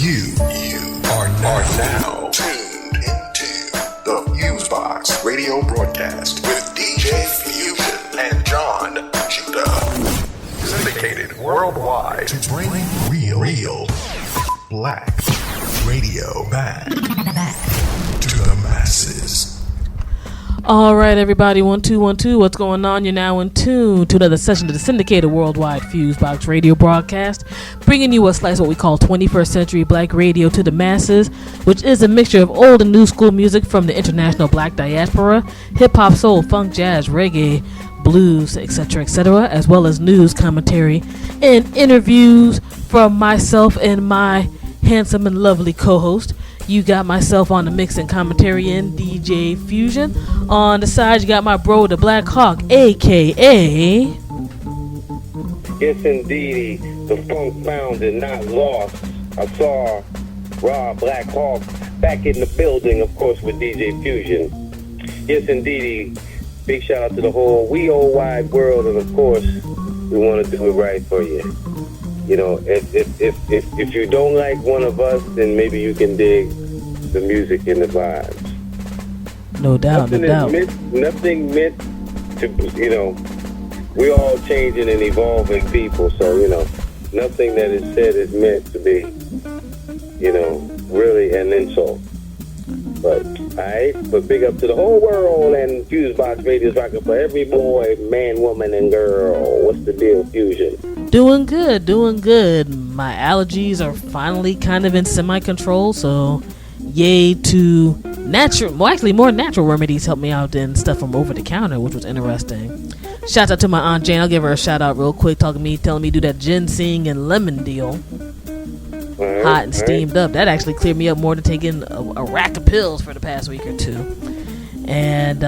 You are now tuned into the FuseBox Radio Broadcast with DJ Fusion and Jon Judah. Syndicated worldwide to bring real black radio back to the masses. All right, everybody, 1 2 1 2. What's going on? You're now in tune to another session of the syndicated worldwide FuseBox Radio Broadcast, bringing you a slice of what we call 21st century black radio to the masses, which is a mixture of old and new school music from the international black diaspora, hip-hop, soul, funk, jazz, reggae, blues, etc., as well as news, commentary, and interviews from myself and my handsome and lovely co-host. You got myself on the mix and commentary and DJ Fusion. On the side, you got my bro, the Black Hawk, a.k.a. Yes, indeed, the funk found and not lost. I saw Rob Black Hawk back in the building, of course, with DJ Fusion. Yes, indeed, big shout out to the whole wide world, and of course, we want to do it right for you. You know, if you don't like one of us, then maybe you can dig the music and the vibes. No doubt, no doubt. Nothing meant to, you know, we're all changing and evolving people, so, you know, nothing that is said is meant to be, you know, really an insult. But, alright, but big up to the whole world, and FuseBox Radio is rocking for every boy, man, woman, and girl. What's the deal, Fusion? Doing good. My allergies are finally kind of in semi-control, so yay to more natural remedies helped me out than stuff from over the counter, which was interesting. Shout out to my Aunt Jane. I'll give her a shout out real quick, telling me to do that ginseng and lemon deal. Hot and steamed up. That actually cleared me up more than taking a rack of pills for the past week or two. And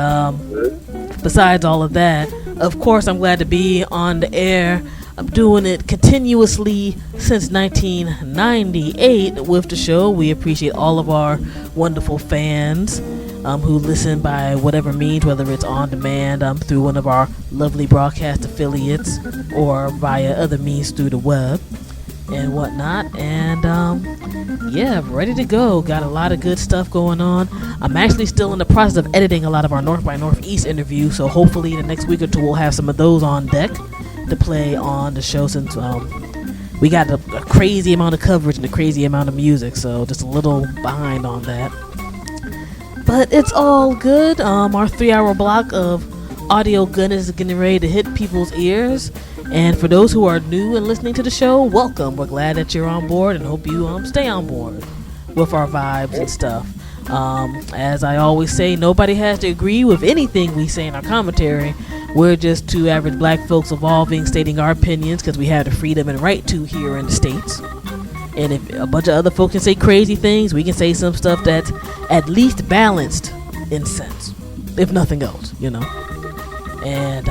besides all of that, of course, I'm glad to be on the air. I'm doing it continuously since 1998 with the show. We appreciate all of our wonderful fans who listen by whatever means, whether it's on demand through one of our lovely broadcast affiliates or via other means through the web and whatnot. And yeah, ready to go. Got a lot of good stuff going on. I'm actually still in the process of editing a lot of our North by Northeast interviews, so hopefully the next week or two we'll have some of those on deck to play on the show, since we got a crazy amount of coverage and a crazy amount of music, so just a little behind on that. But it's all good. Our 3-hour block of audio goodness is getting ready to hit people's ears. And for those who are new and listening to the show, welcome. We're glad that you're on board and hope you stay on board with our vibes and stuff. As I always say, nobody has to agree with anything we say in our commentary. We're just two average black folks evolving, stating our opinions because we have the freedom and right to here in the States. And if a bunch of other folks can say crazy things, we can say some stuff that's at least balanced in sense, if nothing else, you know. And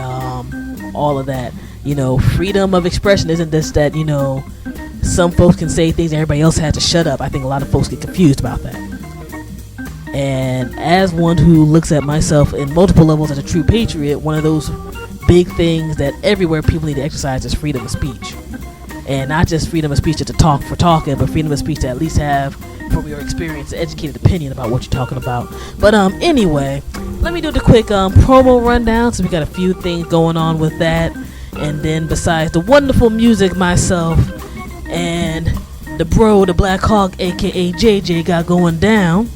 all of that, you know, freedom of expression isn't just that, you know, some folks can say things and everybody else has to shut up. I think a lot of folks get confused about that. And as one who looks at myself in multiple levels as a true patriot, one of those big things that everywhere people need to exercise is freedom of speech. And not just freedom of speech to talk for talking, but freedom of speech to at least have, from your experience, an educated opinion about what you're talking about. But anyway, let me do the quick promo rundown, so we got a few things going on with that. And then besides the wonderful music myself and the bro, the Black Hawk, a.k.a. JJ, got going down,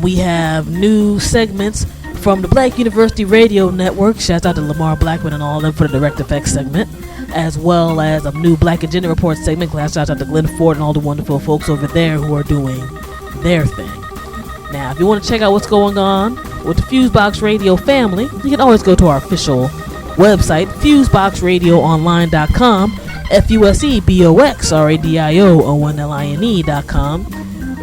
we have new segments from the Black University Radio Network. Shouts out to Lamar Blackman and all of them for the Direct Effects segment, as well as a new Black Agenda Report segment. Shouts out to Glenn Ford and all the wonderful folks over there who are doing their thing. Now, if you want to check out what's going on with the FuseBox Radio family, you can always go to our official website, FuseboxRadioOnline.com, FuseboxRadioOnline.com,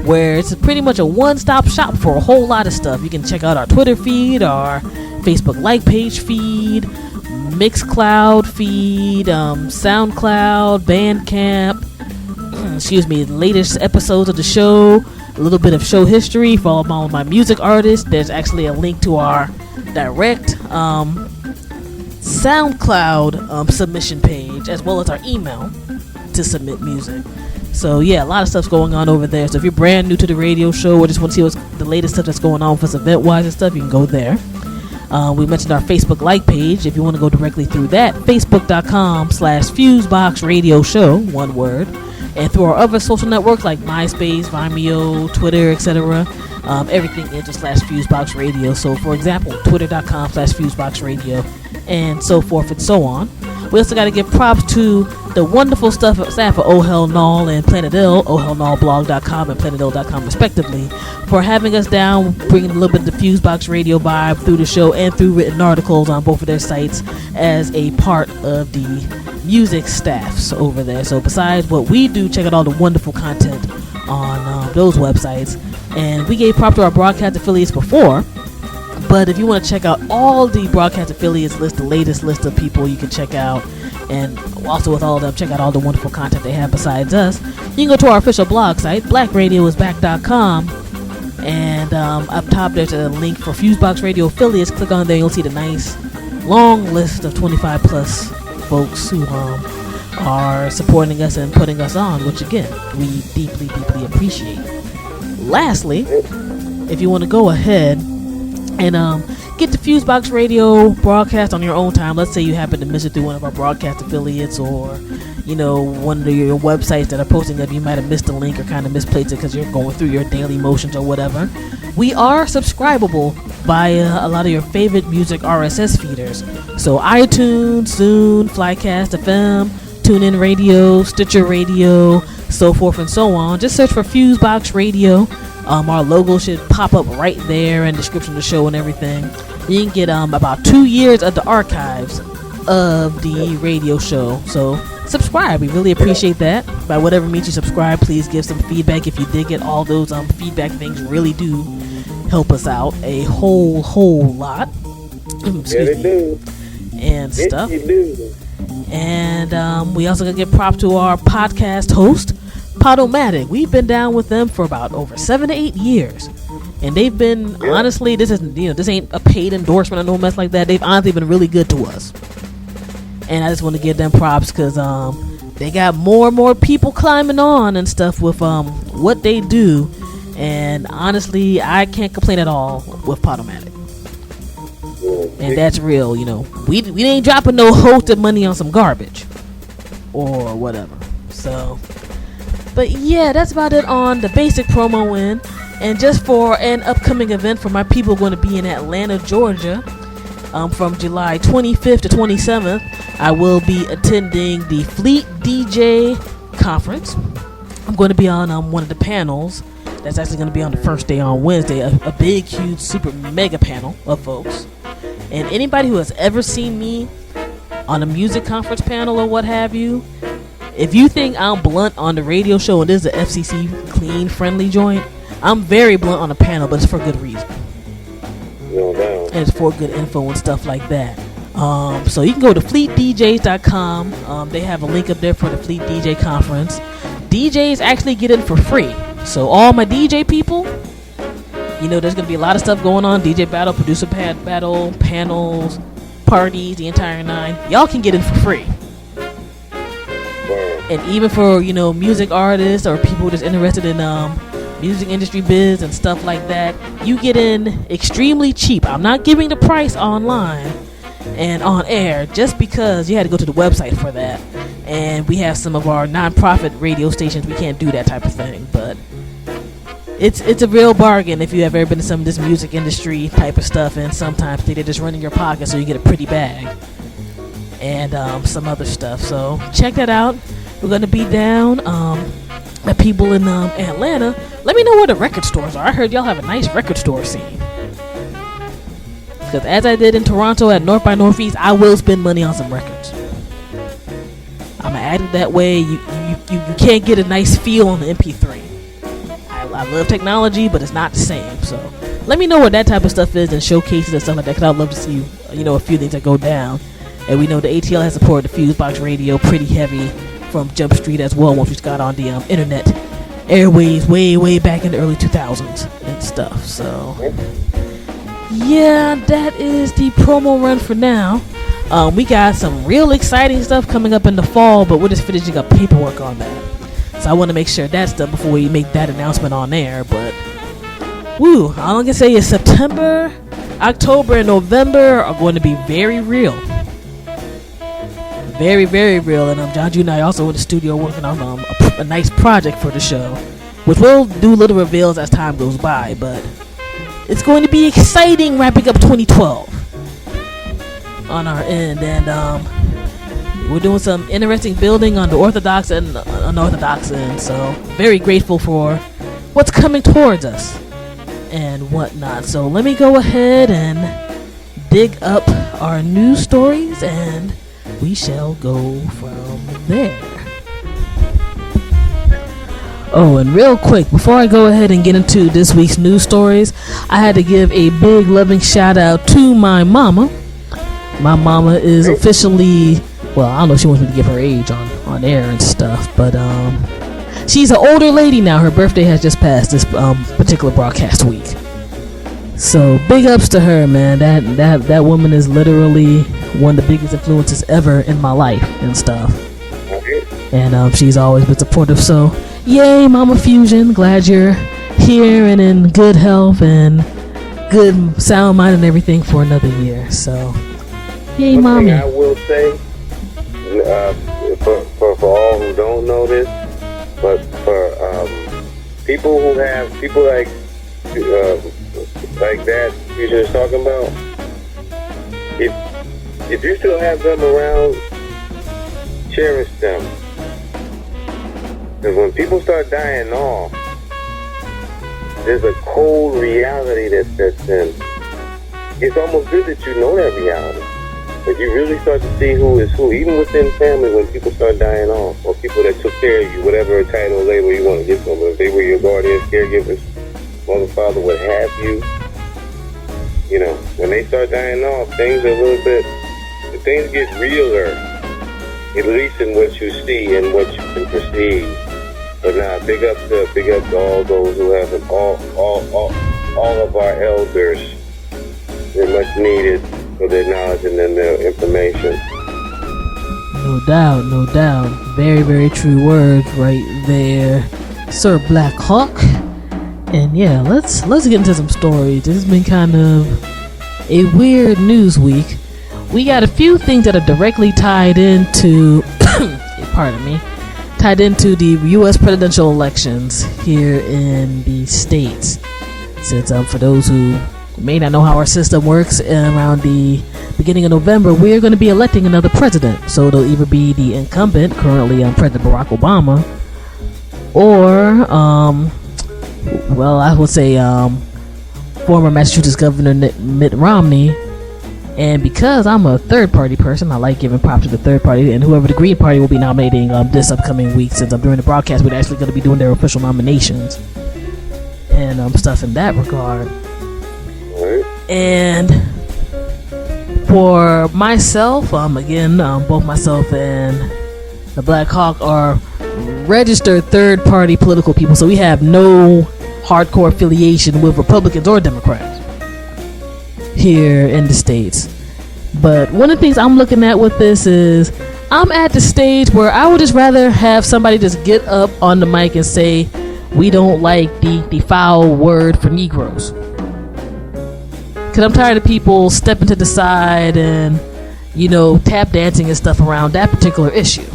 where it's pretty much a one-stop shop for a whole lot of stuff. You can check out our Twitter feed, our Facebook like page feed, Mixcloud feed, SoundCloud, Bandcamp, latest episodes of the show, a little bit of show history for all of my music artists. There's actually a link to our direct SoundCloud submission page, as well as our email to submit music. So yeah, a lot of stuff's going on over there. So if you're brand new to the radio show or just want to see what's the latest stuff that's going on with us event-wise and stuff, you can go there. We mentioned our Facebook like page. If you want to go directly through that, facebook.com/FuseBox Radio Show, one word. And through our other social networks like MySpace, Vimeo, Twitter, etc. Everything is just /FuseBox Radio. So for example, twitter.com/FuseBox Radio, and so forth and so on. We also got to give props to the wonderful staff of Oh Hell Null and Planet Ill, ohhellnullblog.com and planetill.com respectively, for having us down, bringing a little bit of the FuseBox Radio vibe through the show and through written articles on both of their sites as a part of the music staffs over there. So besides what we do, check out all the wonderful content on those websites. And we gave props to our broadcast affiliates before, but if you want to check out all the broadcast affiliates list, the latest list of people you can check out, and also with all of them, check out all the wonderful content they have besides us, you can go to our official blog site, blackradioisback.com, and up top there's a link for FuseBox Radio affiliates. Click on there, you'll see the nice long list of 25 plus folks who are supporting us and putting us on, which again, we deeply appreciate. Lastly, if you want to go ahead and get the FuseBox Radio broadcast on your own time. Let's say you happen to miss it through one of our broadcast affiliates, or one of your websites that are posting that you might have missed the link or kind of misplaced it because you're going through your daily motions or whatever. We are subscribable via a lot of your favorite music RSS feeders. So iTunes, Zune, Flycast FM, TuneIn Radio, Stitcher Radio, so forth and so on. Just search for FuseBox Radio. Our logo should pop up right there in the description of the show and everything. You can get about 2 years of the archives of the radio show. So subscribe. We really appreciate that. By whatever means you subscribe, please give some feedback. If you did get all those feedback things, really do help us out a whole lot. Excuse me. And stuff. And we also gotta give props to our podcast host, Podomatic. We've been down with them for about over 7 to 8 years, and they've been honestly, this ain't a paid endorsement or no mess like that. They've honestly been really good to us, and I just want to give them props because they got more and more people climbing on and stuff with what they do, and honestly, I can't complain at all with Podomatic. And that's real, we ain't dropping no hosted money on some garbage or whatever. So, but yeah, that's about it on the basic promo end. And just for an upcoming event for my people going to be in Atlanta, Georgia, from July 25th to 27th, I will be attending the Fleet DJ conference. I'm going to be on one of the panels. That's actually going to be on the first day on Wednesday, a big, huge, super mega panel of folks. And anybody who has ever seen me on a music conference panel or what have you, if you think I'm blunt on the radio show and this is the FCC clean, friendly joint, I'm very blunt on the panel, but it's for good reason. And it's for good info and stuff like that. So you can go to fleetdjs.com. They have a link up there for the Fleet DJ conference. DJs actually get in for free. So all my DJ people, there's going to be a lot of stuff going on. DJ battle, producer battle, panels, parties, the entire nine. Y'all can get in for free. And even for, music artists or people just interested in music industry biz and stuff like that, you get in extremely cheap. I'm not giving the price online and on air just because you had to go to the website for that. And we have some of our non-profit radio stations, we can't do that type of thing. But it's a real bargain if you have ever been to some of this music industry type of stuff. And sometimes they're just running your pocket so you get a pretty bag and some other stuff. So check that out. We're going to be down at people in Atlanta. Let me know where the record stores are. I heard y'all have a nice record store scene. Because as I did in Toronto at North by Northeast, I will spend money on some records. I'm going to add it that way. You can't get a nice feel on the MP3. I love technology, but it's not the same. So let me know where that type of stuff is and showcases and stuff like that, because I'd love to see a few things that go down. And we know the ATL has supported the FuseBox Radio pretty heavy from Jump Street as well, once we got on the internet airways way back in the early 2000s and stuff. So yeah, that is the promo run for now. We got some real exciting stuff coming up in the fall, but we're just finishing up paperwork on that. So I want to make sure that's done before we make that announcement on air. But woo, all I can say is September, October, and November are going to be very real. Very, very real. And Jon Judah and I also in the studio working on a nice project for the show, which we'll do little reveals as time goes by. But it's going to be exciting wrapping up 2012 on our end. And we're doing some interesting building on the Orthodox and unorthodox end. So very grateful for what's coming towards us and whatnot. So let me go ahead and dig up our news stories, and we shall go from there. Oh, and real quick, before I go ahead and get into this week's news stories, I had to give a big loving shout out to my mama. My mama is officially, well, I don't know if she wants me to give her age on air and stuff, but she's an older lady now. Her birthday has just passed this particular broadcast week. So big ups to her, man. That woman is literally one of the biggest influences ever in my life and stuff. And she's always been supportive. So yay, Mama Fusion. Glad you're here and in good health and good sound mind and everything for another year. So yay, Mommy. One thing I will say, for all who don't know this, but for people who have people like that Fusion is talking about, if you still have them around, cherish them. Because when people start dying off, there's a cold reality that sets in. It's almost good that you know that reality. But you really start to see who is who, even within family, when people start dying off, or people that took care of you, whatever title or label you want to give them. If they were your guardians, caregivers, mother, father, what have you, you know, when they start dying off, things are a little bit, things get realer, at least in what you see and what you can perceive. But now, big up to all those who have it, all of our elders. They're much needed for their knowledge and then their information. No doubt. Very, very true words right there, Sir Black Hawk. And yeah, let's get into some stories. This has been kind of a weird news week. We got a few things that are directly tied into tied into the U.S. presidential elections here in the States. Since for those who may not know how our system works, around the beginning of November, we're going to be electing another president. So it'll either be the incumbent, currently President Barack Obama, or I would say former Massachusetts Governor Mitt Romney. And because I'm a third party person, I like giving props to the third party, and whoever the Green Party will be nominating this upcoming week. Since during the broadcast, we're actually going to be doing their official nominations and stuff in that regard. And for myself, again, both myself and the Black Hawk are registered third party political people, so we have no hardcore affiliation with Republicans or Democrats here in the States. But one of the things I'm looking at with this is I'm at the stage where I would just rather have somebody just get up on the mic and say we don't like the foul word for Negroes. Because I'm tired of people stepping to the side and, tap dancing and stuff around that particular issue.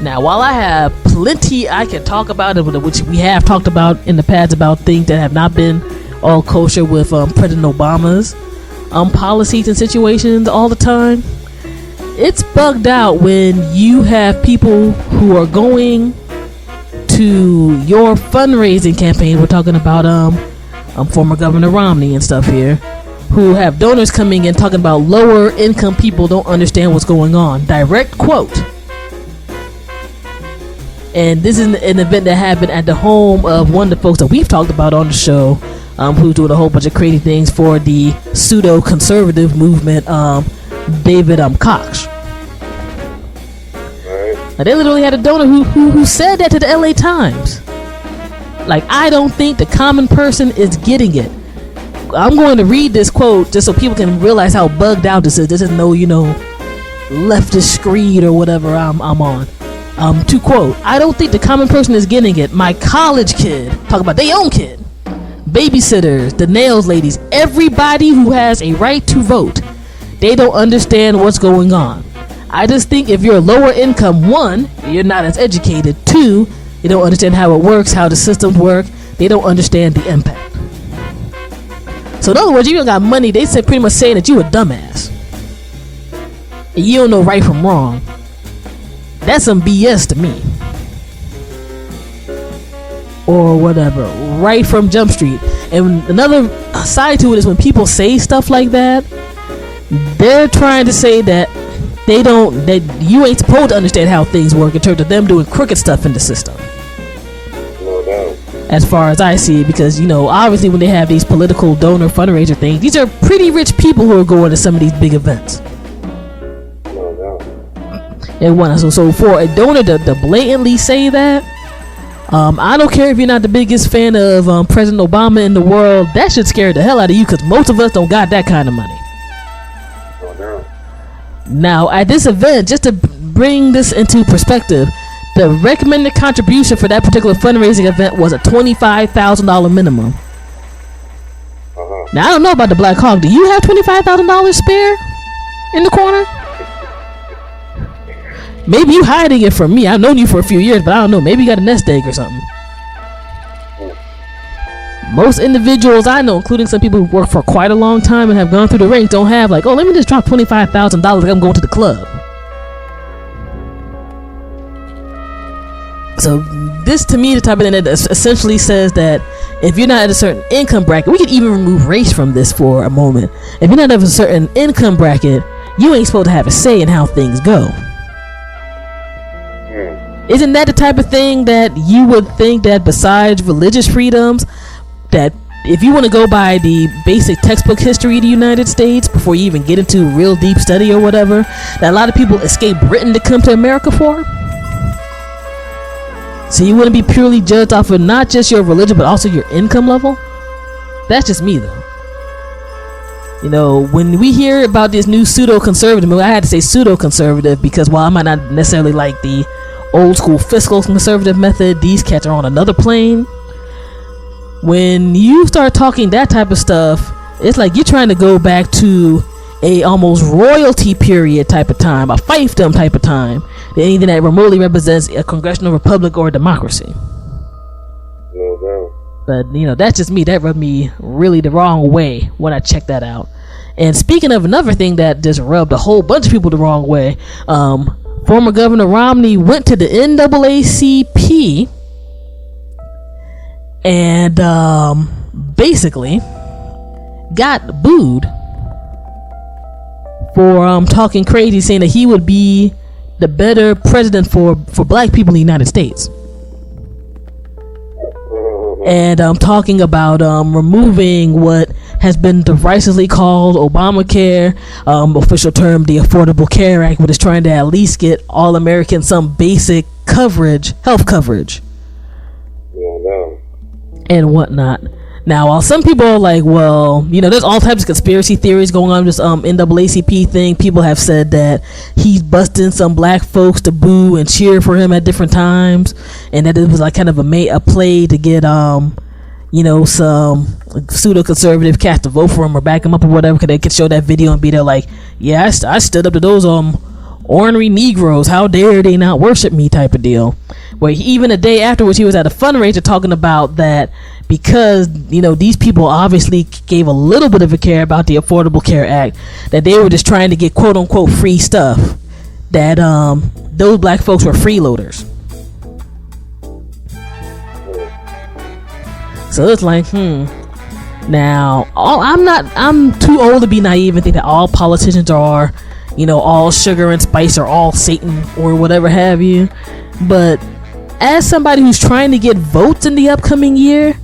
Now, while I have plenty I can talk about, which we have talked about in the past about things that have not been all kosher with President Obama's policies and situations all the time, it's bugged out when you have people who are going to your fundraising campaign. We're talking about former Governor Romney and stuff here, who have donors coming in talking about lower income people don't understand what's going on. Direct quote. And this is an event that happened at the home of one of the folks that we've talked about on the show, who's doing a whole bunch of crazy things for the pseudo-conservative movement, David Koch. Now, they literally had a donor who said that to the LA Times. Like, I don't think the common person is getting it. I'm going to read this quote just so people can realize how bugged out this is. This is no, leftist screed or whatever I'm on. To quote, I don't think the common person is getting it. My college kid, talk about their own kid, babysitters, the nails ladies, everybody who has a right to vote, they don't understand what's going on. I just think if you're lower income, one, you're not as educated. Two, you don't understand how it works, how the systems work. They don't understand the impact. So in other words, you don't got money. They say pretty much saying that you a dumbass. And you don't know right from wrong. That's some BS to me. Or whatever. Right from Jump Street. And another side to it is when people say stuff like that, they're trying to say that that you ain't supposed to understand how things work in terms of them doing crooked stuff in the system. No doubt. As far as I see it, because obviously when they have these political donor fundraiser things, these are pretty rich people who are going to some of these big events. No doubt. And so for a donor to blatantly say that, I don't care if you're not the biggest fan of President Obama in the world, that should scare the hell out of you, because most of us don't got that kind of money. Now, at this event, just to bring this into perspective, the recommended contribution for that particular fundraising event was a $25,000 minimum. Now, I don't know about the Black Hawk. Do you have $25,000 spare in the corner? Maybe you hiding it from me. I've known you for a few years, but I don't know. Maybe you got a nest egg or something. Most individuals I know, including some people who work for quite a long time and have gone through the ranks, don't have like, let me just drop $25,000 like I'm going to the club. So this, to me, the type of thing that essentially says that if you're not at a certain income bracket, we could even remove race from this for a moment. If you're not at a certain income bracket, you ain't supposed to have a say in how things go. Isn't that the type of thing that you would think that besides religious freedoms, that if you want to go by the basic textbook history of the United States before you even get into real deep study or whatever, that a lot of people escape Britain to come to America for? So you wouldn't be purely judged off of not just your religion but also your income level? That's just me though. When we hear about this new pseudo-conservative, I had to say pseudo-conservative because while I might not necessarily like the old school fiscal conservative method, these cats are on another plane. When you start talking that type of stuff, it's like you're trying to go back to a almost royalty period type of time, a fiefdom type of time, than anything that remotely represents a congressional republic or a democracy. No doubt. But that's just me. That rubbed me really the wrong way when I checked that out. And speaking of another thing that just rubbed a whole bunch of people the wrong way, former Governor Romney went to the NAACP and basically got booed for talking crazy, saying that he would be the better president for black people in the United States. And talking about removing what has been derisively called Obamacare, official term the Affordable Care Act, which is trying to at least get all Americans some basic coverage, health coverage, and whatnot. Now, while some people are like, there's all types of conspiracy theories going on with this NAACP thing. People have said that he's busting some black folks to boo and cheer for him at different times, and that it was like kind of a play to get some pseudo-conservative cats to vote for him or back him up or whatever, because they could show that video and be there like, yeah, I stood up to those ornery Negroes. How dare they not worship me type of deal. Where even a day afterwards, he was at a fundraiser talking about that because, these people obviously gave a little bit of a care about the Affordable Care Act, that they were just trying to get quote-unquote free stuff, that those black folks were freeloaders. So it's like, Now, I'm too old to be naive and think that all politicians are, all sugar and spice or all Satan or whatever have you. But as somebody who's trying to get votes in the upcoming year,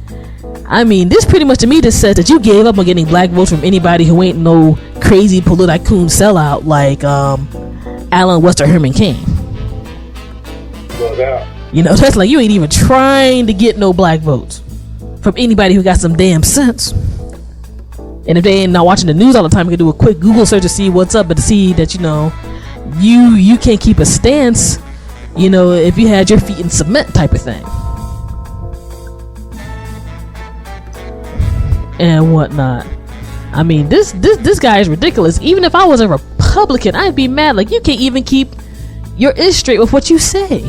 this pretty much to me just says that you gave up on getting black votes from anybody who ain't no crazy political sellout like Alan Wester Herman Cain. No doubt. That's like you ain't even trying to get no black votes from anybody who got some damn sense. And if they ain't not watching the news all the time, you can do a quick Google search to see what's up, but to see that you can't keep a stance if you had your feet in cement type of thing and whatnot. I mean, this guy is ridiculous. Even if I was a Republican, I'd be mad. Like, you can't even keep your ish straight with what you say.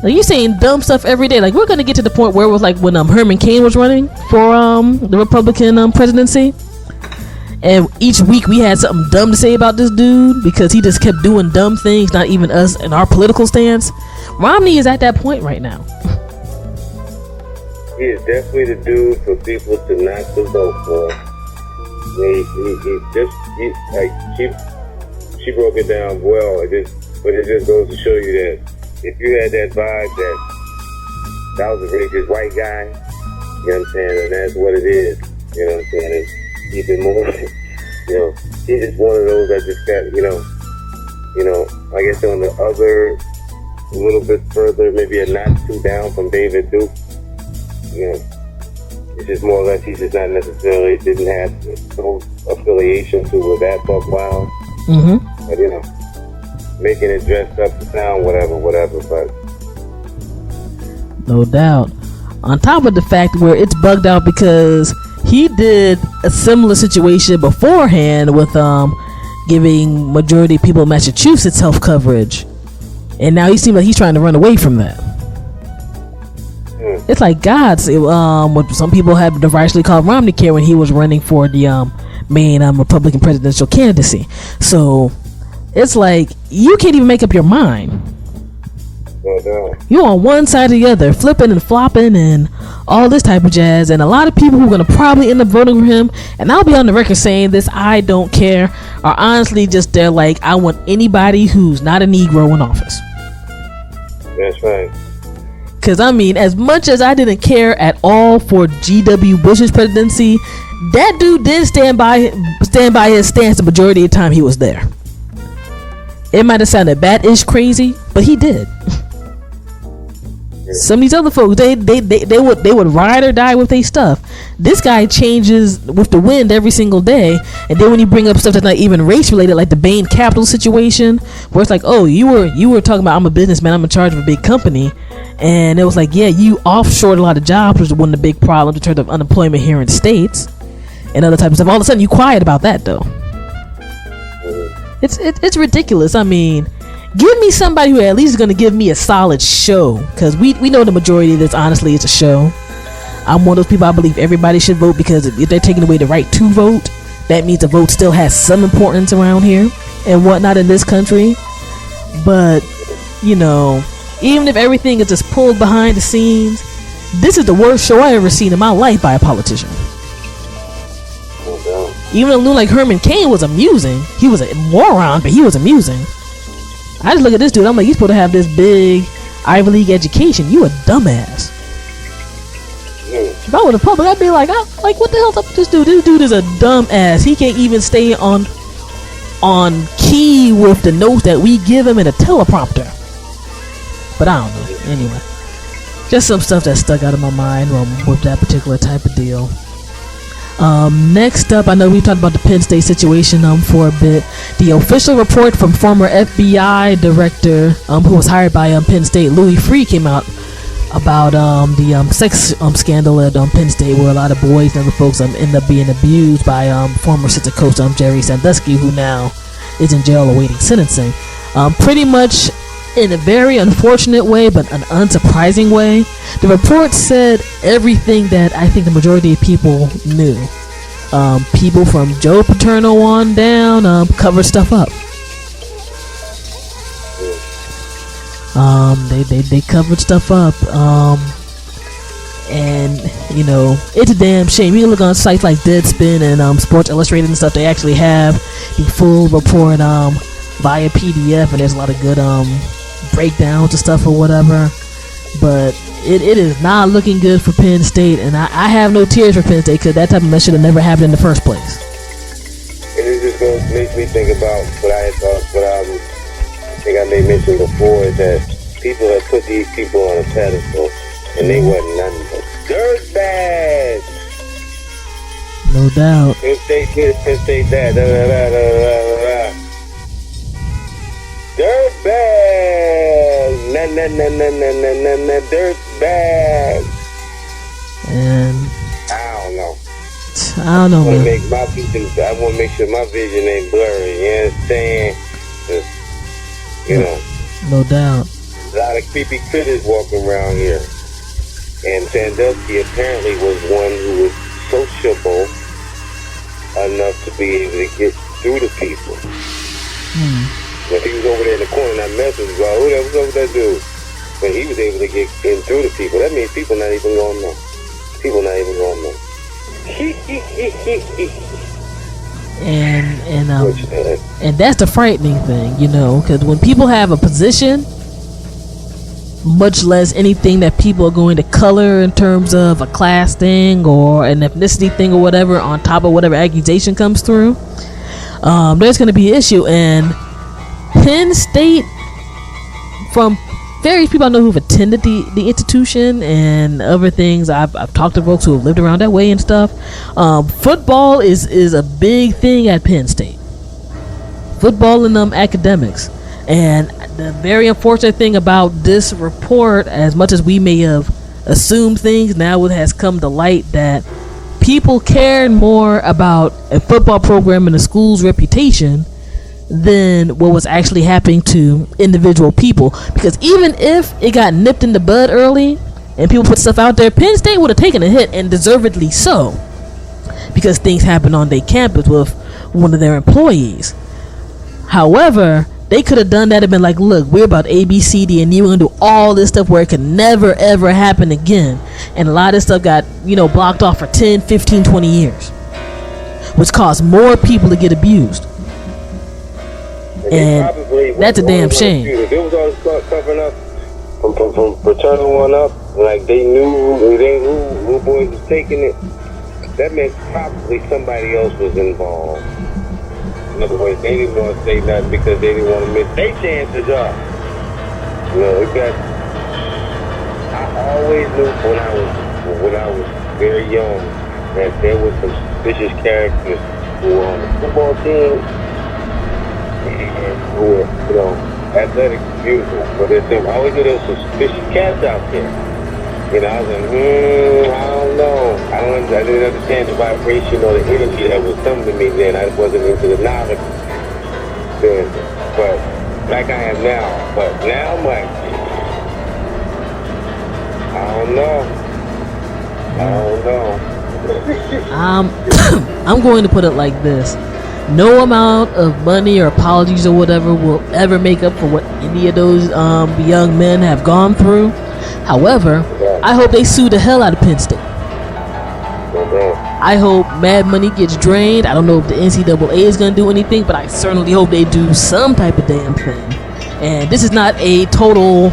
Like, you saying dumb stuff every day. Like, we're gonna get to the point where it was like when Herman Cain was running for the Republican presidency, and each week we had something dumb to say about this dude because he just kept doing dumb things, not even us and our political stance. Romney is at that point right now. He is definitely the dude for people to not to vote for. She broke it down well. But it just goes to show you that if you had that vibe that was a racist white guy, you know what I'm saying, and that's what it is. You know what I'm saying? And even more, he's just one of those that just got, I guess on the other, a little bit further, maybe a notch too down from David Duke. It's just more or less he just not necessarily didn't have no affiliation to that Buck Wild. Mm-hmm. But making it dressed up to sound whatever, but no doubt. On top of the fact where it's bugged out because he did a similar situation beforehand with giving majority of people in Massachusetts health coverage, and now he seems like he's trying to run away from that. It's like God's what some people have derisively called Romney care when he was running for the main Republican presidential candidacy. So it's like you can't even make up your mind. You're on one side or the other, flipping and flopping and all this type of jazz. And a lot of people who are going to probably end up voting for him, and I'll be on the record saying this, I don't care, are honestly just there like, I want anybody who's not a Negro in office. That's right. Because, I mean, as much as I didn't care at all for G.W. Bush's presidency, that dude did stand by his stance the majority of the time he was there. It might have sounded bad-ish crazy, but he did. Some of these other folks, they would ride or die with their stuff. This guy changes with the wind every single day, and then when you bring up stuff that's not even race related, like the Bain Capital situation, where it's like, oh, you were talking about I'm a businessman, I'm in charge of a big company, and it was like, yeah, you offshored a lot of jobs, which was one of the big problems in terms of unemployment here in the States and other types of stuff. All of a sudden, you quiet about that though. It's ridiculous. I mean, give me somebody who at least is going to give me a solid show, because we know the majority of this honestly is a show. I'm one of those people, I believe everybody should vote, because if they're taking away the right to vote, that means the vote still has some importance around here and whatnot in this country. But even if everything is just pulled behind the scenes, this is the worst show I ever seen in my life by a politician. Even though like Herman Cain was amusing, he was a moron, but he was amusing. I just look at this dude, I'm like, you're supposed to have this big Ivy League education. You a dumbass. If I were the public, I'd be like, what the hell's up with this dude? This dude is a dumbass. He can't even stay on key with the notes that we give him in a teleprompter. But I don't know. Anyway, just some stuff that stuck out of my mind with that particular type of deal. Next up, I know we talked about the Penn State situation for a bit. The official report from former FBI director who was hired by Penn State, Louis Freeh, came out about the sex scandal at Penn State, where a lot of boys and other folks end up being abused by former assistant coach Jerry Sandusky, who now is in jail awaiting sentencing. Pretty much in a very unfortunate way, but an unsurprising way. The report said everything that I think the majority of people knew. People from Joe Paterno on down covered stuff up. They covered stuff up. And it's a damn shame. You can look on sites like Deadspin and Sports Illustrated and stuff. They actually have the full report via PDF, and there's a lot of good breakdowns and stuff or whatever. But it is not looking good for Penn State, and I have no tears for Penn State, because that type of mess should have never happened in the first place. And it just makes me think about what I think I may mention before, is that people have put these people on a pedestal, and they wasn't nothing but dirtbags. No doubt. Penn State this, Penn State that, dirtbags. dirt bag. And I don't know. I don't know, man. I want to make sure my vision ain't blurry. You understand? No doubt. A lot of creepy critters walking around here. And Sandusky apparently was one who was sociable enough to be able to get through to people. When he was over there in the corner and I messaged about who that was over that dude. When he was able to get in through to people, that means people not even gonna know. People not even gonna know. And that's the frightening thing, because when people have a position, much less anything that people are going to color in terms of a class thing or an ethnicity thing or whatever on top of whatever accusation comes through, there's going to be an issue. And Penn State, from various people I know who've attended the institution and other things, I've talked to folks who have lived around that way and stuff. Football is a big thing at Penn State. Football and academics. And the very unfortunate thing about this report, as much as we may have assumed things, now it has come to light that people cared more about a football program and a school's reputation than what was actually happening to individual people. Because even if it got nipped in the bud early and people put stuff out there, Penn State would have taken a hit, and deservedly so, because things happened on their campus with one of their employees. However, they could have done that and been like, look, we're about A, B, C, D, and you going to do all this stuff where it could never, ever happen again. And a lot of this stuff got, blocked off for 10, 15, 20 years, which caused more people to get abused. And that's a damn shame. There was all this covering up from fraternal one up. Like they knew who boys was taking it. That meant probably somebody else was involved. In other words, they didn't want to say nothing because they didn't want to miss their chances up. I always knew when I was very young that there was some suspicious characters who were on the football team and who were, athletic, beautiful. But I always knew there was some suspicious cats out there. I was like, I don't know. I didn't understand the vibration or the energy that was coming to me then. I wasn't into the knowledge then, but like I am now. But now I'm like, I don't know. I'm going to put it like this. No amount of money or apologies or whatever will ever make up for what any of those young men have gone through. However, I hope they sue the hell out of Penn State. I hope Mad Money gets drained. I don't know if the NCAA is going to do anything, but I certainly hope they do some type of damn thing. And this is not a total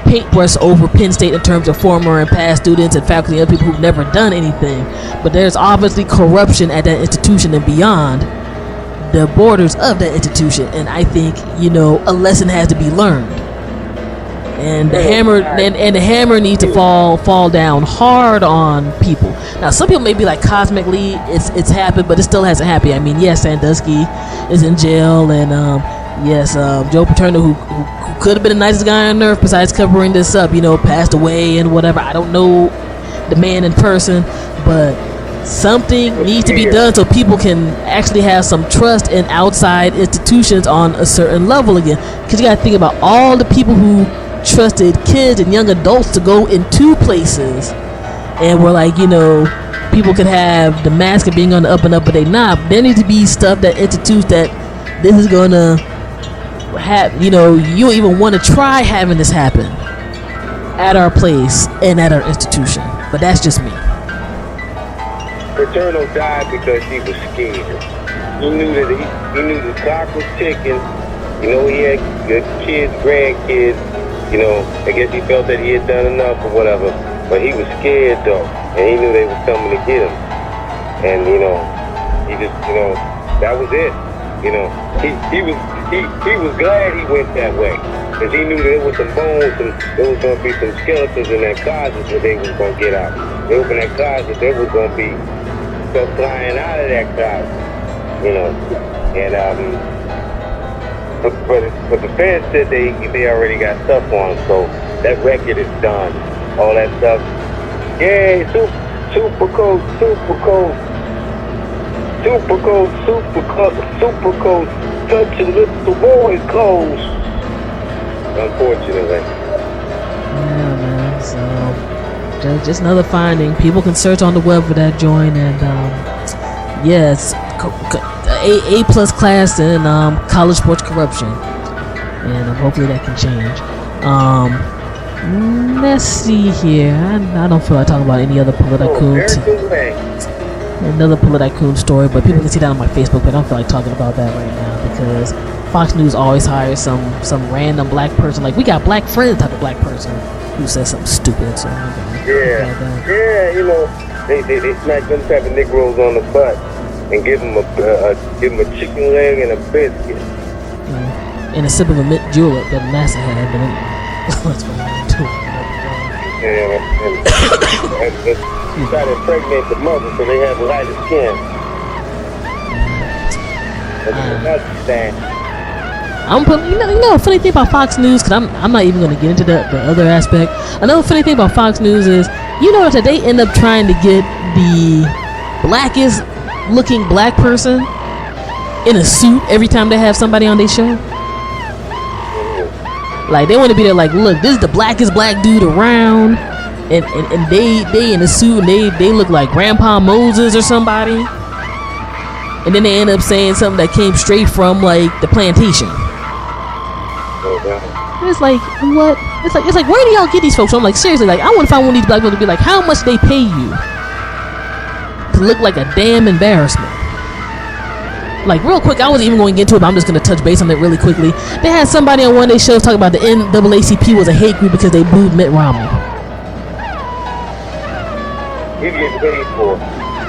paintbrush over Penn State in terms of former and past students and faculty and other people who've never done anything. But there's obviously corruption at that institution and beyond the borders of that institution. And I think, a lesson has to be learned. And the hammer needs to fall down hard on people. Now, some people may be like, cosmically, it's happened, but it still hasn't happened. I mean, yes, Sandusky is in jail, and yes, Joe Paterno, who could have been the nicest guy on earth besides covering this up, passed away and whatever. I don't know the man in person, but something needs to be done so people can actually have some trust in outside institutions on a certain level again. Because you got to think about all the people who trusted kids and young adults to go into places and were like, people could have the mask of being on the up and up, but they not. There needs to be stuff that institutes that this is gonna have, you don't even want to try having this happen at our place and at our institution. But that's just me. Paterno died because he was scared. He knew the clock was ticking. He had good kids, grandkids. I guess he felt that he had done enough or whatever, but he was scared though, and he knew they were coming to get him. And he just, that was it. He was glad he went that way, because he knew there was some bones and there was going to be some skeletons in that closet that they was going to get out. They opened that closet, there was going to be stuff flying out of that closet, and but the fans said they already got stuff on him, so that record is done. All that stuff. Yay, super coat, touching little boys' clothes. Unfortunately. Yeah, man. So just another finding. People can search on the web for that joint, and yes, A plus class in college sports corruption, and hopefully that can change. Let's see here. I don't feel like talking about any other another political story, but people can see that on my Facebook page. I don't feel like talking about that right now because Fox News always hires some random black person, like we got black friends type of black person who says something stupid. So you know, they smack them type of Negroes on the butt and give them a chicken leg and a biscuit. And a sip of a Mitt julep that NASA had, but let's go on to and try to impregnate the mother so they have lighter skin. I'm putting, you know, funny thing about Fox News, because I'm not even going to get into the other aspect. Another funny thing about Fox News is, you notice that they end up trying to get the blackest looking black person in a suit every time they have somebody on their show. Like they want to be there like, look, this is the blackest black dude around, and they in a suit and they look like Grandpa Moses or somebody, and then they end up saying something that came straight from like the plantation. It's like, what? It's like where do y'all get these folks? So I'm like, seriously, like I want to find one of these black people to be like, how much they pay you to look like a damn embarrassment? Like real quick, I wasn't even going to get into it, but I'm just going to touch base on it really quickly. They had somebody on one of their shows talking about the NAACP was a hate group because they booed Mitt Romney. You get paid for.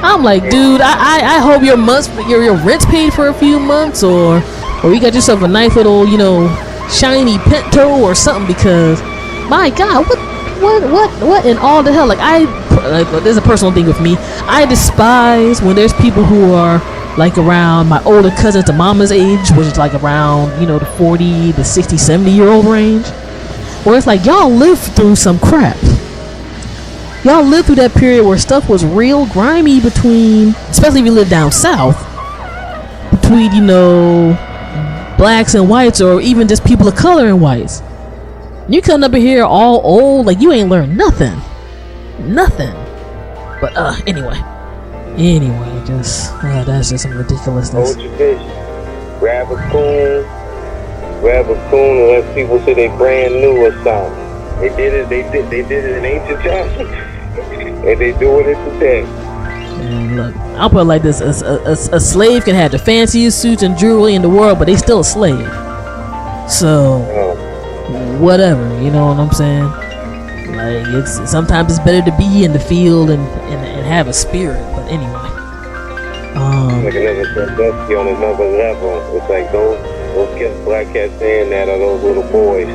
I'm like, dude, I hope your rent's paid for a few months, or you got yourself a nice little, you know, shiny Pinto or something, because my God, what in all the hell? Like there's a personal thing with me. I despise when there's people who are like around my older cousins to mama's age, which is like around, you know, the 40 to 60, 70-year-old range, where it's like, y'all lived through some crap. Y'all lived through that period where stuff was real grimy between, especially if you live down south, between, you know, blacks and whites, or even just people of color and whites. You coming up in here all old, like you ain't learned nothing. But anyway, just that's just some ridiculousness. Hold your fish. Grab a coon, and let people say they brand new or something. They did it in ancient times, and they do it today. And look, I'll put it like this: a slave can have the fanciest suits and jewelry in the world, but they still a slave. So, whatever, you know what I'm saying? Like sometimes it's better to be in the field and have a spirit. But anyway, like another Sandusky on another level. It's like those black cats saying that are those little boys.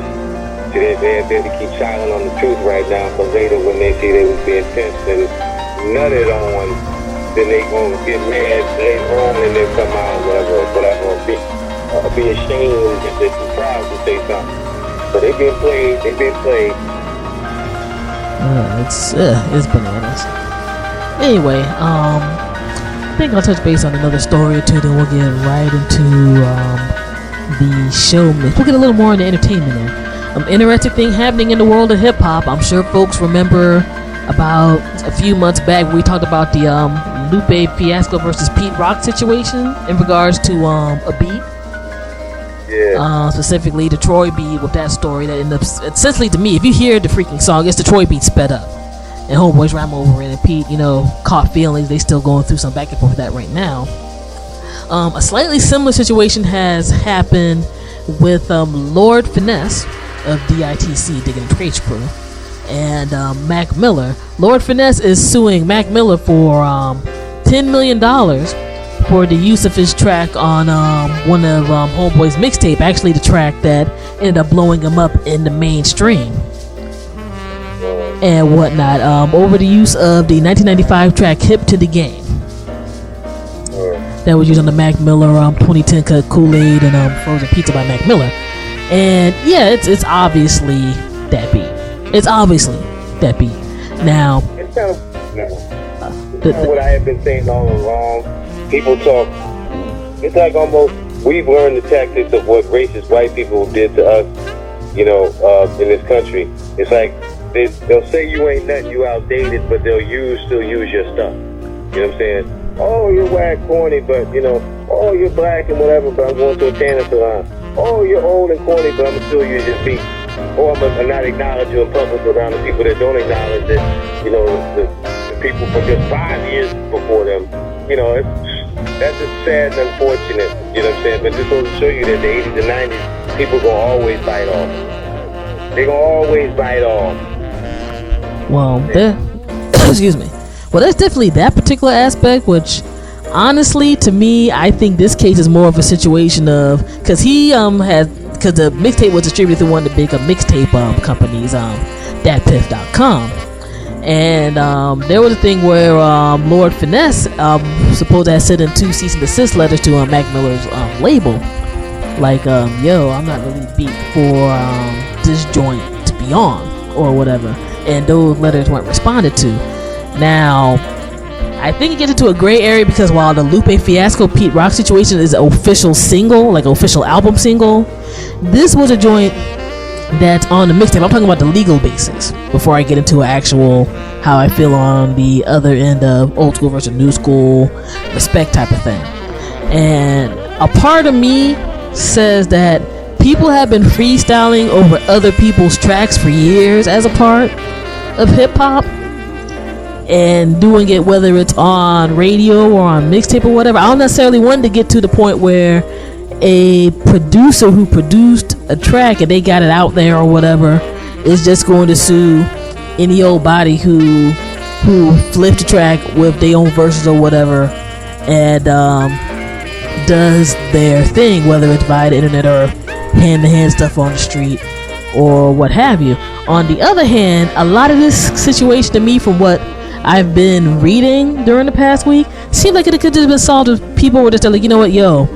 They're there to keep silent on the truth right now, so later when they see they was being pinched and nutted on, then they gonna get mad later on and they'll come out whatever, be ashamed if they're too proud to say something. So they've been played. It's bananas. Anyway, I think I'll touch base on another story or two, then we'll get right into the show. We'll get a little more into entertainment in. Interesting thing happening in the world of hip-hop. I'm sure folks remember about a few months back we talked about the Lupe Fiasco versus Pete Rock situation in regards to a beat. Yeah. Specifically the Troy beat with that story that ended up, essentially to me, if you hear the freaking song, it's the Troy beat sped up. And homeboys ran over it, and Pete, you know, caught feelings. They still going through some back and forth with that right now. A slightly similar situation has happened with Lord Finesse of DITC, Digging the Trades Crew, and Mac Miller. Lord Finesse is suing Mac Miller for $10 million for the use of his track on one of Homeboy's mixtape, actually the track that ended up blowing him up in the mainstream and whatnot, over the use of the 1995 track Hip to the Game. that was used on the Mac Miller 2010 cut Kool-Aid and Frozen Pizza by Mac Miller. And yeah, it's obviously that beat. It's obviously that beat. Now, it's kind of what I have been saying all along. People talk. It's like almost we've learned the tactics of what racist white people did to us, in this country. It's like they'll say you ain't nothing, you outdated, but they'll still use your stuff. You know what I'm saying? Oh, you're whack, corny, but oh, you're black and whatever, but I'm going to a tanner salon. Oh, you're old and corny, but I'm gonna still use your beat. Or I'm not acknowledge you in public around the people that don't acknowledge that, the people from just 5 years before them. That's just sad and unfortunate, you know what I'm saying? But this will show you that the 80s and 90s, people gonna always bite off. They gonna always bite off. Well, excuse me. Well, there's definitely that particular aspect, which honestly, to me, I think this case is more of a situation of because because the mixtape was distributed through one of the big mixtape companies, datpiff.com. And there was a thing where Lord Finesse supposed to have sent in 2 cease and desist letters to Mac Miller's label, like, yo, I'm not really beat for this joint to be on or whatever. And those letters weren't responded to. Now, I think it gets into a gray area because while the Lupe Fiasco Pete Rock situation is an official single, like an official album single, this was a joint that's on the mixtape. I'm talking about the legal basis before I get into actual how I feel on the other end of old school versus new school respect type of thing. And a part of me says that people have been freestyling over other people's tracks for years as a part of hip-hop and doing it whether it's on radio or on mixtape or whatever. I don't necessarily want to get to the point where a producer who produced a track and they got it out there or whatever is just going to sue any old body who flipped the track with their own verses or whatever and does their thing, whether it's via the internet or hand-to-hand stuff on the street or what have you. On the other hand, a lot of this situation to me, from what I've been reading during the past week, seemed like it could have been solved if people were just like, you know what, yo,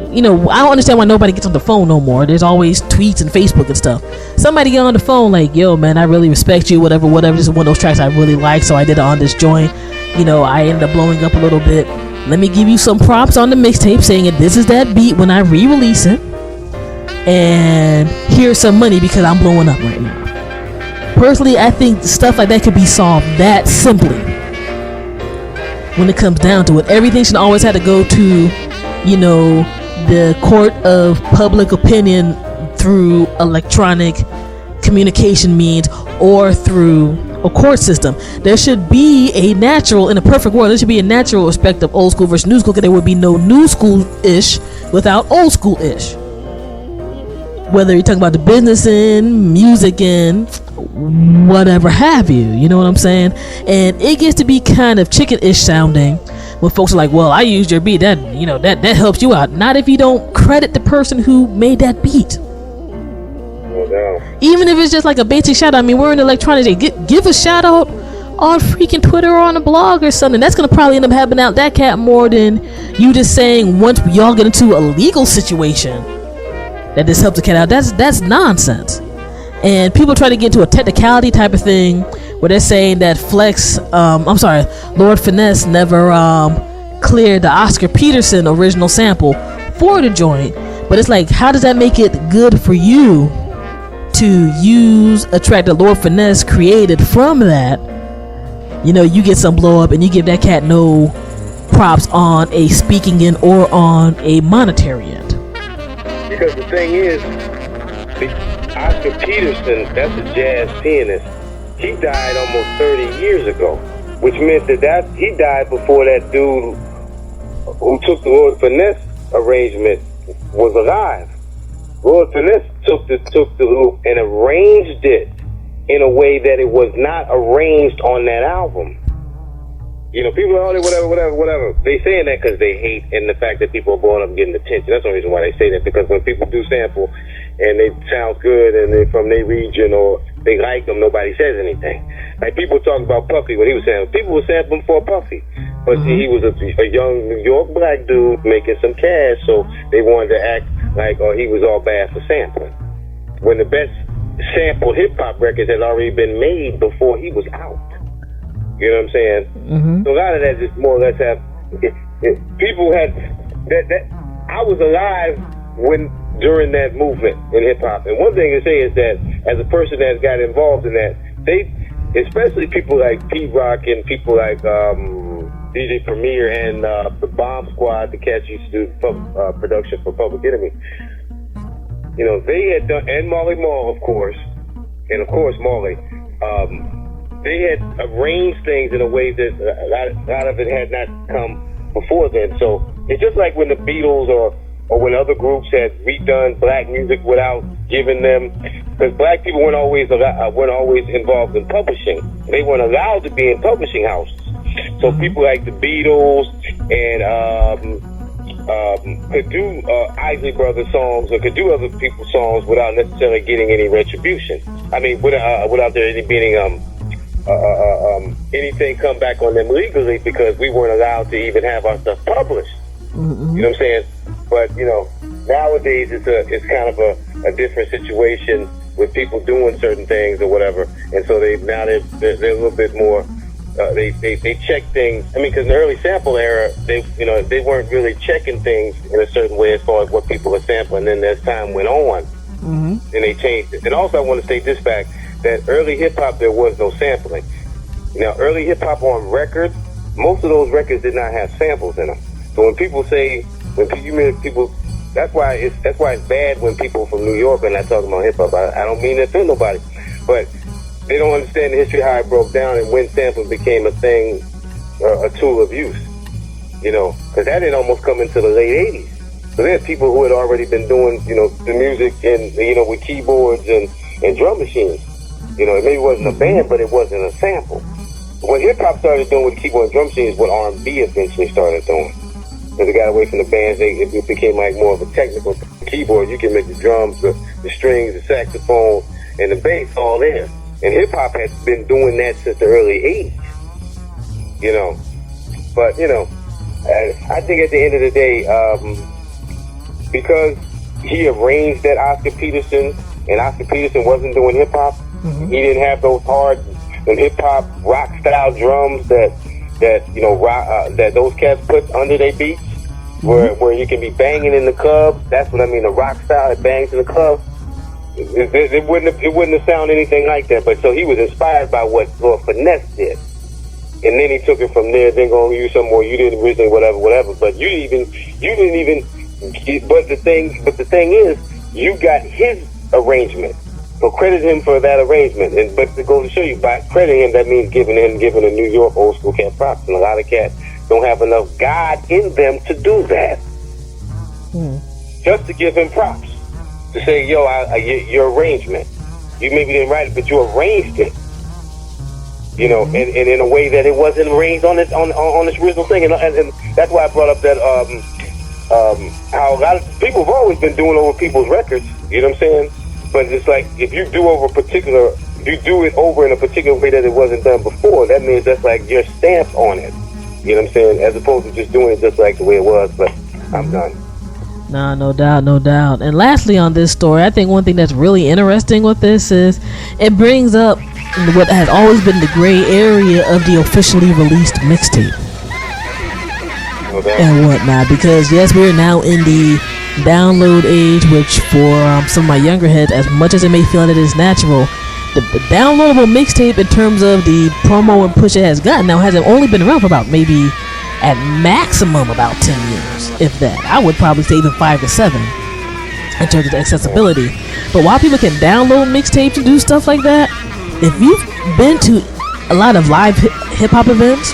I don't understand why nobody gets on the phone no more. There's always tweets and Facebook and stuff. Somebody get on the phone like, yo, man, I really respect you, whatever. This is one of those tracks I really like, so I did it on this joint. I ended up blowing up a little bit. Let me give you some props on the mixtape saying that this is that beat when I re-release it. And here's some money because I'm blowing up right now. Personally, I think stuff like that could be solved that simply. When it comes down to it, everything should always have to go to, the court of public opinion through electronic communication means or through a court system. There should be a natural, in a perfect world, there should be a natural respect of old school versus new school, because there would be no new school-ish without old school-ish. Whether you're talking about the business end, music end, whatever have you, you know what I'm saying? And it gets to be kind of chicken-ish sounding when folks are like, well, I used your beat, that helps you out. Not if you don't credit the person who made that beat. No. Even if it's just like a basic shout out. I mean, we're in electronics. Give a shout out on freaking Twitter or on a blog or something. That's gonna probably end up helping out that cat more than you just saying once y'all get into a legal situation that this helps the cat out. That's nonsense. And people try to get into a technicality type of thing where they're saying that Lord Finesse never cleared the Oscar Peterson original sample for the joint. But it's like, how does that make it good for you to use a track that Lord Finesse created from that? You get some blow up and you give that cat no props on a speaking end or on a monetary end. Because the thing is, Oscar Peterson, that's a jazz pianist. He died almost 30 years ago, which meant that he died before that dude who took the Lord Finesse arrangement was alive. Lord Finesse took the loop and arranged it in a way that it was not arranged on that album. People are whatever. They saying that because they hate and the fact that people are blowing up and getting attention. That's the reason why they say that, because when people do sample and they sound good and they're from their region or they like them, nobody says anything. Like people talking about Puffy when he was sampling. People were sampling for Puffy. But see, he was a young New York black dude making some cash, so they wanted to act like he was all bad for sampling. When the best sample hip-hop records had already been made before he was out. You know what I'm saying? Mm-hmm. So a lot of that just more or less people had that I was alive during that movement in hip-hop. And one thing to say is that as a person that's got involved in that, especially people like P-Rock and people like DJ Premier and the Bomb Squad, the cats used to do production for Public Enemy. You know, they had done, and Marley Marl, of course, and of course Marley, they had arranged things in a way that a lot of it had not come before then. So it's just like when the Beatles or when other groups had redone black music without giving them, because black people weren't always involved in publishing. They weren't allowed to be in publishing houses. So people like the Beatles and could do Isley Brothers songs or could do other people's songs without necessarily getting any retribution. I mean, without there being anything come back on them legally, because we weren't allowed to even have our stuff published. Mm-hmm. You know what I'm saying? But you know, nowadays it's kind of a different situation with people doing certain things or whatever, and so they're a little bit more. They check things. I mean, because in the early sample era, they weren't really checking things in a certain way as far as what people are sampling. Then as time went on, then they changed it. And also, I want to state this fact that early hip hop there was no sampling. Now, early hip hop on records, most of those records did not have samples in them. So when people say, that's why it's bad when people from New York are not talking about hip hop. I don't mean to offend nobody, but they don't understand the history, how it broke down and when sampling became a thing, a tool of use. You know, because that didn't almost come into the late 80s. So there's people who had already been doing, you know, the music and, you know, with keyboards and drum machines. You know, it maybe wasn't a band, but it wasn't a sample. What hip hop started doing with keyboard and drum machines is what R&B eventually started doing. Because it got away from the bands, it became like more of a technical keyboard. You can make the drums, the strings, the saxophone, and the bass all there. And hip-hop has been doing that since the early 80s, you know. But, you know, I think at the end of the day, because he arranged that Oscar Peterson, and Oscar Peterson wasn't doing hip-hop, he didn't have those hard and hip-hop rock-style drums that you know, that those cats put under their beats, where you can be banging in the club. That's what I mean, the rock-style that bangs in the club. It wouldn't have sounded anything like that. But so he was inspired by what Lord Finesse did, and then he took it from there. Then gonna use some more. You didn't originally, whatever. But you didn't even. But the thing is, you got his arrangement. So credit him for that arrangement. But to go to show you, by crediting him, that means giving a New York old school cat props. And a lot of cats don't have enough God in them to do that. Just to give him props. To say, yo, your arrangement. You maybe didn't write it, but you arranged it. You know, and in a way that it wasn't arranged on this original thing. And that's why I brought up that how a lot of people have always been doing over people's records. You know what I'm saying? But it's like, if you do it over in a particular way that it wasn't done before, that means that's like your stamp on it. You know what I'm saying? As opposed to just doing it just like the way it was. But I'm done. Nah, no doubt. And lastly on this story, I think one thing that's really interesting with this is it brings up what has always been the gray area of the officially released mixtape and whatnot. Because yes, we're now in the download age, which for some of my younger heads, as much as it may feel that it is natural, the downloadable mixtape in terms of the promo and push it has gotten now has only been around for about maybe at maximum about 10 years, if that. I would probably say even 5 to 7 in terms of accessibility. But while people can download mixtapes and do stuff like that, if you've been to a lot of live hip-hop events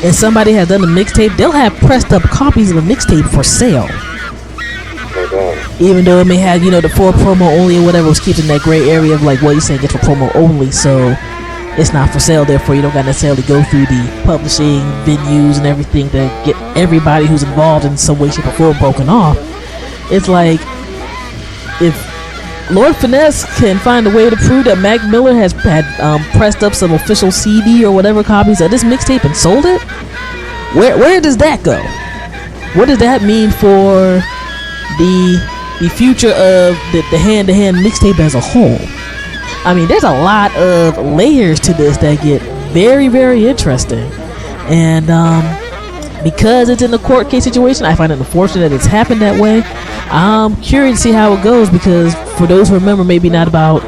and somebody has done a mixtape, they'll have pressed up copies of a mixtape for sale. Even though it may have, you know, the for promo only or whatever, was keeping that gray area of like, what you're saying, get for promo only, so it's not for sale, therefore you don't got to necessarily go through the publishing venues and everything to get everybody who's involved in some way, shape, or form broken off. It's like, if Lord Finesse can find a way to prove that Mac Miller had pressed up some official CD or whatever copies of this mixtape and sold it, where does that go? What does that mean for the future of the hand-to-hand mixtape as a whole? I mean, there's a lot of layers to this that get very, very interesting. And because it's in the court case situation, I find it unfortunate that it's happened that way. I'm curious to see how it goes, because for those who remember, maybe not about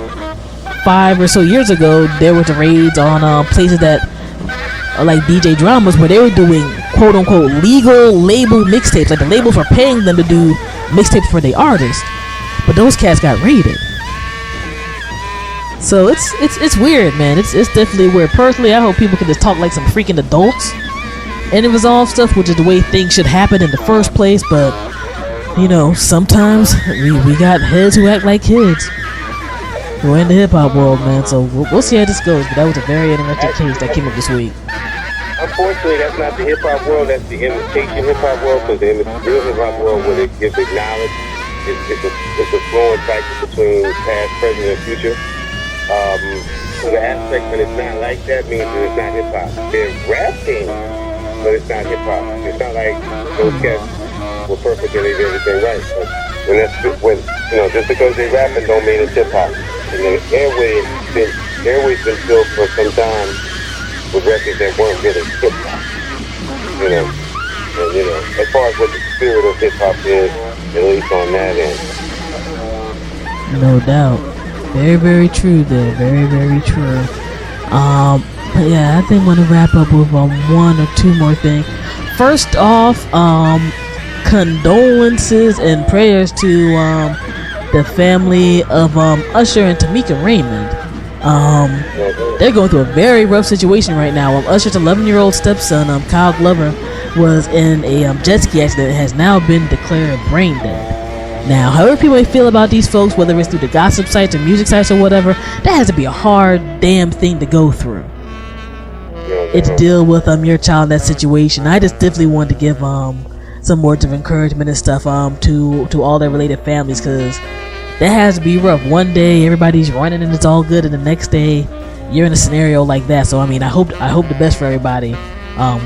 5 or so years ago, there was the raids on places that are like DJ Dramas, where they were doing quote-unquote legal label mixtapes. Like, the labels were paying them to do mixtapes for the artists, but those cats got raided. So it's weird, man. It's definitely weird. Personally, I hope people can just talk like some freaking adults and resolve stuff, which is the way things should happen in the first place. But you know, sometimes we got heads who act like kids. We're in the hip hop world, man. So we'll see how this goes. But that was a very interesting case that came up this week. Unfortunately, that's not the hip hop world. That's the imitation hip hop world. Because the real hip hop world, where it gets acknowledged, it's a flowing cycle between past, present, and future. So the aspect when it's not like that means that it's not hip hop. They're rapping, but it's not hip hop. It's not like those cats were perfect and they did everything right. But when just because they rapping don't mean it's hip hop. And the airways been filled for some time with records that weren't really hip hop. And as far as what the spirit of hip hop is, at least on that end. No doubt. Very, very true there. Very, very true. But yeah, I think I'm going to wrap up with one or two more things. First off, condolences and prayers to the family of Usher and Tamika Raymond. They're going through a very rough situation right now. Usher's 11-year-old stepson, Kyle Glover, was in a jet ski accident and has now been declared brain dead. Now, however people may feel about these folks, whether it's through the gossip sites or music sites or whatever, that has to be a hard damn thing to go through. It's deal with your child in that situation. I just definitely wanted to give some words of encouragement and stuff to all their related families, because that has to be rough. One day everybody's running and it's all good, and the next day you're in a scenario like that. So I mean, I hope the best for everybody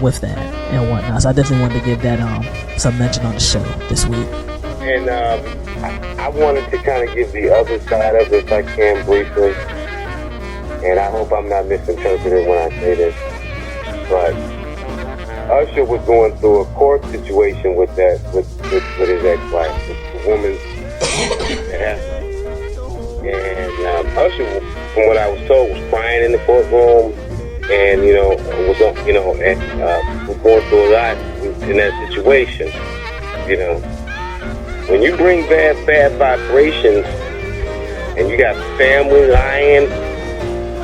with that and whatnot. So I definitely wanted to give that some mention on the show this week. And I wanted to kind of give the other side of it if I can briefly. And I hope I'm not misinterpreted when I say this. But Usher was going through a court situation with his ex-wife, the woman that happened. And Usher, from what I was told, was crying in the courtroom, and was going through a lot in that situation. When you bring bad vibrations and you got family lying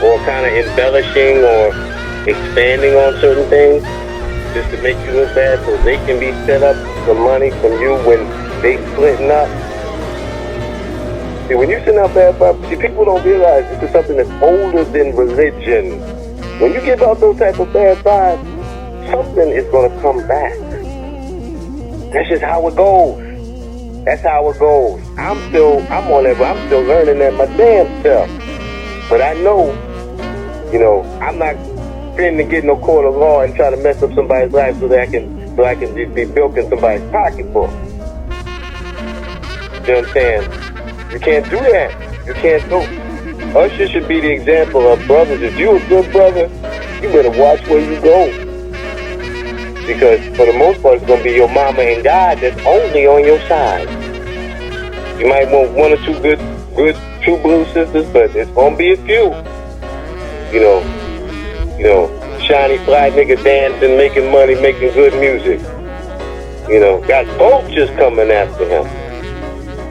or kind of embellishing or expanding on certain things just to make you look bad so they can be set up for money from you when they splitting up. See, when you send out bad vibes, people don't realize this is something that's older than religion. When you give out those type of bad vibes, something is going to come back. That's just how it goes. That's how it goes. I'm still learning that my damn self. But I know, I'm not finna to get no court of law and try to mess up somebody's life so that I can just be bilking somebody's pocketbook. You know what I'm saying? You can't do that. You can't do. Usher should be the example of brothers. If you a good brother, you better watch where you go. Because for the most part, it's going to be your mama and God that's only on your side. You might want one or two good true blue sisters, but it's going to be a few. Shiny fly nigga dancing, making money, making good music. Got vultures coming after him.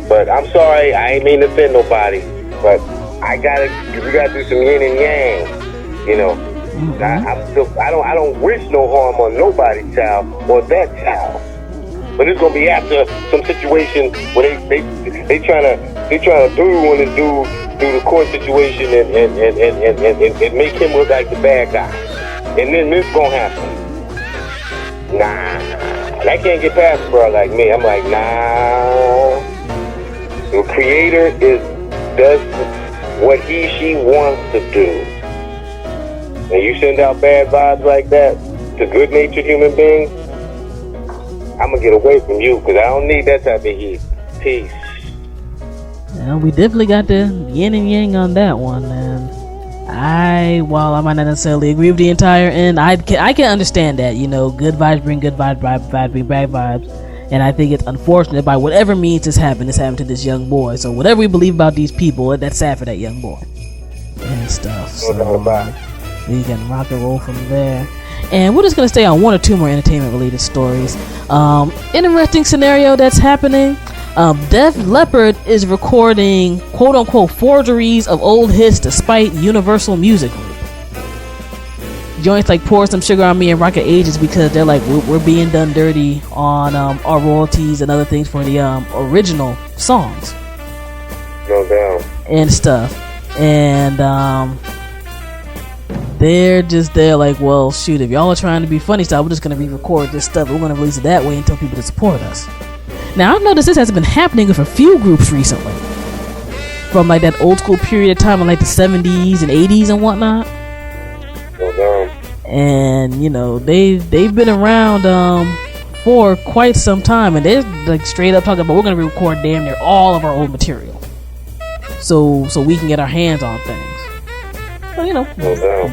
But I'm sorry, I ain't mean to offend nobody, but we gotta do some yin and yang. I don't wish no harm on nobody's child or that child, but it's gonna be after some situation where they trying to through on this dude through the court situation and make him look like the bad guy, and then this gonna happen. Nah, I can't get past a bro like me. I'm like, nah. The creator does what she wants to do. And you send out bad vibes like that, to good-natured human beings, I'm gonna get away from you because I don't need that type of heat. Peace. Yeah, we definitely got the yin and yang on that one, man. While I might not necessarily agree with the entire end, I can understand that, good vibes bring good vibes, bad vibes bring bad vibes, and I think it's unfortunate by whatever means it's happened to this young boy. So whatever we believe about these people, that's sad for that young boy and stuff. So we can rock and roll from there. And we're just going to stay on one or two more entertainment-related stories. Interesting scenario that's happening. Def Leppard is recording quote-unquote forgeries of old hits despite Universal Music Group. Joints like Pour Some Sugar on Me and Rocket Ages because they're like, we're being done dirty on our royalties and other things for the original songs. No doubt. And stuff. And they're just there like, well, shoot, if y'all are trying to be funny style, we're just going to re-record this stuff. We're going to release it that way and tell people to support us. Now, I've noticed this has been happening with a few groups recently. From like that old school period of time in like the 70s and 80s and whatnot. And, they've been around for quite some time. And they're like straight up talking about we're going to record damn near all of our old material. So we can get our hands on things. So,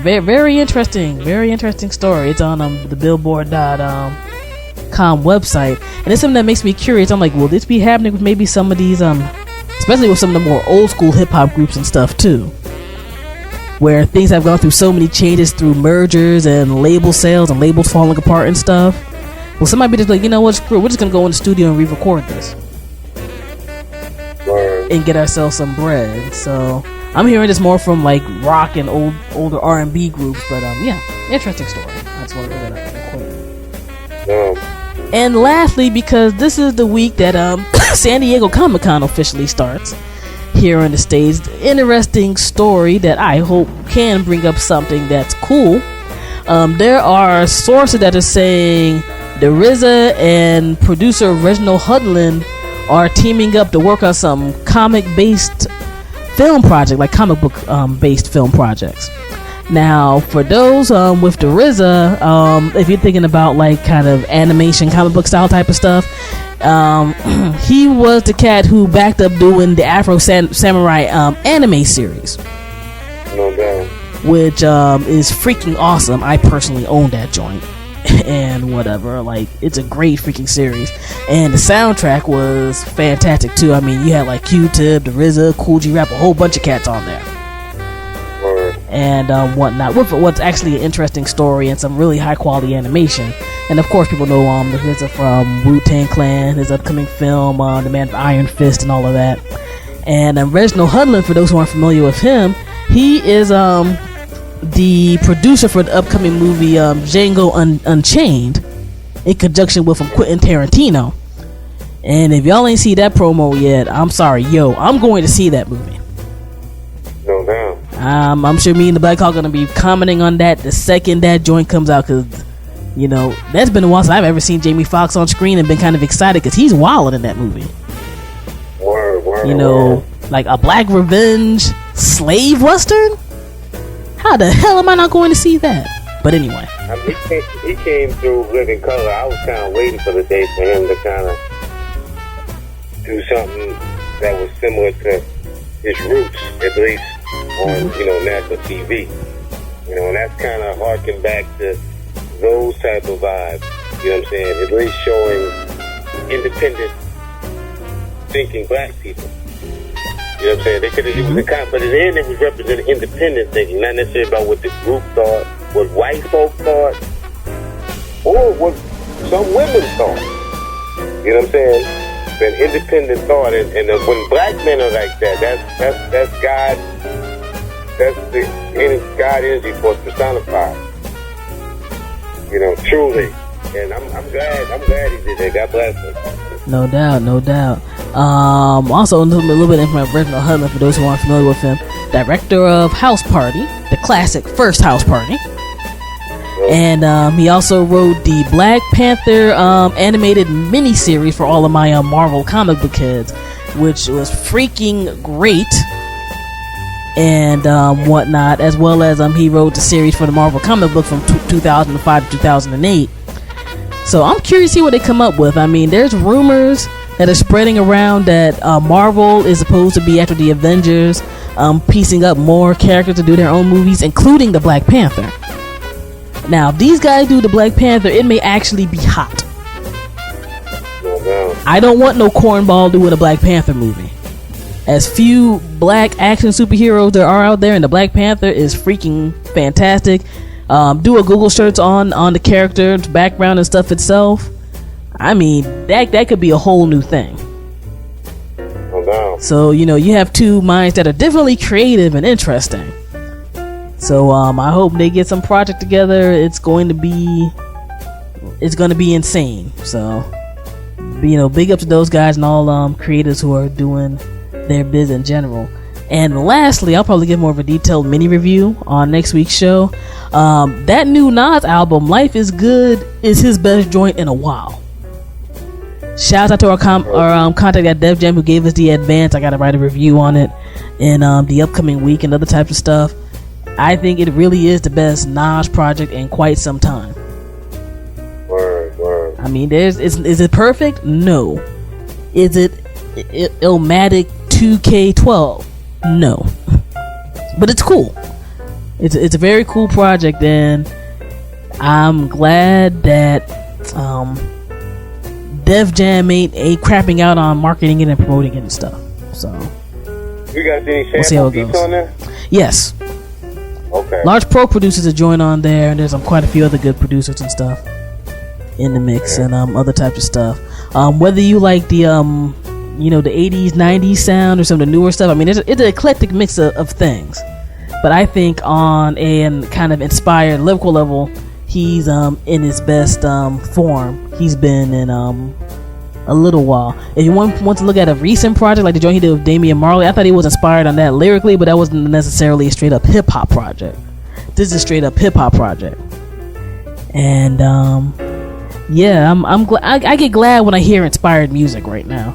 very, very interesting story. It's on the Billboard.com website, and it's something that makes me curious. I'm like, will this be happening with maybe some of these, especially with some of the more old school hip hop groups and stuff too, where things have gone through so many changes through mergers and label sales and labels falling apart and stuff. Will somebody be just like, what, screw it, we're just gonna go in the studio and re-record this and get ourselves some bread? So I'm hearing this more from like rock and older R&B groups, but interesting story. I just want to bring that up real quick. And lastly, because this is the week that San Diego Comic-Con officially starts here in the States, interesting story that I hope can bring up something that's cool. There are sources that are saying the RZA and producer Reginald Hudlin are teaming up to work on some comic-based film project, like comic book based film projects. Now, for those with the RZA, if you're thinking about like kind of animation, comic book style type of stuff, he was the cat who backed up doing the Afro Samurai anime series. No doubt. Which is freaking awesome. I personally own that joint. And whatever, like, it's a great freaking series. And the soundtrack was fantastic too. I mean, you had like Q-Tip, the RZA, Cool G Rap, a whole bunch of cats on there. And whatnot, with what's actually an interesting story and some really high quality animation. And of course, people know the RZA from Wu-Tang Clan, his upcoming film, The Man of Iron Fist, and all of that. And Reginald Hudlin, for those who aren't familiar with him, he is the producer for the upcoming movie Django Unchained, in conjunction with Quentin Tarantino. And if y'all ain't see that promo yet, I'm sorry, I'm going to see that movie. No doubt. I'm sure me and the Black Hawk are gonna be commenting on that the second that joint comes out, because that's been a while since I've ever seen Jamie Foxx on screen and been kind of excited because he's wilding in that movie. Word. Like a black revenge slave western. How the hell am I not going to see that? But anyway, I mean, he came through Living Color. I was kind of waiting for the day for him to kind of do something that was similar to his roots, at least on national TV. And that's kind of harking back to those type of vibes. You know what I'm saying? At least showing independent thinking black people. You know what I'm saying? They could have, but in the end, it was representing independent thinking, not necessarily about what the group thought, what white folk thought, or what some women thought. You know what I'm saying? An independent thought, and when black men are like that, that's God. That's the God energy force personified. Truly. And I'm glad he did that. God bless him. No doubt. Also, a little bit of information on Reginald Hudlin, for those who aren't familiar with him. Director of House Party, the classic first House Party. And he also wrote the Black Panther animated miniseries for all of my Marvel comic book kids, which was freaking great. and whatnot, as well as he wrote the series for the Marvel comic book from 2005 to 2008. So I'm curious to see what they come up with. I mean, there's rumors that are spreading around that Marvel is supposed to be after the Avengers, piecing up more characters to do their own movies, including the Black Panther. Now, if these guys do the Black Panther, it may actually be hot. I don't want no cornball doing a Black Panther movie. As few black action superheroes there are out there, and the Black Panther is freaking fantastic. Do a Google search on the character's background and stuff itself. I mean, that could be a whole new thing. So, you have two minds that are definitely creative and interesting. So, I hope they get some project together. It's going to be insane. So, big up to those guys and all creators who are doing their biz in general. And lastly, I'll probably give more of a detailed mini review on next week's show. That new Nas album, Life Is Good, is his best joint in a while. Shout out to our contact at Def Jam who gave us the advance. I gotta write a review on it in the upcoming week and other types of stuff. I think it really is the best Nas project in quite some time. Word. I mean, is it perfect? No. Is it Illmatic 2K12? No. But it's cool. It's a very cool project, and I'm glad that Def Jam ain't crapping out on marketing it and promoting it and stuff. So you guys any sample beats on there? Yes. Okay. Large Pro produces a joint on there, and there's quite a few other good producers and stuff in the mix, and other types of stuff. Whether you like the the 80s, 90s sound or some of the newer stuff, I mean, it's an eclectic mix of things. But I think on a kind of inspired lyrical level, he's in his best form he's been in a little while. If you want to look at a recent project like the joint he did with Damian Marley, I thought he was inspired on that lyrically, but that wasn't necessarily a straight up hip hop project. This is a straight up hip hop project. And yeah, I'm glad. I get glad when I hear inspired music right now.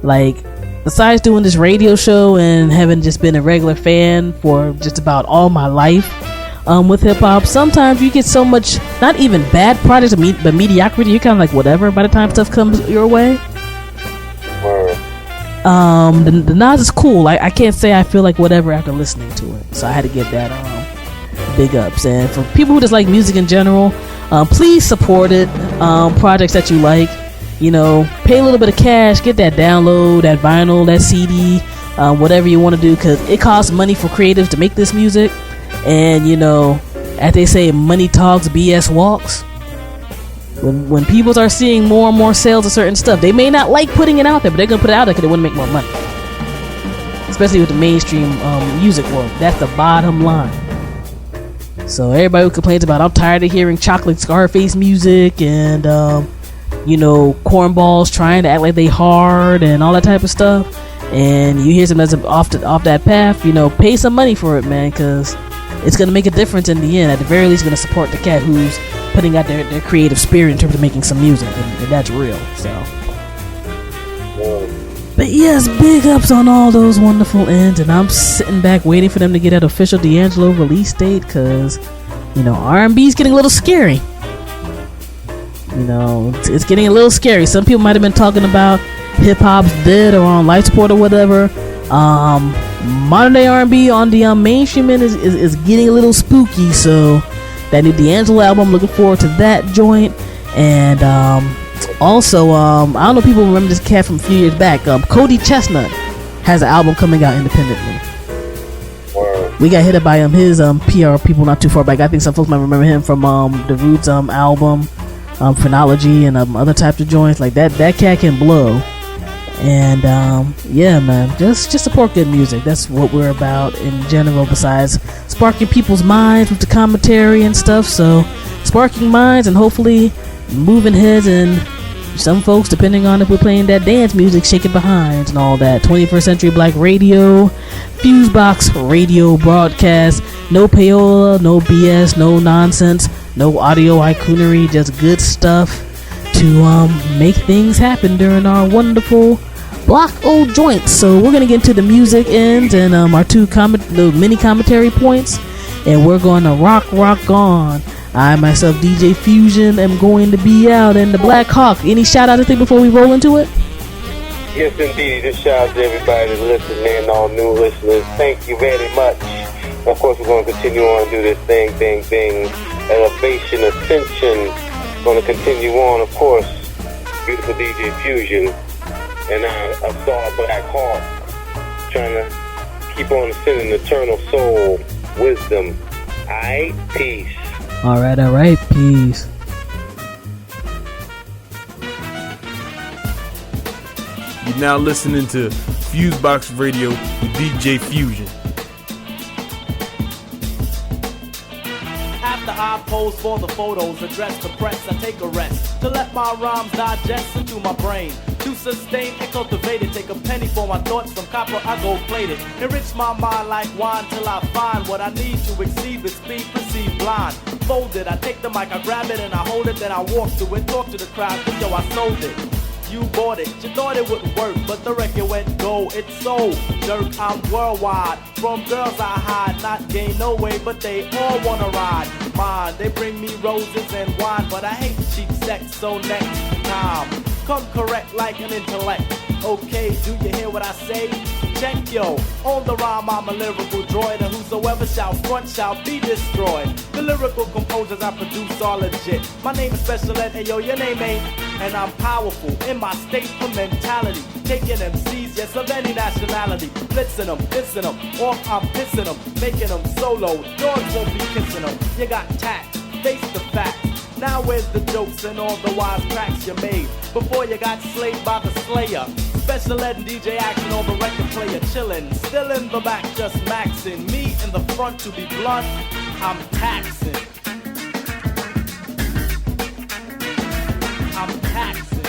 Like, besides doing this radio show and having just been a regular fan for just about all my life with hip-hop, sometimes you get so much, not even bad projects, but mediocrity. You're kind of like whatever by the time stuff comes your way. The Nas is cool. I can't say I feel like whatever after listening to it, so I had to give that big ups. And for people who just like music in general, please support it. Projects that you like, pay a little bit of cash, get that download, that vinyl, that CD, whatever you want to do, because it costs money for creatives to make this music. And as they say, money talks, BS walks. When people start seeing more and more sales of certain stuff, they may not like putting it out there, but they're gonna put it out there because they want to make more money, especially with the mainstream music world. That's the bottom line. So everybody who complains about, I'm tired of hearing Chocolate Scarface music and cornballs trying to act like they hard and all that type of stuff, and you hear something that's off that path, pay some money for it, man, because it's going to make a difference in the end. At the very least, going to support the cat who's putting out their creative spirit in terms of making some music, and that's real. So, but yes, big ups on all those wonderful ends, and I'm sitting back waiting for them to get that official D'Angelo release date, because R&B is getting a little scary. It's getting a little scary. Some people might have been talking about hip-hop's dead or on life support or whatever. Modern day R&B on the mainstream end is getting a little spooky. So that new D'Angelo album, looking forward to that joint. And also, I don't know if people remember this cat from a few years back. Cody Chestnut has an album coming out independently. We got hit up by his PR people not too far back. I think some folks might remember him from the Roots album, Phrenology, and other types of joints. Like that cat can blow. And yeah, man, just support good music. That's what we're about in general, besides sparking people's minds with the commentary and stuff. So sparking minds and hopefully moving heads, and some folks, depending on if we're playing that dance music, shaking behinds and all that. 21st Century Black Radio, FuseBox Radio Broadcast. No payola, no BS, no nonsense, no audio icoonery, just good stuff to make things happen during our wonderful block old joints. So we're gonna get into the music ends and our the mini commentary points, and we're gonna rock on. I myself, DJ Fusion, am going to be out in the Black Hawk. Any shout out to think before we roll into it? Yes, indeed. Just shout out to everybody that's listening, all new listeners. Thank you very much. Of course, we're going to continue on and do this thing. Elevation, ascension. Going to continue on, of course. Beautiful DJ Fusion. And I saw Black Hawk trying to keep on ascending eternal soul, wisdom. Alright, peace. Alright, peace. You're now listening to FuseBox Radio with DJ Fusion. After I pose for the photos, address the press, I take a rest to let my rhymes digest into my brain. To sustain and cultivate it, take a penny for my thoughts, from copper I gold plated. Enrich my mind like wine till I find what I need to exceed the speed, perceive blind. Fold it, I take the mic, I grab it and I hold it, then I walk through it, talk to the crowd, think yo I sold it. You bought it, you thought it wouldn't work, but the record went gold, it's sold. Jerk, I'm worldwide, from girls I hide, not gain no way, but they all wanna ride. Mine, they bring me roses and wine, but I hate cheap sex, so next time, come correct like an intellect. Okay, do you hear what I say? Check yo, on the rhyme I'm a lyrical droid, and whosoever shall front shall be destroyed. The lyrical composers I produce are legit. My name is Special Ed, and yo, your name ain't. And I'm powerful in my state of mentality. Taking MCs, yes, of any nationality. Blitzing them, dissing them, off I'm pissing them. Making them solo, dogs won't be kissing them. You got tact, face the facts. Now where's the jokes and all the wise cracks you made before you got slayed by the slayer? Special Ed and DJ Action on the record player chillin'. Still in the back just maxing. Me in the front to be blunt, I'm taxing. I'm taxing.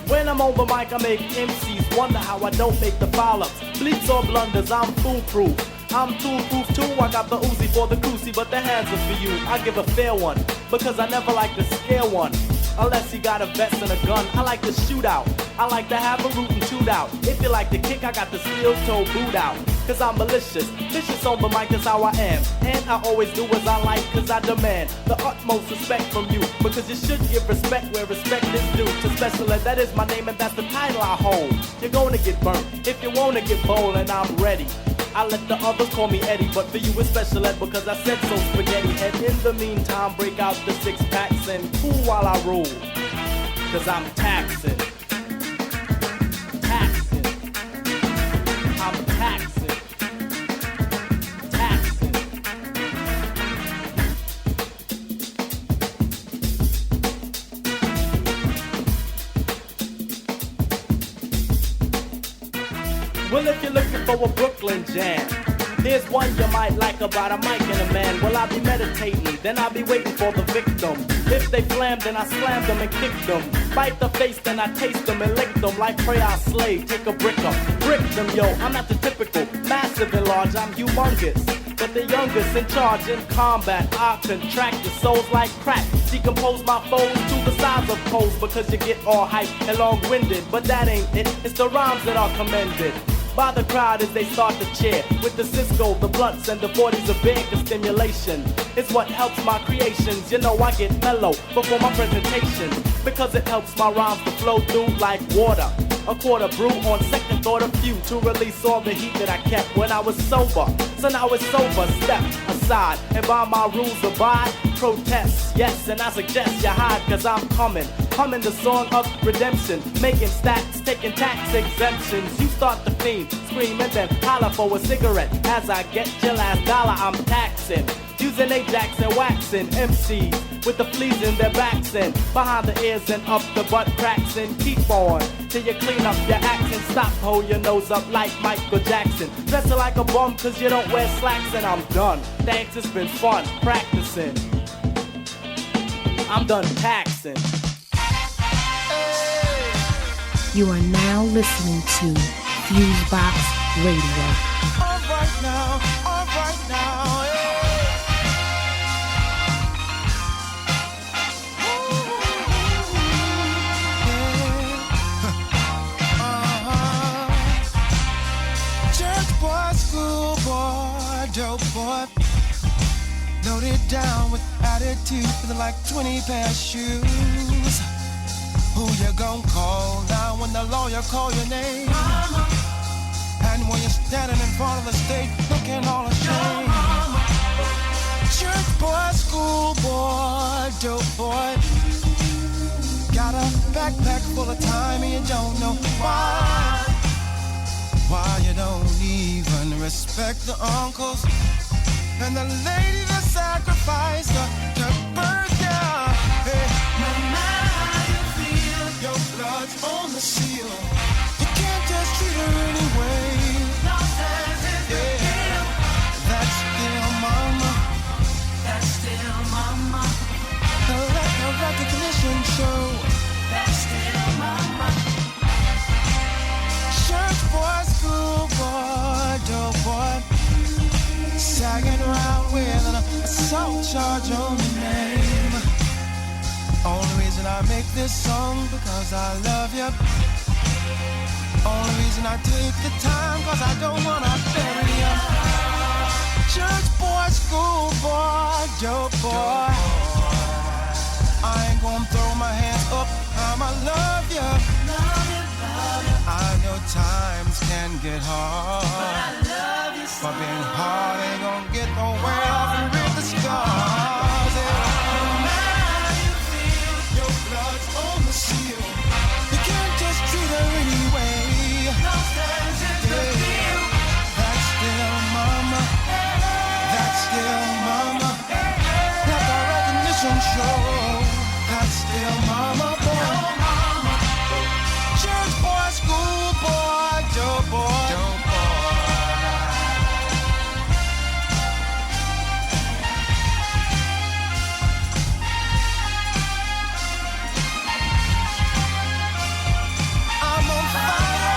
When I'm on the mic I make MCs wonder how I don't make the foul-ups. Bleeps or blunders, I'm foolproof. I'm tool-proof too, I got the Uzi for the cruci, but the hands are for you. I give a fair one, because I never like to scare one. Unless he got a vest and a gun, I like to shoot out. I like to have a root and shoot out. If you like to kick, I got the steel toe boot out. Cause I'm malicious, vicious on the mic, that's how I am. And I always do as I like, cause I demand the utmost respect from you. Because you should give respect where respect is due. To Special Ed, that is my name and that's the title I hold. You're gonna get burnt, if you wanna get bold, and I'm ready. I let the others call me Eddie, but for you it's Special Ed because I said so, spaghetti. And in the meantime, break out the 6-packs and cool while I roll. Cause I'm taxing. Taxing. I'm taxing. Taxing. Well, if you're looking for a Brooklyn jam, here's one you might like about a mic and a man. Well, I'll be meditating, then I'll be waiting for the victim. If they flam, then I slam them and kick them. Bite the face, then I taste them and lick them. Like pray I slay, take a brick up. Brick them, yo, I'm not the typical massive and large, I'm humongous. But the youngest in charge in combat, I contract your souls like crack. Decompose my foes to the size of poles because you get all hype and long-winded. But that ain't it, it's the rhymes that are commended by the crowd as they start to cheer. With the Cisco, the blunts, and the 40s of big stimulation. It's what helps my creations. You know I get mellow before my presentation because it helps my rhymes to flow through like water. A quarter brew on second thought, a few to release all the heat that I kept when I was sober. So now it's sober, step aside and by my rules abide. Protest, yes, and I suggest you hide cause I'm coming. Humming the song of redemption, making stats, taking tax exemptions. You start the fiend, scream and then holler for a cigarette. As I get your last dollar, I'm taxing. Using Ajax and waxing MCs with the fleas in their backs and behind the ears and up the butt cracks and keep on till you clean up your acts and stop, hold your nose up like Michael Jackson. Dressing like a bum cause you don't wear slacks and I'm done. Thanks, it's been fun practicing. I'm done taxing. You are now listening to FuseBox Radio. All right now, yeah. dope boy. Loaded down with attitude, feeling like 20 pair of shoes. Who you gon' call now when the lawyer call your name? Mama. And when you're standing in front of the stage looking all ashamed. Church boy, school boy, dope boy. Got a backpack full of time and you don't know why. Why you don't even respect the uncles and the lady that sacrificed to birth ya. Hey, no matter how you feel, your blood's on the seal. You can't just treat her anyway. Yeah, that's still mama. That's still mama. Let the recognition show. That's still mama. Church boy, school boy, dope boy. Sagging around with an assault charge on your name. Only reason I make this song because I love you. Only reason I take the time cause I don't wanna bury you. Church boy, school boy, dope boy. I ain't gonna throw my hands up, I'ma love you. I know times can get hard, but I love you so. But being hard ain't gonna get no way off and rip the scars. No matter how you feel, your blood's on the seal. You can't just treat her anyway. No sense in the deal. That's still mama. That's still mama. Let the recognition show. That's still mama, boy. Church boy, school boy, dope boy. Dope boy. I'm on fire.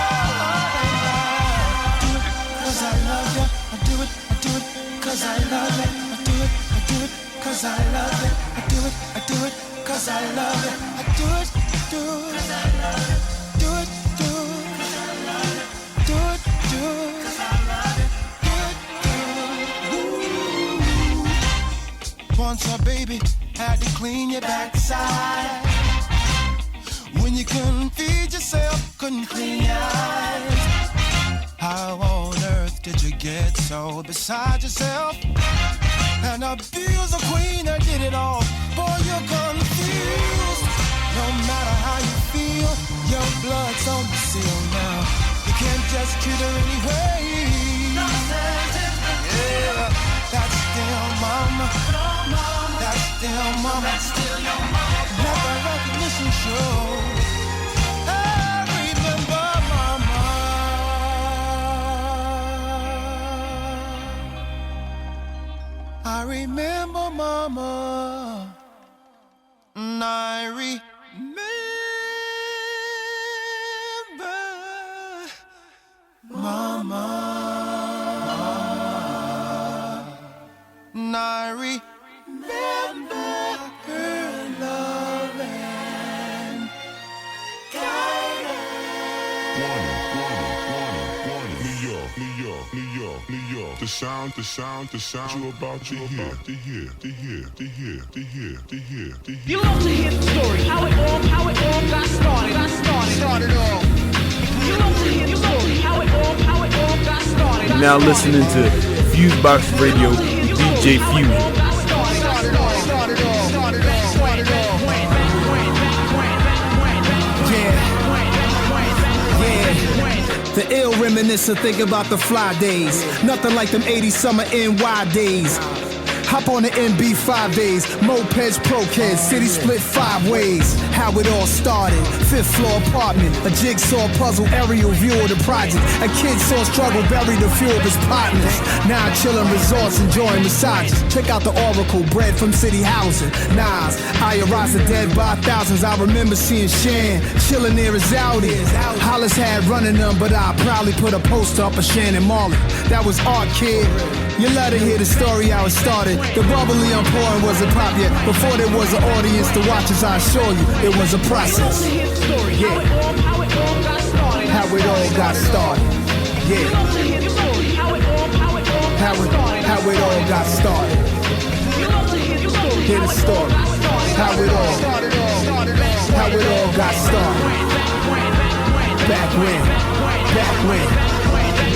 Do it 'cause I love you. I do it 'cause I love it. I do it 'cause I love it. I do it 'cause I love it. I do it 'cause I love it. Do it 'cause I love it. Do it 'cause I love it. Do it. Once a baby had to clean your backside. When you couldn't feed yourself, couldn't clean your eyes. How on earth did you get so beside yourself? And abuse a queen that did it all. Boy, you're confused. No matter how you feel, your blood's on the seal now. You can't just treat her anyway. Yeah, that's still mama. That's still mama. That's still your mama. Let the recognition show. I remember mama. I remember mama. And I remember mama. And I remember her love and guidance. New York. The sound you about to hear. You love to hear the story, how it all got started off. You love to hear the story, how it all got started. You're now listening to FuseBox Radio with DJ Fusion. The ill reminiscer, think about the fly days. Nothing like them 80s summer NY days. Hop on the NB 5 days, mopeds, pro kids, city split 5 ways. How it all started, 5th floor apartment, a jigsaw puzzle, aerial view of the project. A kid saw struggle, buried the few of his partners. Now chillin' resorts, enjoying massages. Check out the Oracle, bread from city housing. Nas, Ayahuasca dead by thousands. I remember seeing Shan, chillin' near his Audi. Hollis had running them, but I proudly put a poster up of Shannon Marley. That was art, kid. You love to hear the story how it started. The bubbly I'm pouring wasn't pop yet. Before there was an audience to watch us, I assure you, it was a process. Yeah. How it all got started. Yeah. How How it all got started. Hear the story. How it all got started. Back when.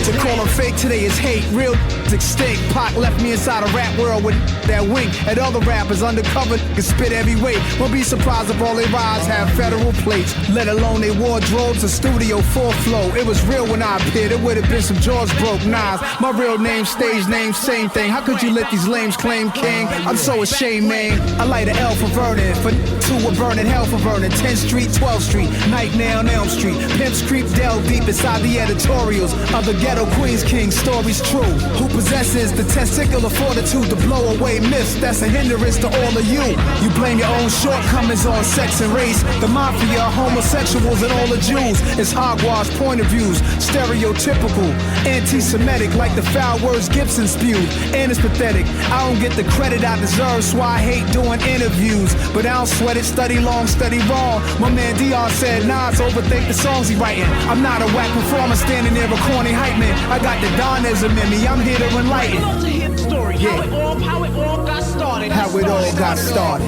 To call them fake today is hate. Real extinct. Pac left me inside a rap world with that wink. And other rappers undercover can spit every weight. Won't be surprised if all they rides have federal plates. Let alone they wardrobes or studio 4 flow. It was real when I appeared. It would have been some George broke knives. My real name, stage name, same thing. How could you let these lames claim king? I'm so ashamed, man. I light an L for Vernon. For 2 were burning, hell for Vernon. 10th Street, 12th Street, Night Nail on Elm Street. Pimps creep delve deep inside the editorials of the ghetto Queens King. Stories true. Who possesses the testicular fortitude to blow away myths? That's a hindrance to all of you. You blame your own shortcomings on sex and race. The mafia, homosexuals, and all the Jews. It's hogwash point of views. Stereotypical, anti-Semitic, like the foul words Gibson spewed. And it's pathetic. I don't get the credit I deserve, so I hate doing interviews. But I don't sweat it. Study long, study wrong. My man DR said, Nas overthink the songs he writing. I'm not a whack performer standing there a corny hype man. I got the Donism in me. I'm here to enlighten. Love to hear the story. Yeah. How it all got started. How it all got started.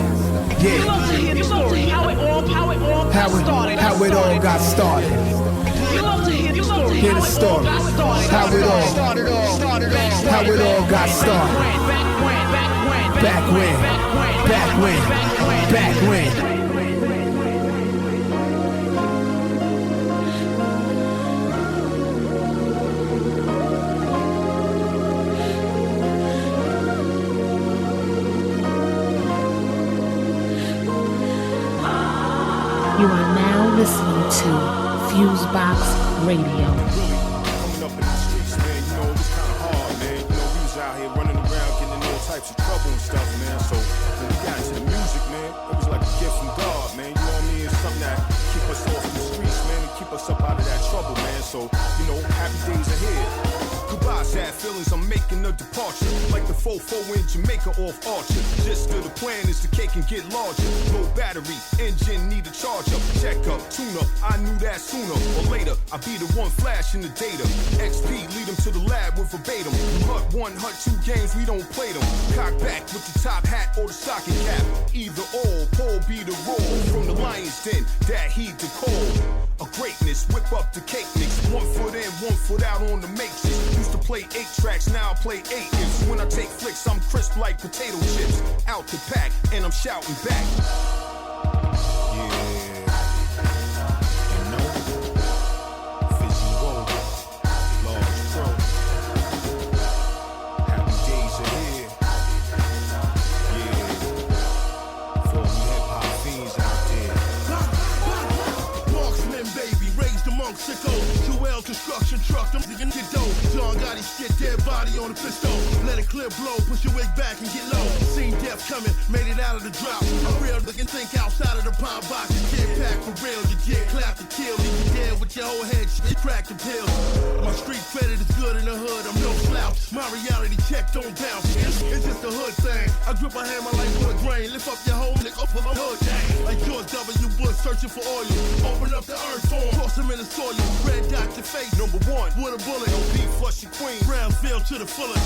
Yeah. Love to hear the story. How it all got started. How it all got started. You love to hear the story. Hear the story. How it all got started. Back when. You are now listening to FuseBox Radio. Coming up in the streets, man, you know, it was kind of hard, man. You know, we was out here running around, getting in all types of trouble and stuff, man. So when we got into the music, man, it was like a gift from God, man. You know what I mean? It's something that keep us off the streets, man, and keep us up out of that trouble, man. So, you know, happy days ahead. Goodbye, sad feelings, I'm making a departure. Like the 4-4 in Jamaica off Archer. Just the plan is the cake and get larger. Low battery, engine need a charger. Check up, tune up, I knew that sooner or later. I be the one flashing the data. XP, lead them to the lab with verbatim. HUT 1, HUT 2 games, we don't play them. Cock back with the top hat or the stocking cap. Either or, Paul be the roll. From the lion's den, that heed the call. A greatness, whip up the cake mix. 1 foot in, 1 foot out on the matrix. Used to play 8 tracks, now I play 8 inch. When I take flicks, I'm crisp like potato chips. Out the pack, and I'm shouting back. Yeah. You know, Fizzy Roll, Large Pro. Happy days ahead. Yeah. For me hip-hop fiends out there. Marksman, baby, raised among sickos. Joel construction truck, them niggas get dope. John got his shit, dead body on the pistol. Let it clear blow, push your wig back and get low. Seen death coming, made it out of the drop. I'm real looking, think outside of the pine box. You get packed for real, you get clapped to kill. Leave you dead with your whole head, shit, crack the pills. My street credit is good in the hood, I'm no slouch. My reality check don't bounce. It's just a hood thing. I grip a hammer like wood grain. Lift up your whole nigga up for the hood gang. Like George W. Bush searching for oil. Open up the earth for him, toss him in the soil. Red dot your face, number 1. With a bullet, no beef, flush your queen. Brownsville to the fullest.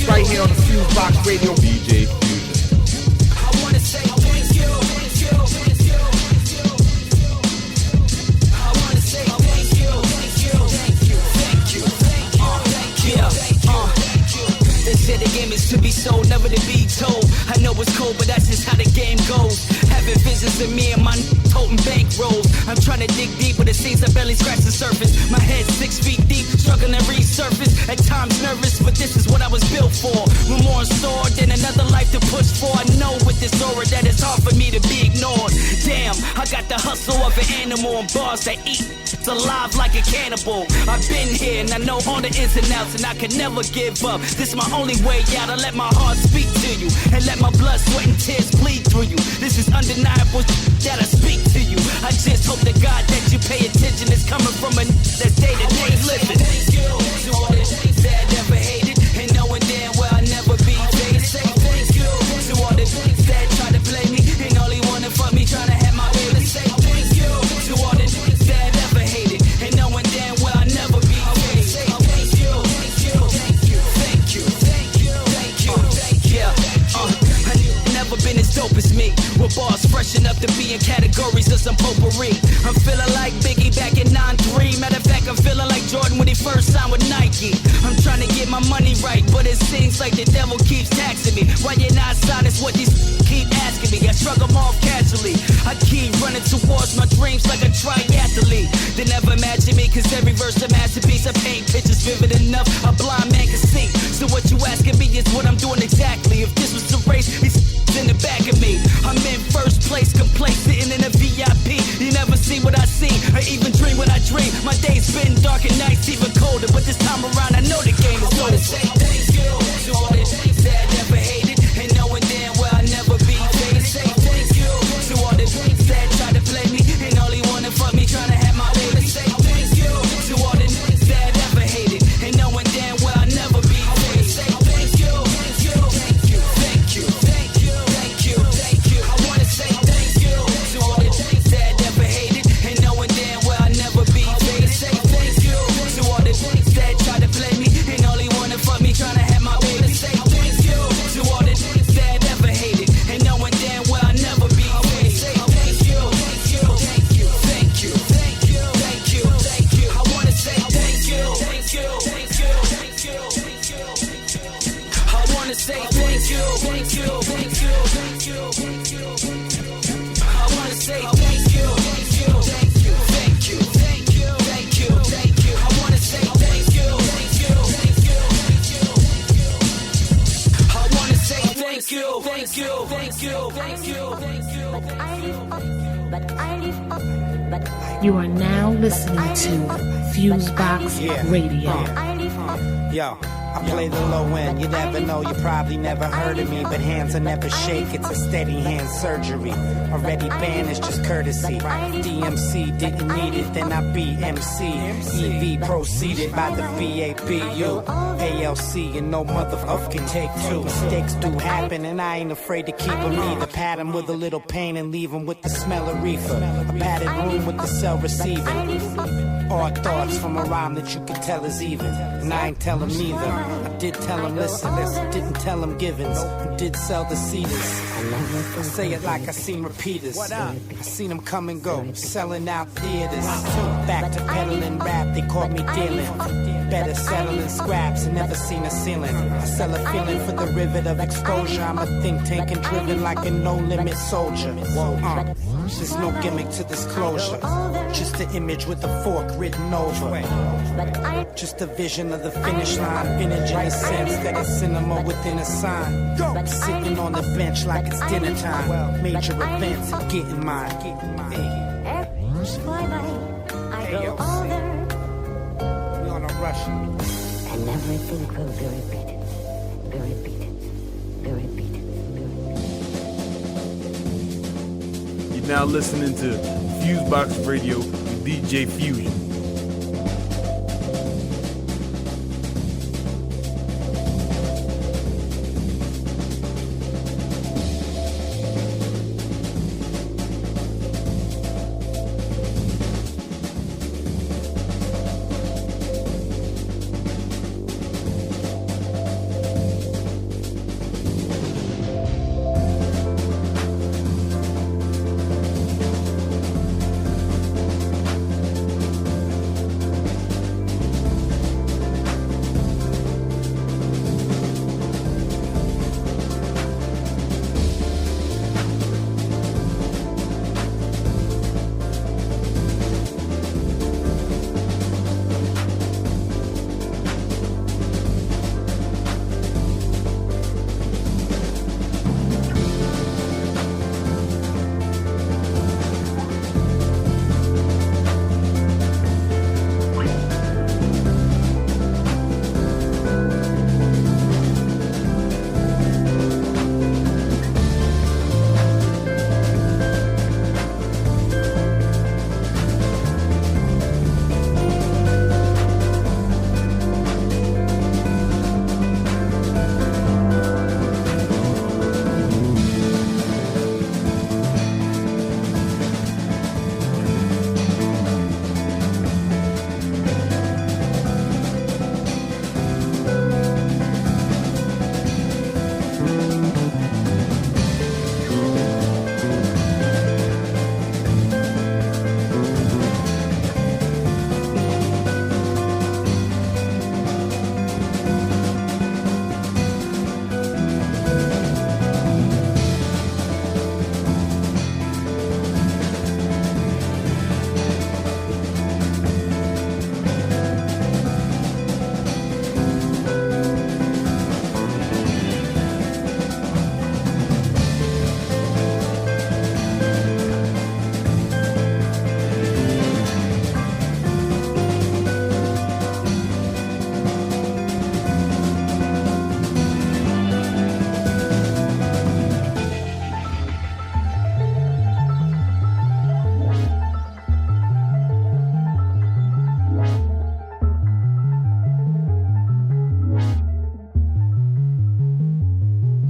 Right here on the FuseBox Radio, DJ Fusion. I wanna say thank you. I wanna say thank you. They said the game is to be sold, never to be told. I know it's cold, but that's just how the game goes. Having visions of me and my toting bankrolls. I'm trying to dig deep, but it seems I barely scratch the surface. My head 6 feet deep, struggling to resurface. At times nervous, but this is what I was built for. With more in store than another life to push for. I know with this aura that it's hard for me to be ignored. Damn, I got the hustle of an animal and bars that eat. It's alive like a cannibal. I've been here and I know all the ins and outs, and I can never give up. This is my only way out. I let my heart speak to you and let my blood, sweat, and tears bleed through you. This is undeniable that I speak to you. I just hope to God that you pay attention. It's coming from a that's day to day living. Thank you to all the things that I never hated, and knowing damn well I'll never be faded. Say thank you to all the things that try to play me and only wanna fuck me, trying to have my way. Let's say thank you to all the things that I never hated, and knowing damn well I'll never be faded. Say thank you, thank you, thank you, thank you, thank you, thank you, thank you. I've never been as dope as me, with bars fresh enough to be in categories of some potpourri. I'm feeling like Biggie back in 9-3. Matter of fact, I'm feeling like Jordan when he first signed with Nike. I'm trying to get my money right, but it seems like the devil keeps taxing me. Why you're not signed is what these keep asking me. I shrug them off casually. I keep running towards my dreams like a triathlete. They never imagine me, cause every verse a masterpiece. I paint pictures vivid enough a blind man can see. So what you asking me is what I'm doing exactly. If this was a race, it's in the back of me. I'm in first place, complacent in a VIP. You never see what I see, or even dream what I dream. My days been dark and nights even colder, but this time around I know the game is over. Say thank you to all the things that I never hated, and knowing damn well I'll never be faded. Say thank you to all the things that try to play me and only wanna fuck me, trying to have my way. Say thank you to all the things that I never hated, and knowing damn well I'll never be faded. Say thank you, thank you, thank you, thank you, thank you, thank you, thank you. I wanna say thank you to all the things that I never hated, and knowing damn well I'll never be faded. Say thank you to all the things that try to play me and only wanna fuck me, trying to have my way. Say thank you to all the things that I never hated, and knowing damn well I'll never be faded. Say thank you, thank you, thank you, thank you, thank you, thank you, thank you. I wanna say thank you, thank you, thank you, thank you, thank you. I wanna say thank you, thank you, thank you, thank you, thank you. I wanna say thank you, thank you, thank you, thank you, thank you, thank you, thank you. I wanna say thank you, thank you, thank you, thank you. I wanna say thank you, thank you, thank you, thank you, thank you. You are now listening to FuseBox Radio. Yo, I play the low end, you never know, you probably never heard of me, but hands I never shake, it's a steady hand surgery. Already banished, just courtesy. DMC didn't need it, then I BMC. EV proceeded by the BABU. ALC and no motherfucker can take two. Mistakes do happen, and I ain't afraid to keep them either. Pat them with a little pain and leave them with the smell of reefer. A padded room with the cell receiving. Odd thoughts from a rhyme that you can tell is even. And I ain't tell him neither. I did tell him listen, didn't tell him givens. I did sell the cedars. I say it like I seen repeaters. I seen them come and go, selling out theaters. Back to peddling rap, they caught me dealing. Better settling scraps and never seen a ceiling. I sell a feeling for the rivet of exposure. I'm a think tank and driven like a no-limit soldier. There's no gimmick to this closure. Just an image with a fork written over. Just a vision of the finish line. Vintage in a sense that it's cinema within a sign. Sitting on the bench like it's dinner time. Major events and getting mine. Hey, yo, we on a rush. And everything will be repeated. Be repeated. Be repeated. You're now listening to FuseBox Radio with DJ Fusion.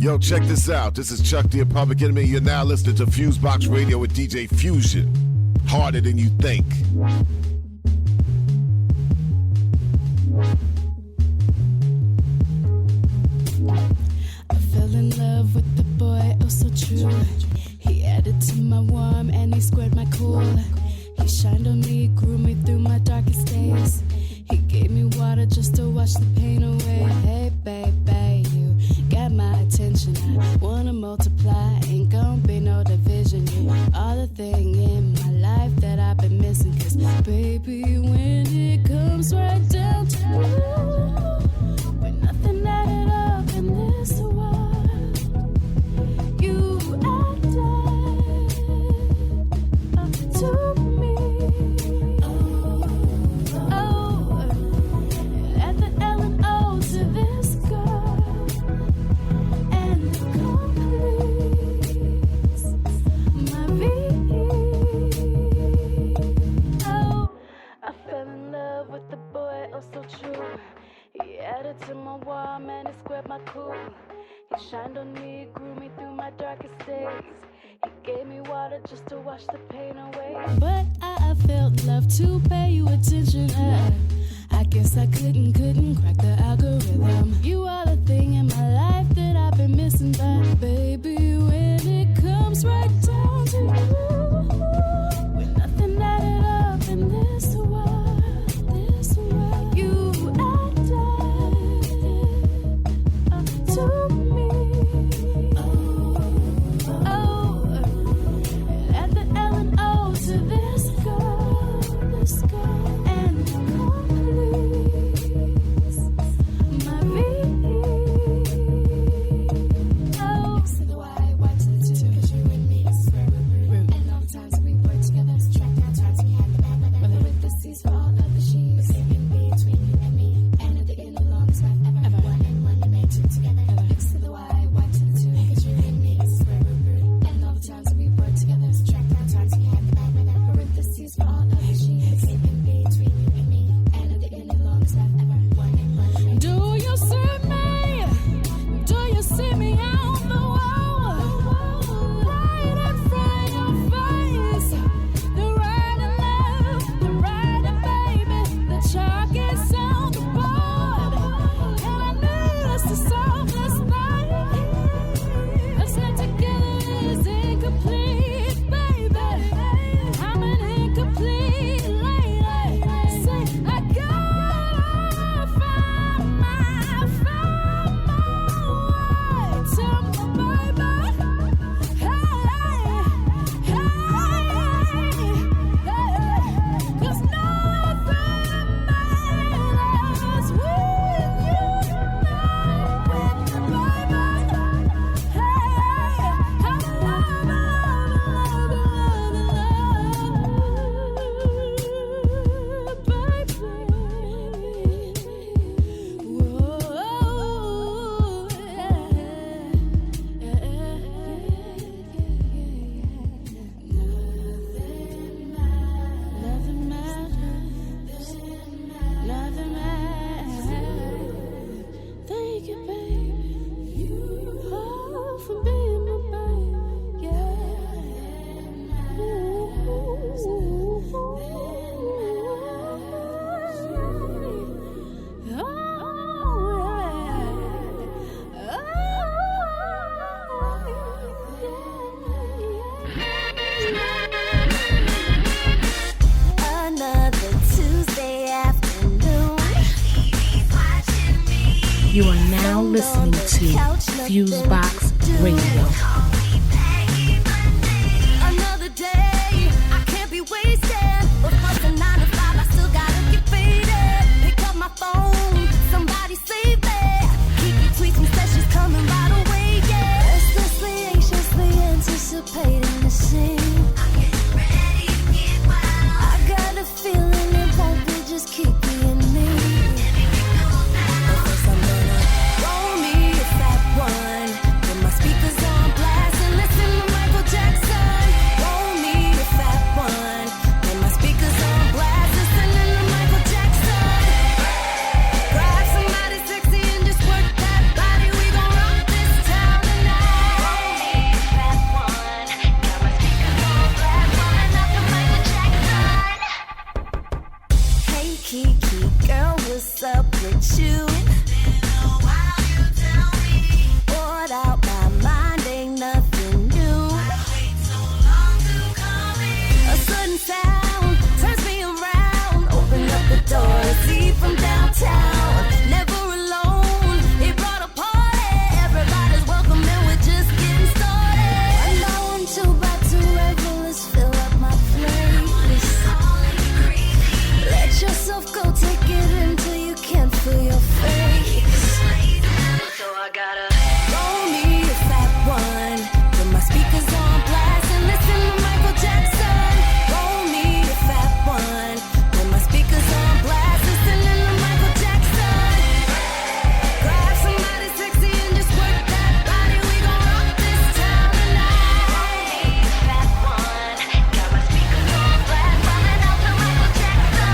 Yo, check this out. This is Chuck the Public Enemy. You're now listening to FuseBox Radio with DJ Fusion. Harder than you think. I fell in love with the boy, oh so true. He added to my warm and he squared my cool. He shined on me, grew me through my darkest days. He gave me water just to wash the pain away. Hey baby, you got my attention. I wanna multiply, ain't gon' be no division. You are the thing in my life that I've been missing. Cause baby, when it comes right down to you, with nothing added up in this world, you added up to me. To my warm and it squared my cool. He shined on me, grew me through my darkest days. He gave me water just to wash the pain away. But I felt love to pay you attention. I guess I couldn't crack the algorithm. You are the thing in my life that I've been missing. But baby, when it comes right down to you, with nothing added up in this world, you to me. Oh, at the L and O to this girl, and completes my V. Oh, X to the Y to the 2, 'cause you and me is square root. And all the times we work together, subtract out times we had the bad, whether with the C's for all of the she's, the in between you and me, and at the end the longest life ever. One and one, we made two together. X to the Y to the 2, 'cause you and me is square root. And all the times that we work together, subtract out times we had the bad, parentheses for all of the she's, the in between you and me, and at the end the longest life ever. One and one. Do you see me? Do you see me on the wall? Right in front of your face. The right and left, the right and baby. The chalk is on the board. And I need us to solve this night. Us not together is incomplete, baby. I'm an incomplete lady. Say I gotta find my way to my baby. Hey, 'cause nothing matters with you tonight, with my baby. Hey, I love, baby. Whoa, nothing matters. Nothing matters. Thank you, baby. Oh, for being my baby. Yeah. Another Tuesday afternoon. You are now listening to FuseBox Radio. Another day, I can't be wasted. But from the 9 to 5, I still gotta get faded. Pick up my phone, somebody save me. Kiki tweets and says she's coming right away, yeah. Restlessly, anxiously anticipating the scene. I got a feeling it won't be just Kiki and me. But first I'm gonna roll me a fat one. Put my speakers on blast and you. Bored out my mind, ain't nothing new. A sudden sound turns me around. Open up the door to see from downtown. Never alone, he brought a party. Everybody's welcome and we're just getting started. One by one, two by two, regulars fill up my place. Let yourself go, take it until you can't feel your face. So I gotta roll me a fat one, put my speakers on blast and listen to Michael Jackson. Roll me a fat one, put my speakers on blast, listening to Michael Jackson. Grab somebody sexy and just work that body. We gon' rock this town tonight. Roll me a fat one, got my speakers on blast, bumming out to Michael Jackson.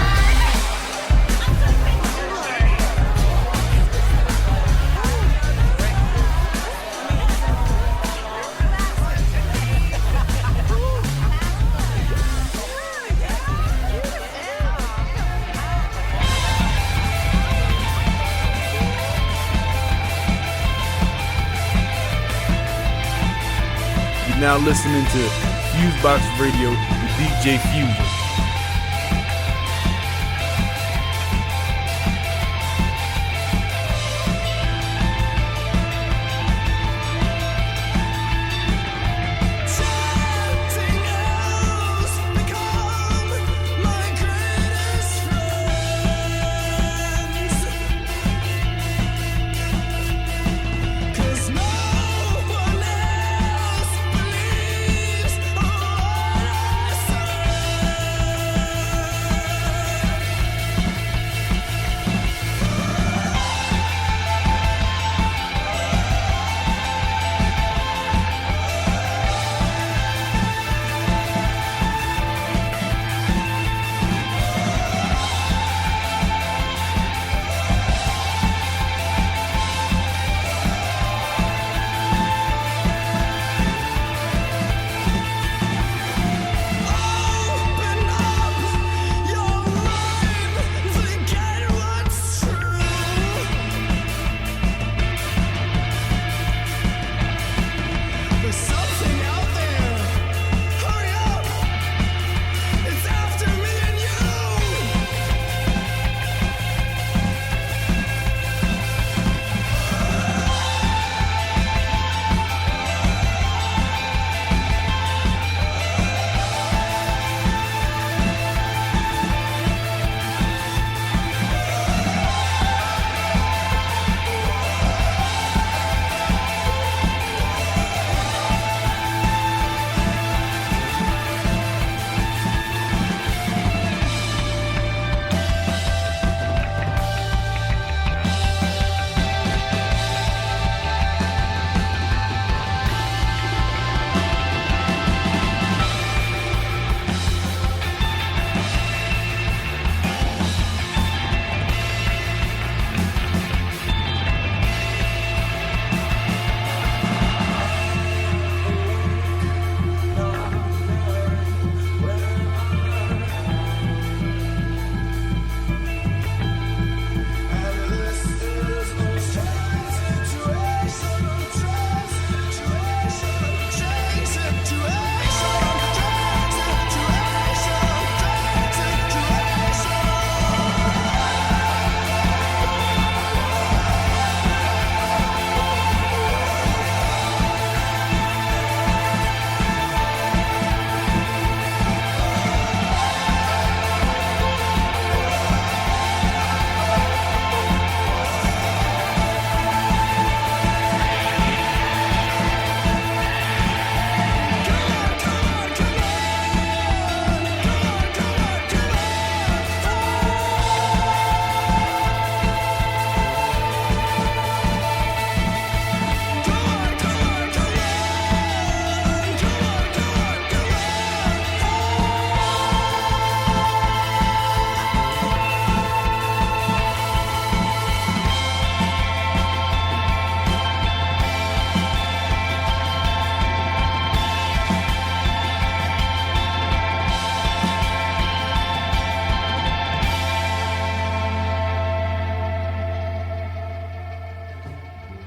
You're now listening to FuseBox Radio with DJ Fusion.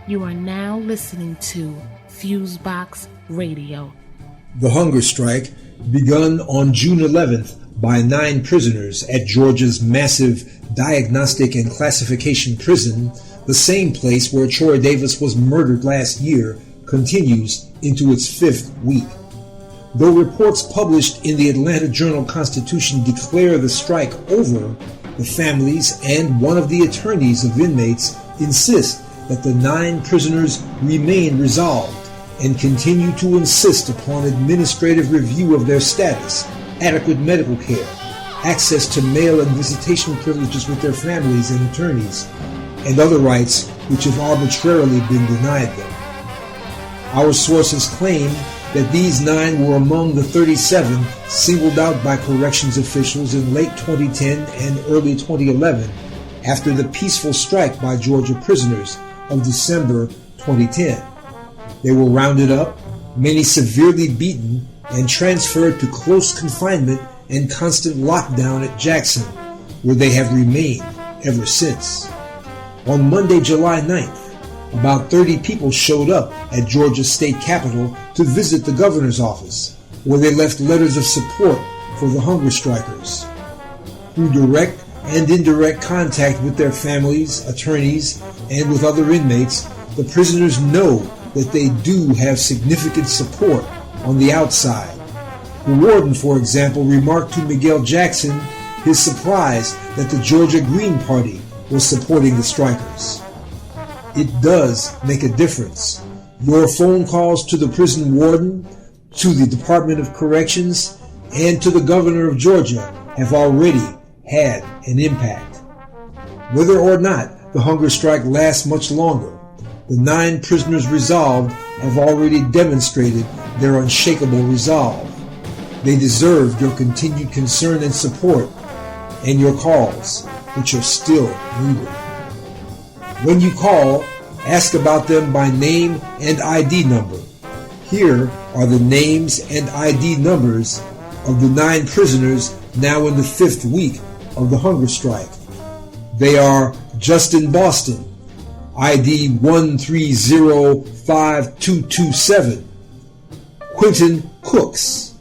You are now listening to FuseBox Radio. The hunger strike, begun on June 11th by 9 prisoners at Georgia's massive diagnostic and classification prison, the same place where Troy Davis was murdered last year, continues into its 5th week. Though reports published in the Atlanta Journal-Constitution declare the strike over, the families and one of the attorneys of inmates insist that the 9 prisoners remain resolved and continue to insist upon administrative review of their status, adequate medical care, access to mail and visitation privileges with their families and attorneys, and other rights which have arbitrarily been denied them. Our sources claim that these 9 were among the 37 singled out by corrections officials in late 2010 and early 2011 after the peaceful strike by Georgia prisoners of December 2010. They were rounded up, many severely beaten, and transferred to close confinement and constant lockdown at Jackson, where they have remained ever since. On Monday, July 9th, about 30 people showed up at Georgia State Capitol to visit the governor's office, where they left letters of support for the hunger strikers. Through direct and indirect contact with their families, attorneys, and with other inmates, the prisoners know that they do have significant support on the outside. The warden, for example, remarked to Miguel Jackson his surprise that the Georgia Green Party was supporting the strikers. It does make a difference. Your phone calls to the prison warden, to the Department of Corrections, and to the governor of Georgia have already had an impact. Whether or not the hunger strike lasts much longer, the 9 prisoners resolved have already demonstrated their unshakable resolve. They deserve your continued concern and support, and your calls, which are still needed. When you call, ask about them by name and ID number. Here are the names and ID numbers of the 9 prisoners now in the 5th week of the hunger strike. They are Justin Boston, ID 1305227, Quentin Cooks,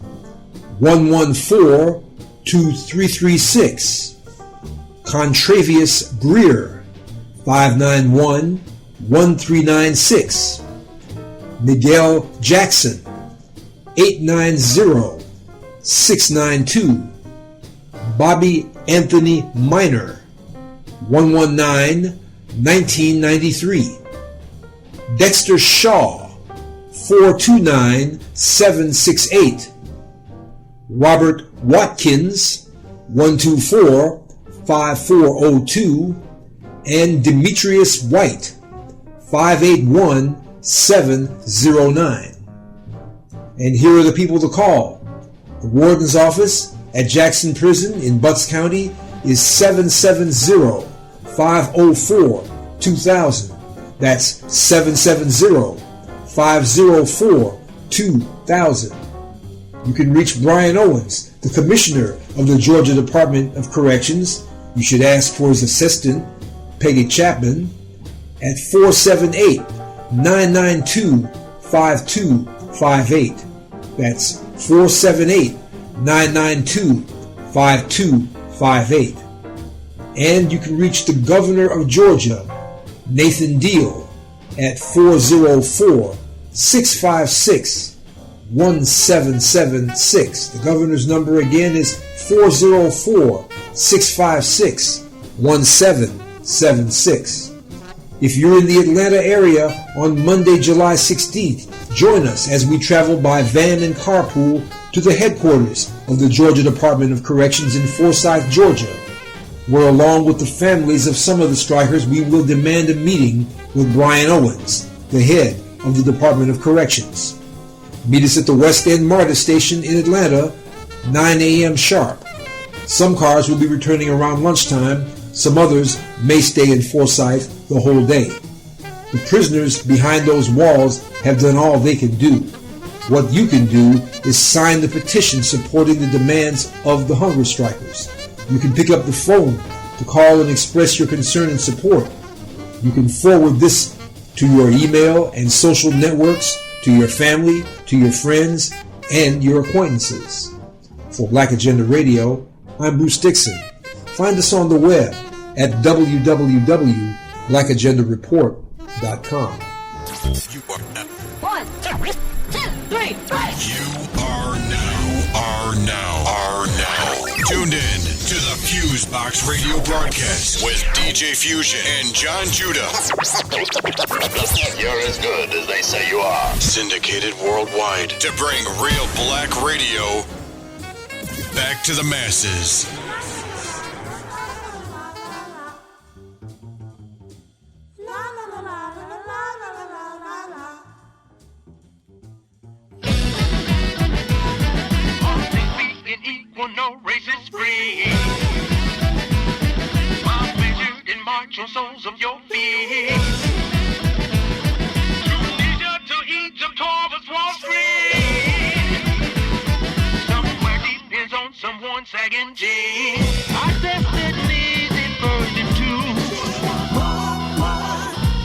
1142336, Contravius Greer, 5911396, Miguel Jackson, 890692, Bobby Anthony Minor, 1191993, Dexter Shaw, 429768, Robert Watkins, 1245402, and Demetrius White, 581709. And here are the people to call. The warden's office at Jackson Prison in Butts County is 770-504-2000. That's 770-504-2000. You can reach Brian Owens, the commissioner of the Georgia Department of Corrections. You should ask for his assistant, Peggy Chapman, at 478-992-5258. That's 478-992-5258. And you can reach the governor of Georgia, Nathan Deal, at 404-656-1776. The governor's number again is 404-656-1776. If you're in the Atlanta area on Monday, July 16th, join us as we travel by van and carpool to the headquarters of the Georgia Department of Corrections in Forsyth, Georgia, where along with the families of some of the strikers, we will demand a meeting with Brian Owens, the head of the Department of Corrections. Meet us at the West End MARTA station in Atlanta, 9 a.m. sharp. Some cars will be returning around lunchtime. Some others may stay in Forsyth the whole day. The prisoners behind those walls have done all they can do. What you can do is sign the petition supporting the demands of the hunger strikers. You can pick up the phone to call and express your concern and support. You can forward this to your email and social networks, to your family, to your friends, and your acquaintances. For Black Agenda Radio, I'm Bruce Dixon. Find us on the web at www.blackagendareport.com. One, two, three, four. You are now tuned in to the FuseBox Radio Broadcast with DJ Fusion and Jon Judah. You're as good as they say you are. Syndicated worldwide to bring real black radio back to the masses. No racist free. Smiles measured in martial soles of your feet. Tunisia to Egypt, Taurus, Wall Street. Somewhere deep is on someone's sagging jeans. Our destiny is version 2.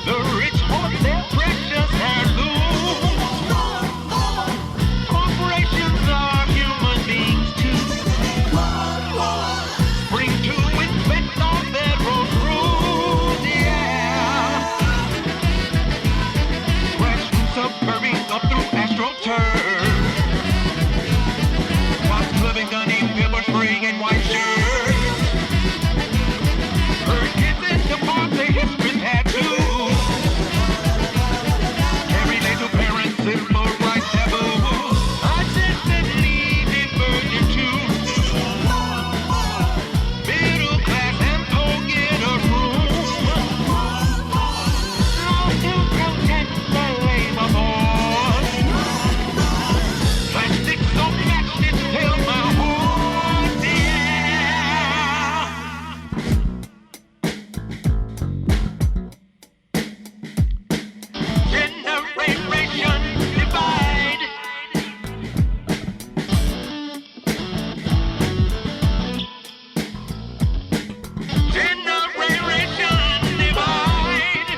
The rich hoard their precious heirlooms. Corporations are human beings too. Bring to inspect all federal rules, yeah. Grassroots suburban up through AstroTurf. Watch clubbing, gunny, pepper spray, and white shirts. Heard kids in the park, they history tattoos. Carry laser parents, civil rights taboo. I just didn't need it version 2. Middle class and get a room. Law to protect the labor force. Plastic so matched it till my horse, yeah. Generation divide. Generation divide.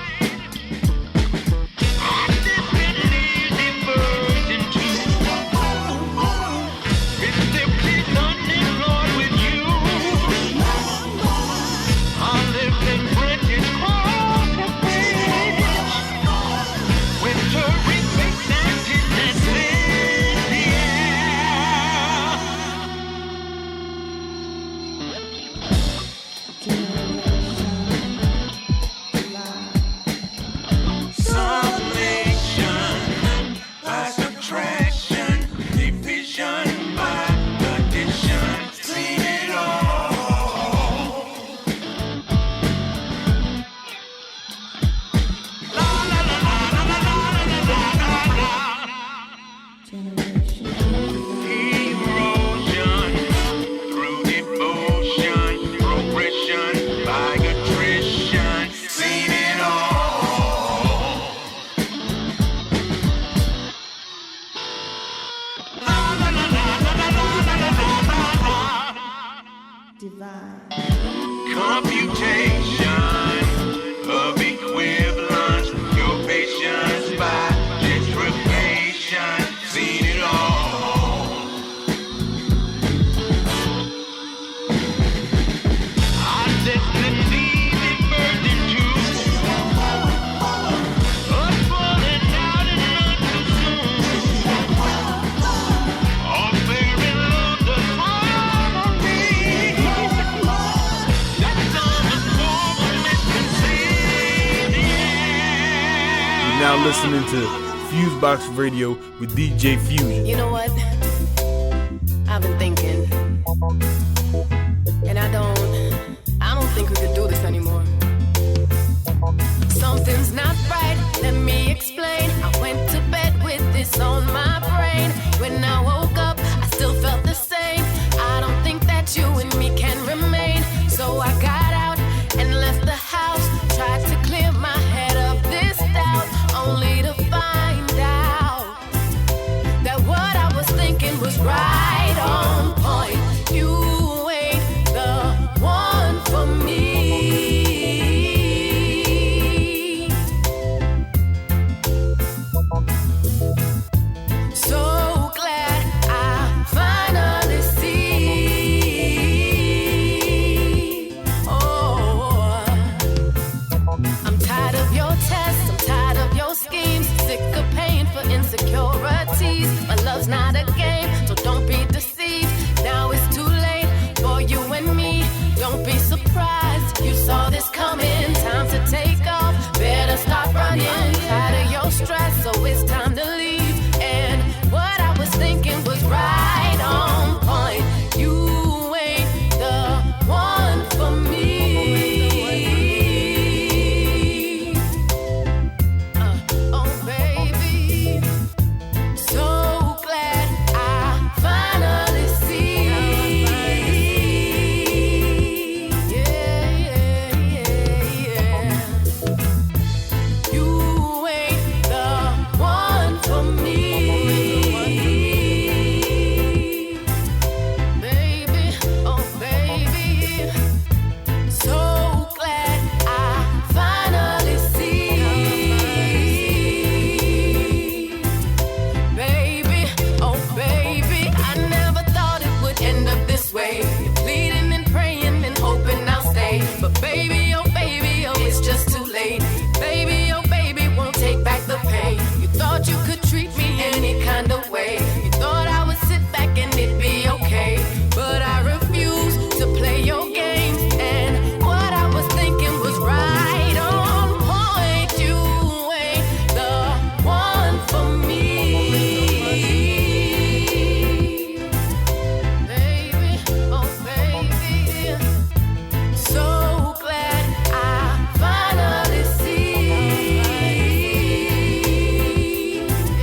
I just been easy version 2. Been simply unemployed with you. I lived in British Cross the Bridge. Winter rebate 1996, Summation by subtraction, division by addition, seen it all. La la la la la la la la la la. Erosion through devotion, progression by attrition, seen it all. La la la la la la la la la la. Computation of equivalence, your patience by gentrification, seen it all. I just didn't need it version 2. Us falling out and not too soon. All fair in love, the harmony. That's on the form misconceived, yeah. You're now listening to FuseBox Radio with DJ Fusion. You know what? I've been thinking, and I don't think we could do this anymore. Something's not right, let me explain. I went to bed with this on my brain. When I woke up, I still felt the same. I don't think that you and me can remain. So I got out and left the house. Tried to clear my head of this doubt, only to find out that what I was thinking was right on point. You ain't the one for me. not a game, so don't be deceived. Now it's too late for you and me. Don't be surprised, you saw this coming. Time to take off, better start running. Tired of your stress, so it's time to leave. And what I was thinking was right on point. You ain't the one for me. Oh baby, so glad I finally see. Yeah, yeah, yeah, yeah. You ain't the one for me. Baby, oh baby, so glad I finally see. Baby, oh baby, I never thought it would end up this way. Bleeding and praying and hoping I'll stay. But baby, oh, it's just too late. Baby, oh baby, won't take back the pain. You thought you could treat me any kind of way. You thought I would sit back and it'd be okay. But I refuse to play your games. And what I was thinking was right on point. You ain't the one for me. Baby, oh baby, so glad I finally see.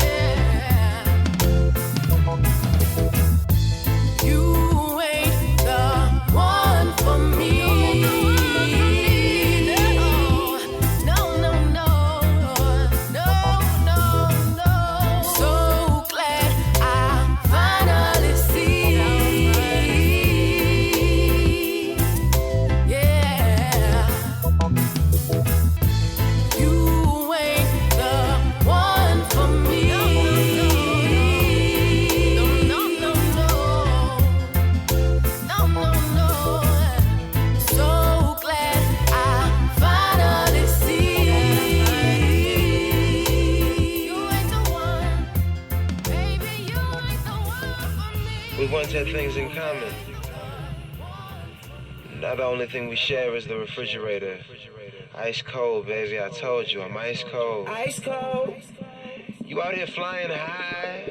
Yeah. You ain't the one for me. No, no, no, no, no, no. So glad I finally see. Yeah. You ain't the one for me. No, no, no, no. No, no, no. So glad I finally see. You ain't the one. Baby, you ain't the one for me. We once had things in common. Now the only thing we share is the refrigerator. Ice cold, baby, I told you, I'm ice cold. Ice cold. You out here flying high?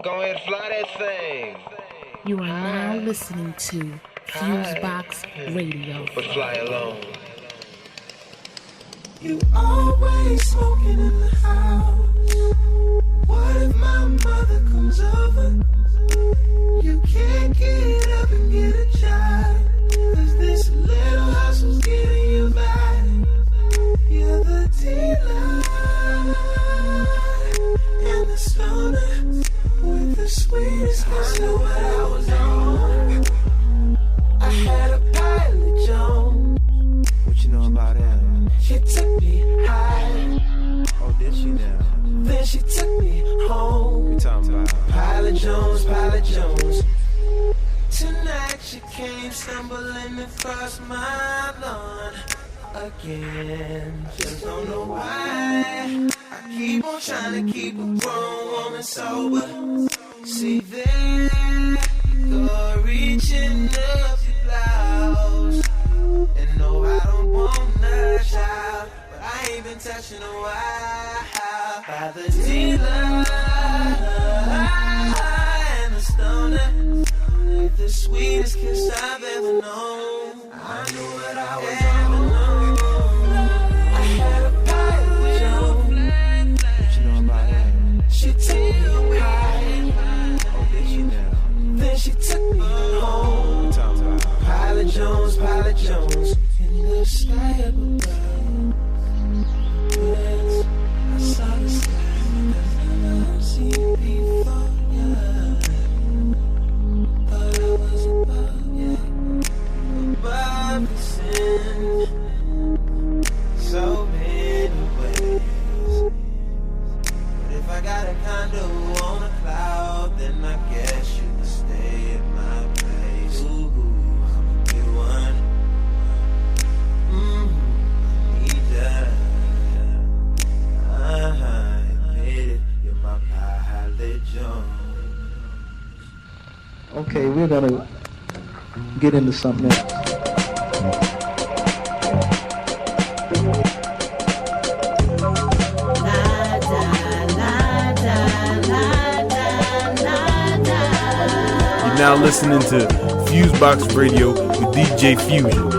Go ahead, fly that thing. You are now listening to FuseBox Radio. But fly alone. You always smoking in the house. What if my mother comes over? You can't get up and get a job, 'cause this little hustle's getting you by. You're the dealer and the stoner with the sweetest. I know what I was on. I had a pilot Jones. What you know about him? She took me high. Oh, did she now? Then she took me home. You talking about Pilot Jones, Pilot Jones. Tonight she came stumbling across my lawn again. Just don't know why. I keep on trying to keep a grown woman sober. See there, you go reaching up your blouse. And no, I don't want no child, but I ain't been touching a while. By the dealer and the stoner with the sweetest kiss I've ever known. I knew what I was on. I had a pilot Jones. What you know about him? She took me high. Oh, did she now? Then she took me home. You talking about Pilot Jones, Pilot Jones. In the sky up above. I saw the sky I've never seen before. Yeah. Thought I was above, yeah. Above the sin. So many ways. But if I got a condo on a cloud, then I guess you can stay at my place. Ooh, you one. Need that. I admit it. You're my we're gonna get into something else. You're now listening to FuseBox Radio with DJ Fusion.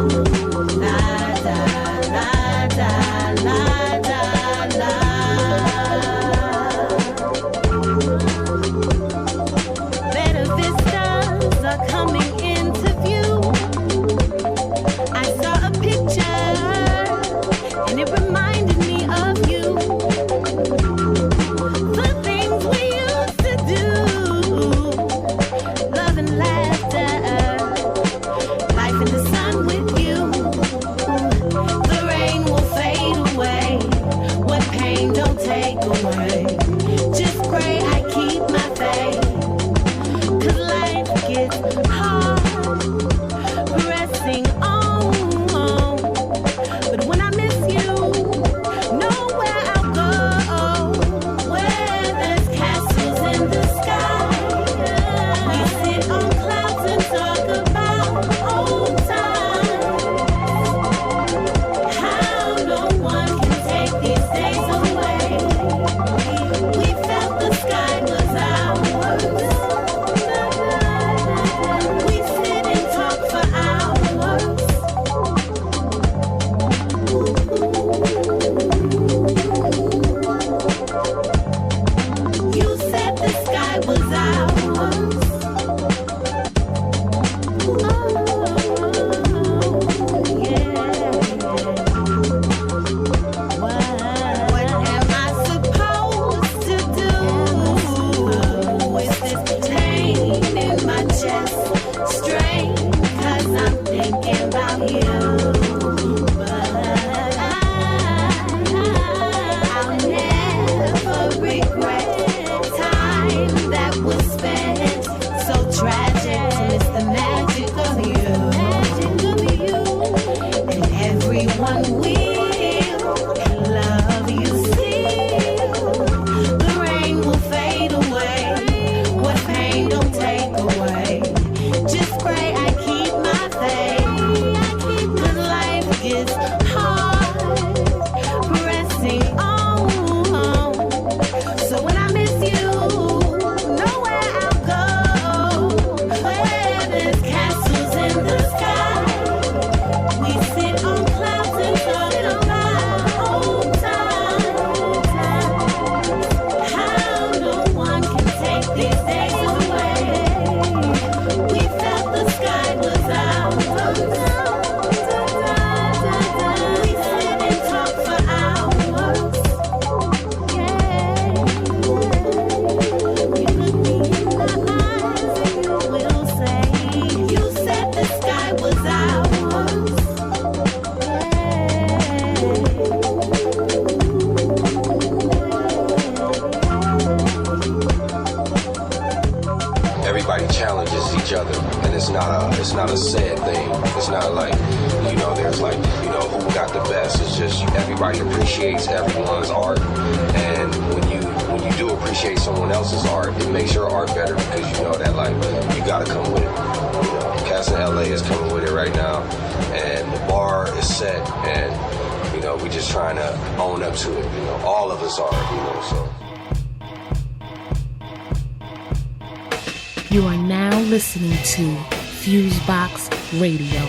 You are now listening to FuseBox Radio.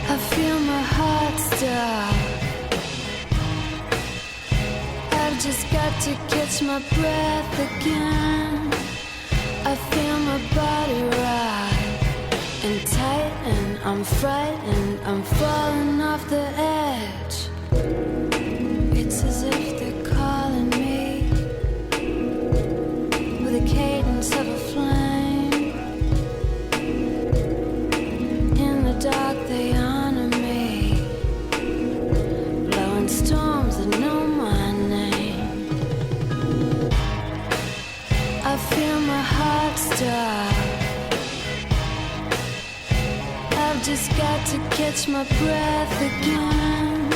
I feel my heart stop. I've just got to catch my breath again. I feel my body rock and tighten. I'm frightened, I'm falling off the edge. It's as if they're calling me with a cadence of a flame. In the dark they honor me, blowing storms that know my name. I feel my heart stop. just got to catch my breath again.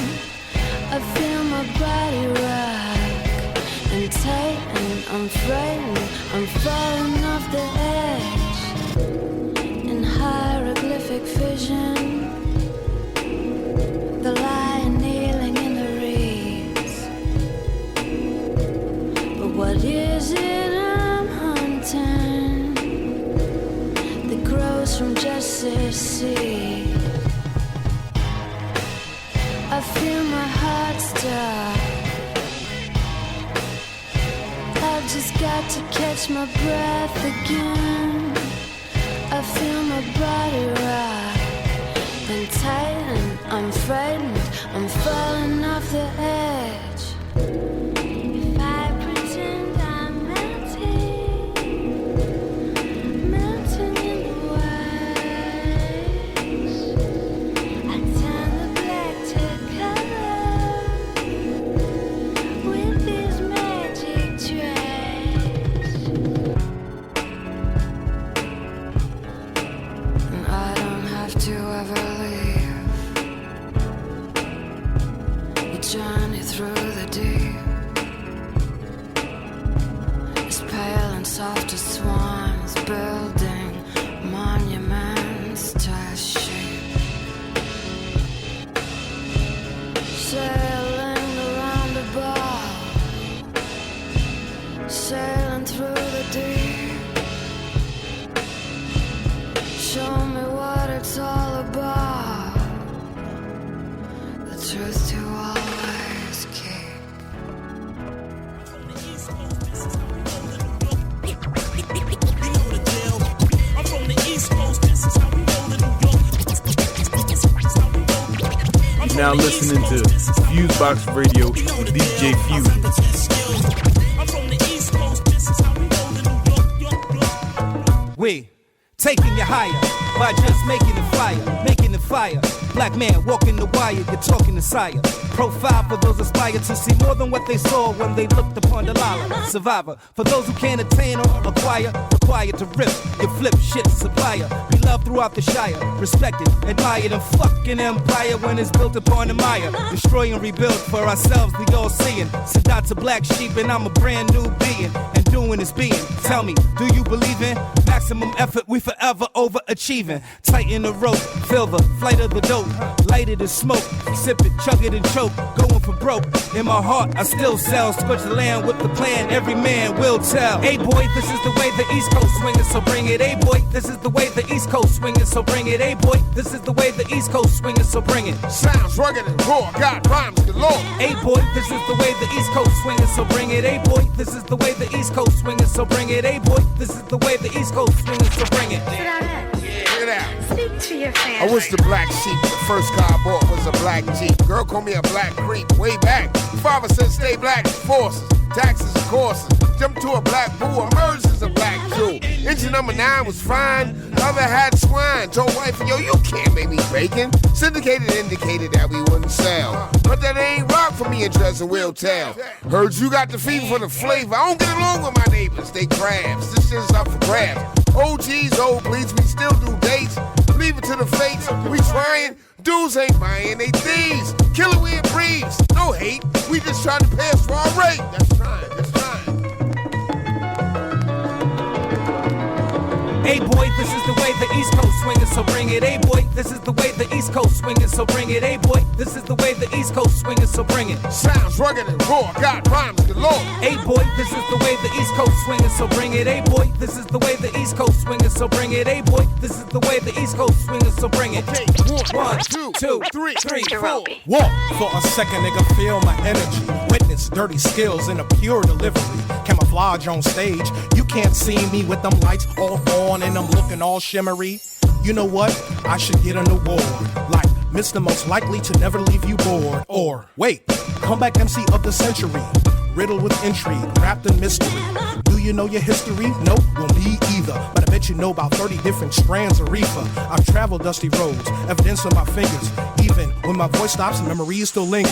I feel my body rock and tighten. I'm frightened, I'm falling off the edge. In hieroglyphic vision, the lion kneeling in the reeds. But what is it I'm hunting that grows from just this seed? I feel my heart stop. I've just got to catch my breath again. I feel my body rock and tighten. I'm frightened, I'm falling off the edge. If I pretend I'm melting, melting in the waves, I turn the black to color with these magic tracks. And I don't have to ever leave. The journey through the deep is pale and soft as swans, building monuments to sheep, sailing around the bar, sailing through the deep. Show me what it's all about. The truth to always keep. I'm from the East Coast, this is how we roll in New York. You're now listening to FuseBox Radio with DJ Fusion. I'm from the East Coast, this is how we roll in New York. We taking you higher by just making it fire, making it fire. Black man walking the wire, you're talking to sire. Profile for those aspire to see more than what they saw when they looked upon Delilah. Survivor for those who can't attain or acquire, required to rip your flip shit supplier. Be loved throughout the Shire, respected, admired, and fucking empire when it's built upon the mire. Destroy and rebuild for ourselves, the all-seeing. Sedan's a black sheep and I'm a brand new being, and doing is being. Tell me, do you believe in maximum effort? We forever overachieving. Tighten the rope, feel the flight of the dope. Light it and smoke, sip it, chug it and choke. Going for broke, in my heart I still sell. Scorch the land with the plan, every man will tell. Hey boy, this is the way the East Coast swinging, so bring it. Hey boy, this is the way the East Coast swinging, so bring it. Hey boy, this is the way the East Coast swinging, so bring it. Sounds rugged and raw, got rhymes galore. Hey boy, this is the way the East Coast swinging, so bring it. Hey boy, this is the way the East Coast swinging, so bring it. Hey boy, this is the way the East Coast swinging, so bring it. Get out. Speak to your family. I wish the black sheep, the first car I bought was a black Jeep. Girl called me a black creep way back. Father said stay black, forces, taxes and courses. Jumped to a black bull, emerged as a black Jew. Engine number 9 was fine, the other had swine. Told wife, yo, you can't make me bacon. Syndicated indicated that we wouldn't sell. But that ain't rock for me and Tress and Will Tell. Heard you got the fever for the flavor. I don't get along with my neighbors, they crabs. This shit's up for grabs. OGs, old bleeds, we still do dates. Leave it to the fates, we trying. Dudes ain't buying, they thieves. Killer we and breeds, no hate. We just trying to pay a strong rate. That's trying, that's trying. Hey boy, this is the way the East Coast swinging, so bring it. Hey boy, this is the way the East Coast swinging, so bring it. Hey boy, this is the way the East Coast swinging, so bring it. Sounds rugged and raw, got rhymes galore. Hey boy, this is the way the East Coast swinging, so bring it. Hey boy, this is the way the East Coast swinging, so bring it. Hey boy, this is the way the East Coast swinging, so bring it. Okay, 1, 2, 3, 4. Walk for a second, nigga, feel my energy. Witness dirty skills in a pure delivery. Camouflage on stage, you can't see me with them lights all on and I'm looking all shimmery. You know what? I should get an award, like Mr. Most Likely to Never Leave You Bored. Or, wait, comeback MC of the century. Riddled with intrigue, wrapped in mystery. Do you know your history? No, well me either. But I bet you know about 30 different strands of reefer. I've traveled dusty roads, evidence on my fingers. Even when my voice stops, memories still linger.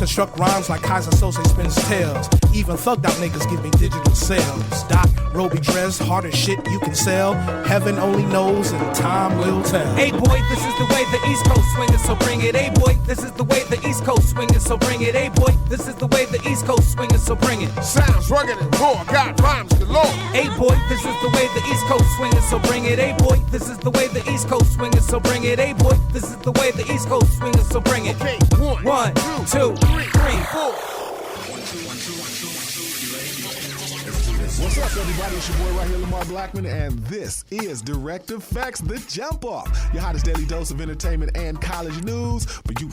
construct rhymes like Kaiser Sose spins tails. Even thugged out niggas give me digital sales. Doc, Roby dress, hard as shit you can sell. Heaven only knows and time will tell. Hey boy, this is the way the East Coast swinging, so bring it. Hey boy, this is the way the East Coast swinging, so bring it. Hey boy, this is the way the East Coast swinging, so bring it. Sounds rugged and raw, got rhymes galore. Hey boy, this is the way the East Coast swinging, so bring it. Hey boy, this is the way the East Coast swinging, so bring it. Hey boy, this is the way the East Coast swinging, so bring it. Okay, One, two, three, four. What's up, everybody? It's your boy right here, Lamar Blackman, and this is Direct Effects, The Jump Off, your hottest daily dose of entertainment and college news. But you,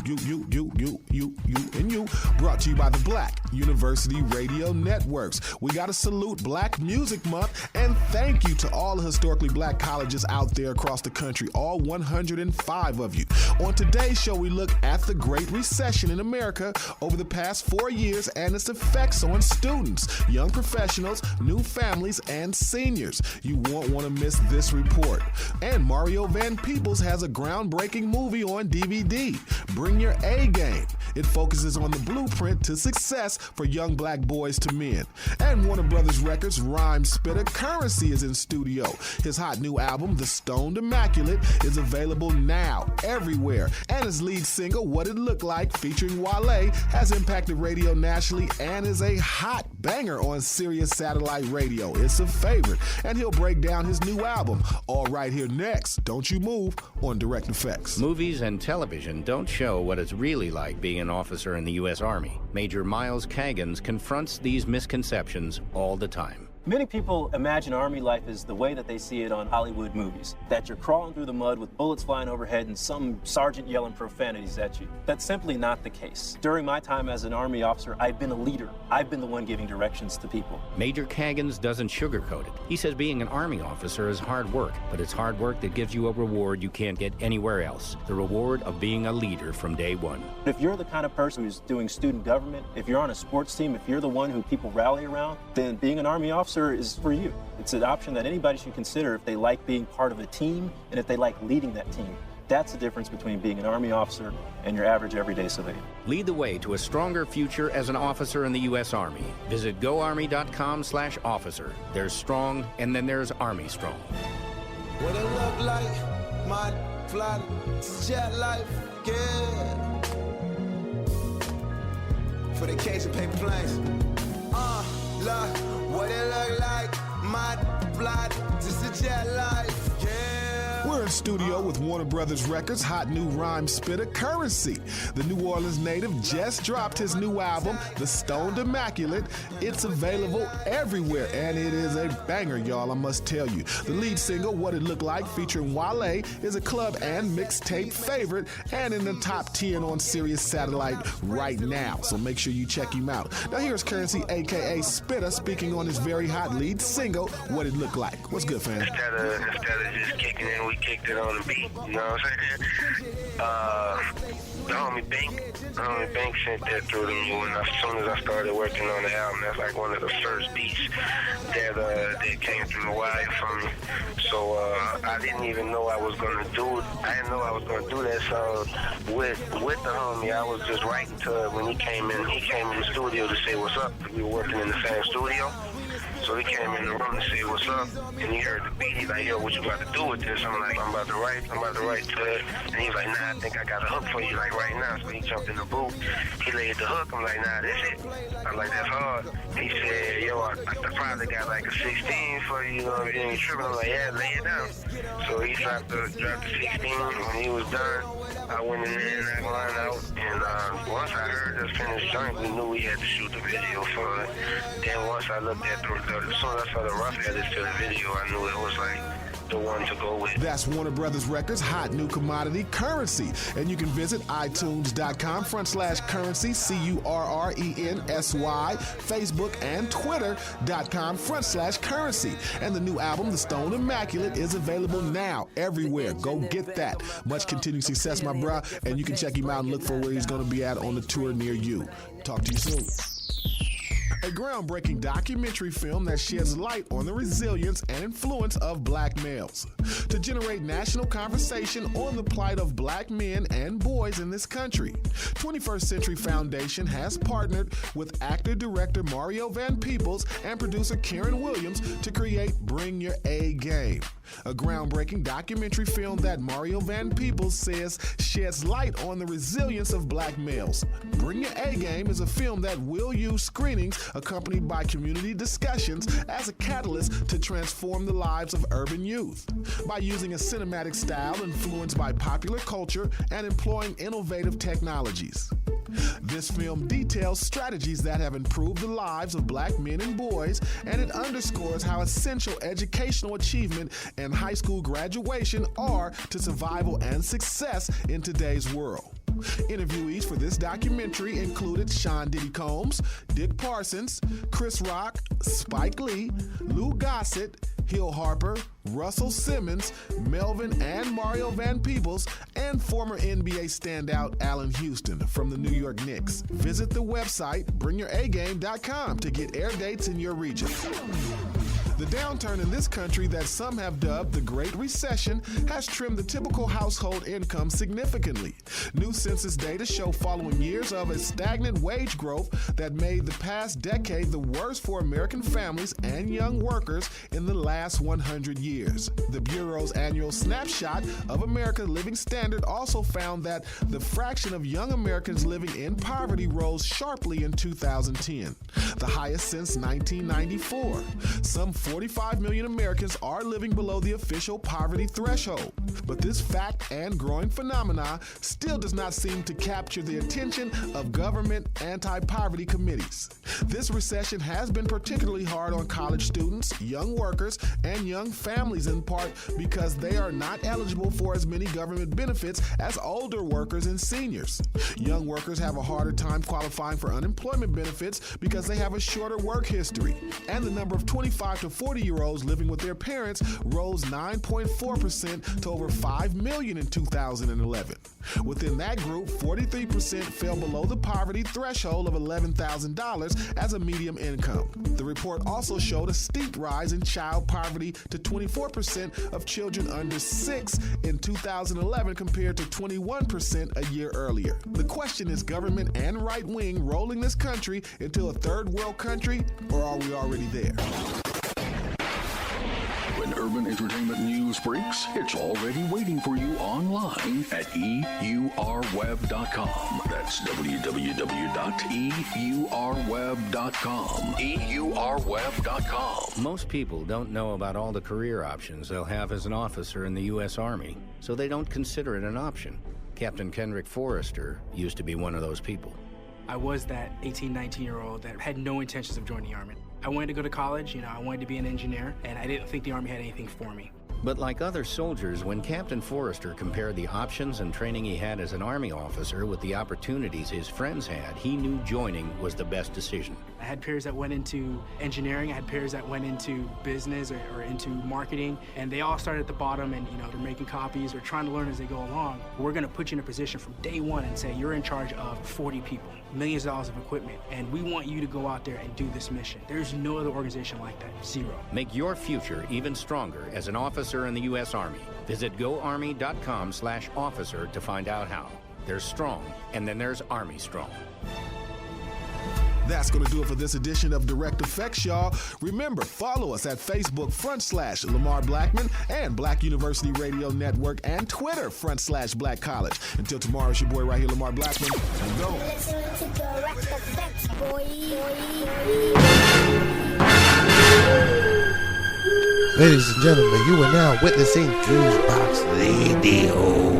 brought to you by the Black University Radio Networks. We got to salute Black Music Month, and thank you to all the historically black colleges out there across the country, all 105 of you. On today's show, we look at the Great Recession in America over the past 4 years and its effects on students, young professionals, new families, and seniors. You won't want to miss this report. And Mario Van Peebles has a groundbreaking movie on DVD, Bring Your A Game. It focuses on the blueprint to success for young black boys to men. And Warner Brothers Records' Rhyme Spitter Currency is in studio. His hot new album, The Stoned Immaculate, is available now everywhere. And his lead single, What It Looked Like, featuring Wale, has impacted radio nationally and is a hot banger on Sirius Satellite Radio. It's a favorite. And he'll break down his new album, all right here next. Don't you move on Direct Effects. Movies and television don't show what it's really like being an officer in the U.S. Army. Major Miles Kaggans confronts these misconceptions all the time. Many people imagine Army life is the way that they see it on Hollywood movies, that you're crawling through the mud with bullets flying overhead and some sergeant yelling profanities at you. That's simply not the case. During my time as an Army officer, I've been a leader. I've been the one giving directions to people. Major Kaggans doesn't sugarcoat it. He says being an Army officer is hard work, but it's hard work that gives you a reward you can't get anywhere else. The reward of being a leader from day one. If you're the kind of person who's doing student government, if you're on a sports team, if you're the one who people rally around, then being an Army officer is for you. It's an option that anybody should consider if they like being part of a team and if they like leading that team. That's the difference between being an Army officer and your average everyday civilian. Lead the way to a stronger future as an officer in the U.S. Army. Visit goarmy.com/officer. There's strong, and then there's Army strong. What it look like, my fly, jet life, yeah. For the Cajun paper planes. Look, what it look like, my fly, just a jet life, yeah. We're in studio with Warner Brothers Records' hot new rhyme spitter, Currency. The New Orleans native just dropped his new album, The Stoned Immaculate. It's available everywhere, and it is a banger, y'all, I must tell you. The lead single, What It Looked Like, featuring Wale, is a club and mixtape favorite, and in the top 10 on Sirius Satellite right now, so make sure you check him out. Now here's Currency, a.k.a. Spitter, speaking on his very hot lead single, What It Looked Like. What's good, fam? Instead of just kicking in, we kicked it on the beat, you know what I'm saying? The homie Bank sent that through to me when as soon as I started working on the album. That's like one of the first beats that came through the wire for me. So I didn't even know I didn't know I was gonna do that song with the homie. I was just writing to him when he came in the studio to say what's up. We were working in the same studio. So he came in the room to say what's up, and he heard the beat. He's like, yo, what you about to do with this? I'm like, I'm about to write to it. And he's like, nah, I think I got a hook for you, like right now. So he jumped in the booth. He laid the hook. I'm like, nah, that's it. I'm like, that's hard. He said, yo, I probably got like a 16 for you, you know, you ain't tripping. I'm like, yeah, lay it down. So he dropped the 16. When he was done, I went in there and I lined out. And once I heard the finished joint, we knew we had to shoot the video for it. Then once I looked at as soon as I saw the rough edits to the video, I knew it was like the one to go with. That's Warner Brothers Records' hot new commodity, Currency. And you can visit iTunes.com/currency, CURRENSY, Facebook and Twitter.com/currency. And the new album, The Stoned Immaculate, is available now everywhere. Go get that. Much continued success, my bro. And you can check him out and look for where he's going to be at on the tour near you. Talk to you soon. a groundbreaking documentary film that sheds light on the resilience and influence of black males. To generate national conversation on the plight of black men and boys in this country, 21st Century Foundation has partnered with actor-director Mario Van Peebles and producer Karen Williams to create Bring Your A Game, a groundbreaking documentary film that Mario Van Peebles says sheds light on the resilience of black males. Bring Your A Game is a film that will use screenings accompanied by community discussions as a catalyst to transform the lives of urban youth. By using a cinematic style influenced by popular culture and employing innovative technologies. This film details strategies that have improved the lives of black men and boys, and it underscores how essential educational achievement and high school graduation are to survival and success in today's world. Interviewees for this documentary included Sean Diddy Combs, Dick Parsons, Chris Rock, Spike Lee, Lou Gossett, Hill Harper, Russell Simmons, Melvin and Mario Van Peebles, and former NBA standout Allen Houston from the New York Knicks. Visit the website bringyouragame.com to get air dates in your region. The downturn in this country that some have dubbed the Great Recession has trimmed the typical household income significantly. New census data show following years of a stagnant wage growth that made the past decade the worst for American families and young workers in the last 100 years. The Bureau's annual snapshot of America's living standard also found that the fraction of young Americans living in poverty rose sharply in 2010, the highest since 1994. Some 45 million Americans are living below the official poverty threshold. But this fact and growing phenomena still does not seem to capture the attention of government anti-poverty committees. This recession has been particularly hard on college students, young workers, and young families, in part because they are not eligible for as many government benefits as older workers and seniors. Young workers have a harder time qualifying for unemployment benefits because they have a shorter work history. And the number of 25 to 40-year-olds living with their parents rose 9.4% to over 5 million in 2011. Within that group, 43% fell below the poverty threshold of $11,000 as a median income. The report also showed a steep rise in child poverty to 24% of children under 6 in 2011 compared to 21% a year earlier. The question is, government and right wing rolling this country into a third world country, or are we already there? When urban entertainment news breaks, it's already waiting for you online at EURweb.com. That's www.EURweb.com. EURweb.com. Most people don't know about all the career options they'll have as an officer in the U.S. Army, so they don't consider it an option. Captain Kendrick Forrester used to be one of those people. I was that 18, 19-year-old that had no intentions of joining the Army. I wanted to go to college, I wanted to be an engineer, and I didn't think the Army had anything for me. But like other soldiers, when Captain Forrester compared the options and training he had as an Army officer with the opportunities his friends had, he knew joining was the best decision. I had peers that went into engineering, I had peers that went into business or into marketing, and they all started at the bottom and, they're making copies or trying to learn as they go along. We're gonna put you in a position from day one and say you're in charge of 40 people, millions of dollars of equipment, and we want you to go out there and do this mission. There's no other organization like that, zero. Make your future even stronger as an officer in the U.S. Army. Visit goarmy.com/officer to find out how. There's strong, and then there's Army strong. That's going to do it for this edition of Direct Effects, y'all. Remember, follow us at Facebook /Lamar Blackman and Black University Radio Network, and Twitter /Black College. Until tomorrow, it's your boy right here, Lamar Blackman. And go. Listen to Direct Effects, boy. Ladies and gentlemen, you are now witnessing FuseBox Radio.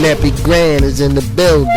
Nappy Grand is in the building.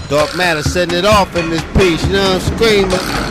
Dark Matter setting it off in this piece, you know what I'm screaming.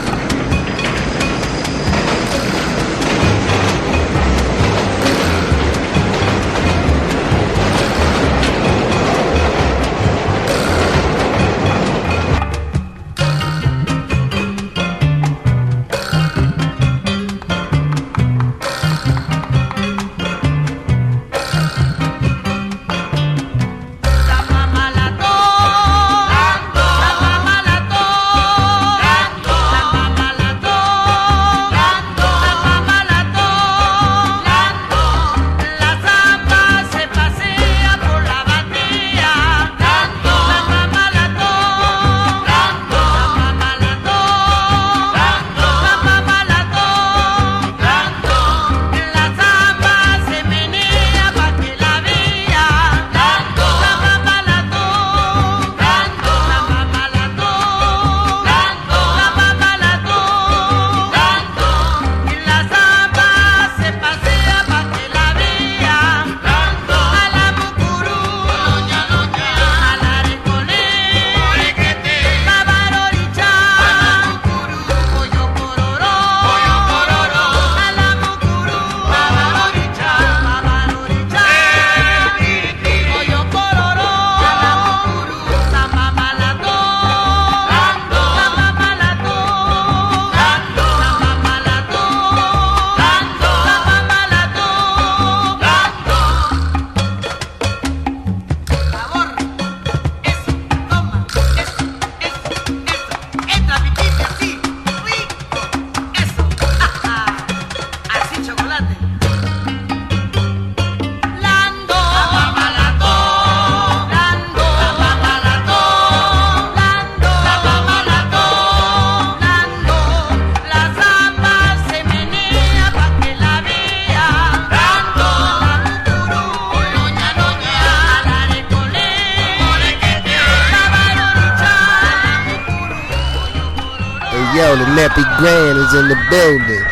Yo, the Nappy Grand is in the building.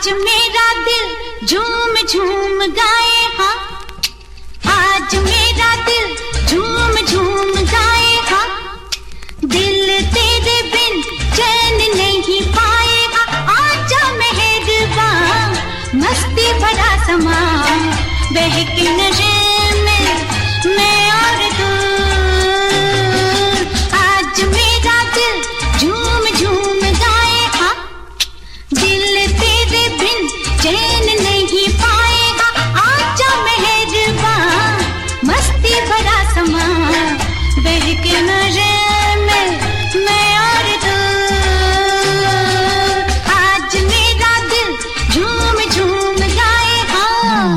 आज मेरा दिल झूम झूम गाए हाँ आज मेरा दिल झूम झूम गाए हाँ दिल तेरे बिन चैन नहीं पाएगा आजा मेहरबान मस्ती भरा समा बहके नशे में मैं और तू आज मेरा दिल झूम झूम गाए हाँ दिल तेरे बिन चैन नहीं पाएगा आजा मेहरबान मस्ती भरा समा बहके नशे में मैं और तू आज मेरा दिल झूम झूम गाए हाँ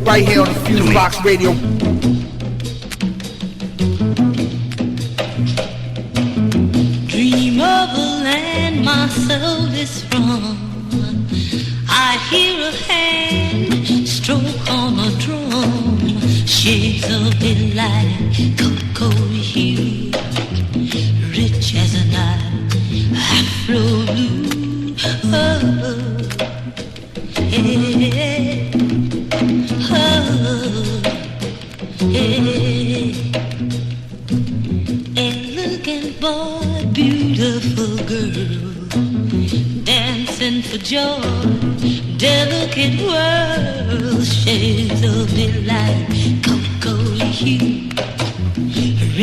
Right here on the FuseBox Radio. Dream of a land my soul is from. I hear a hand stroke on a drum. Shades of delight, cocoa hue, rich as a night, afro blue. Oh, yeah. Oh, yeah. A looking boy, beautiful girl, dancing for joy, delicate world, shades of delight, cocoa hue,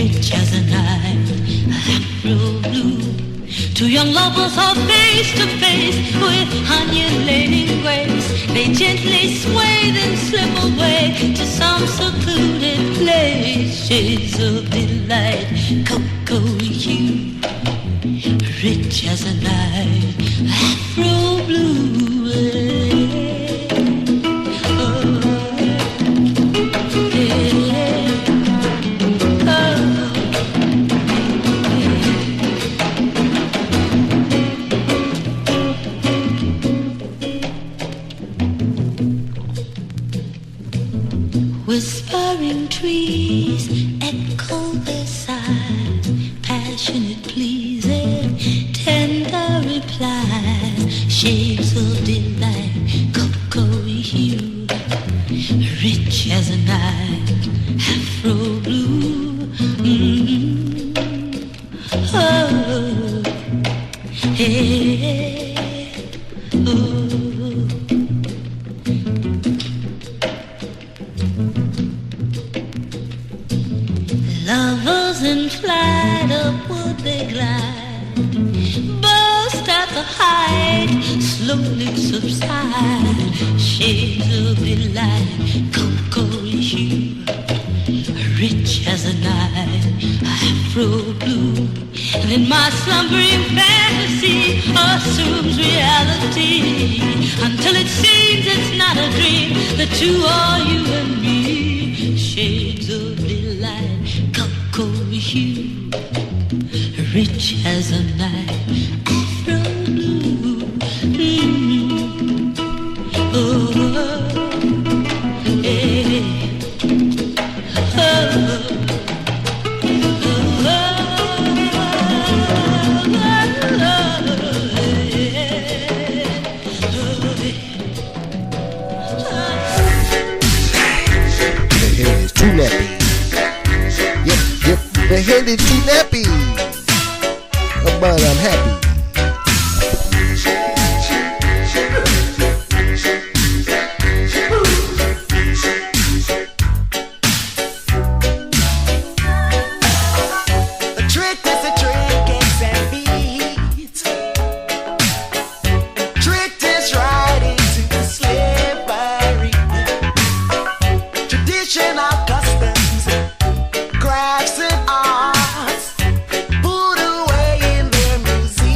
rich as a night, Afro blue. Two young lovers are face to face with undulating grace. They gently sway then slip away to some secluded place. Shades of delight, cocoa hue, rich as a night, Afro blue. Whispering trees echo their sighs, passionate pleasing, tender replies, shades of delight, cocoa hue, rich as a night, Afro blue. Oh, hey, oh. Lovers in flight, upward they glide, burst at the height, slowly subside, shades of delight, cocoa hue, rich as a night, Afro blue. And in my slumbering fantasy assumes reality, until it seems it's not a dream, the two are you and me, shades of delight, cocoa hue, rich as a night, Afro blue. Oh, hey. Too nappy. Yep, the head is too nappy. But I'm happy. Crafts and arts, put away in their museum.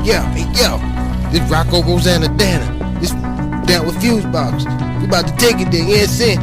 Hey yo, this Rocco Rosanna Dana. This down with FuseBox. We about to take it there, yeah, see?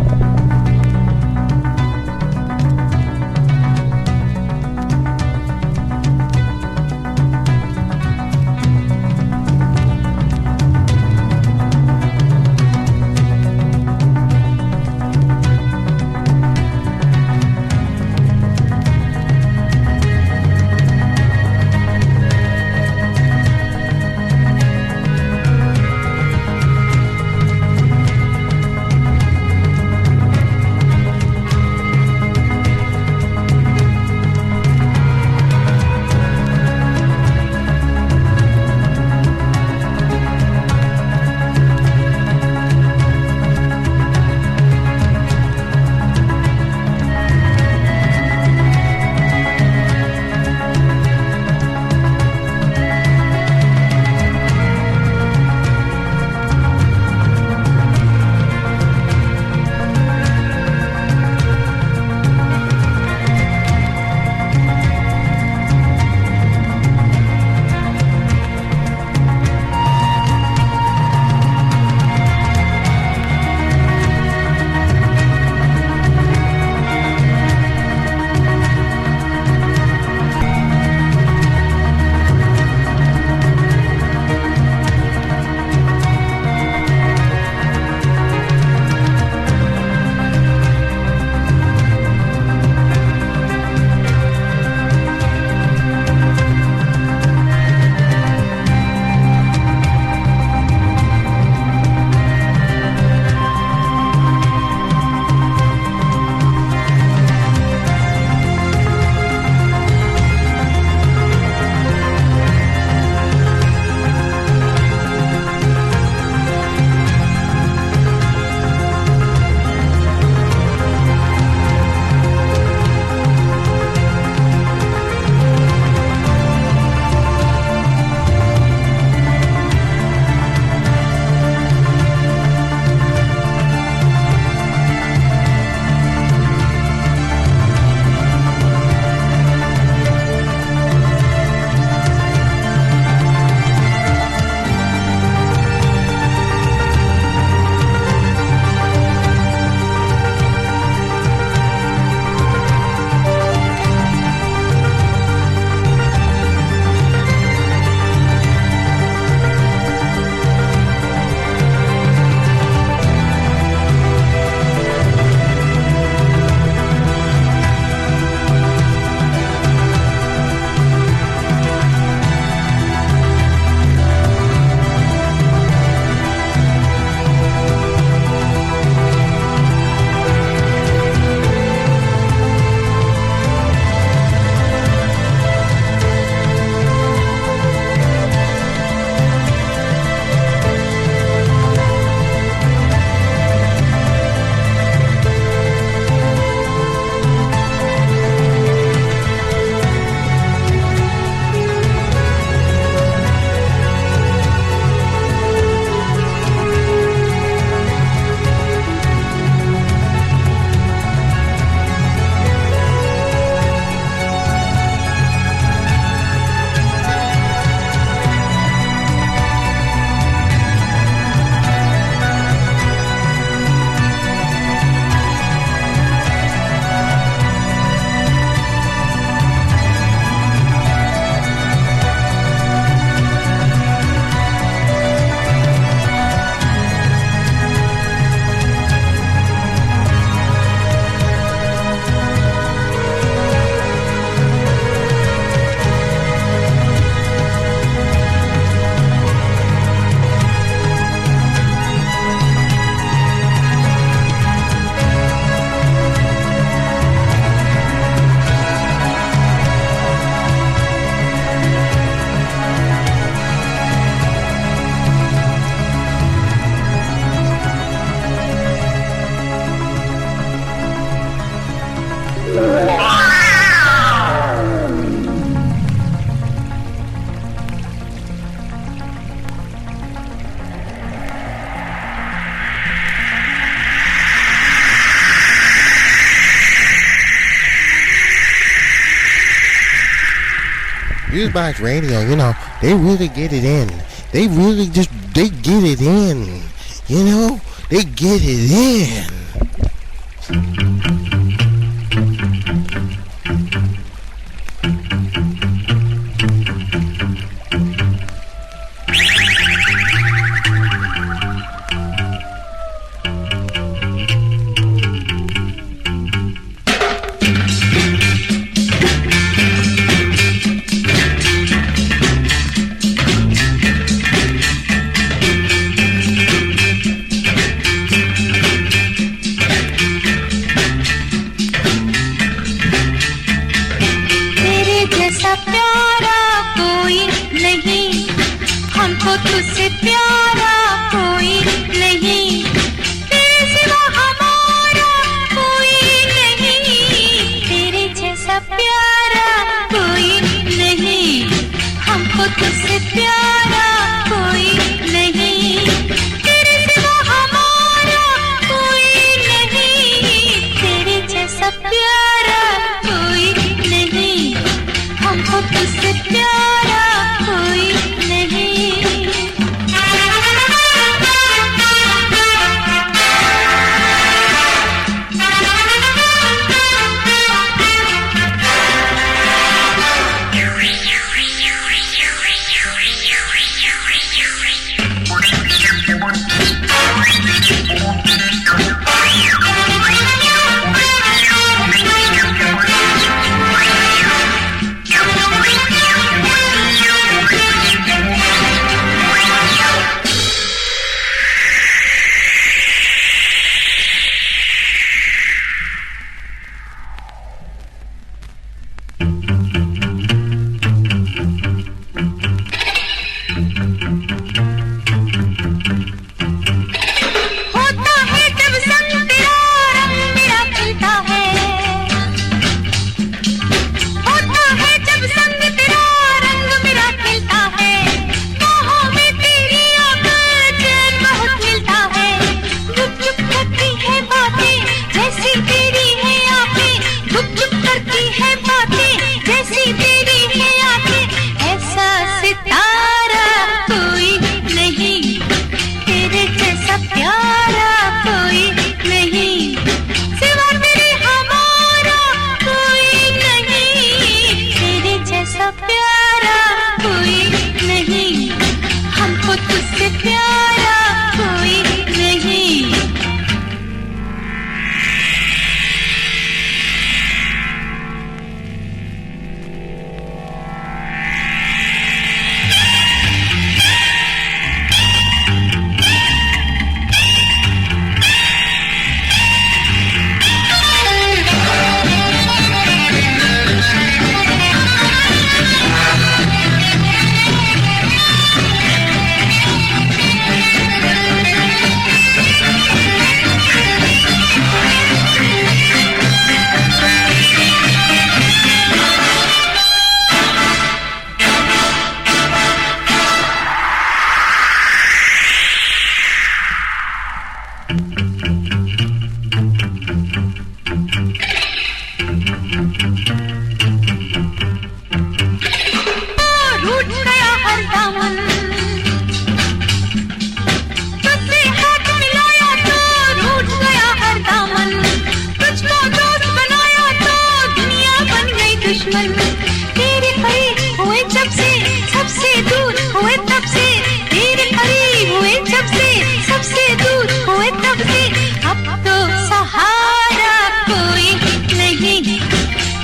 FuseBox Radio, you know, they really get it in. They really they get it in. You know, they get it in.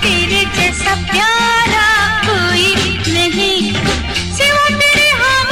तेरे जैसा प्यारा कोई नहीं सिवा तेरे।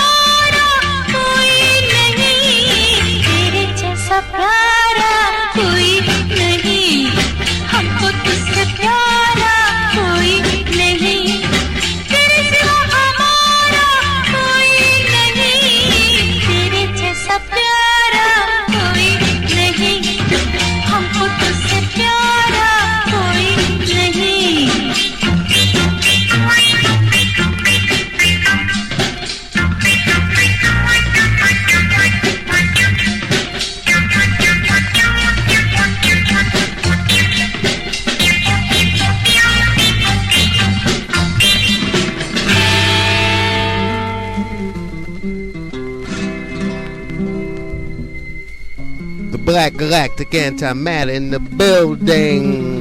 Black Galactic Antimatter in the building.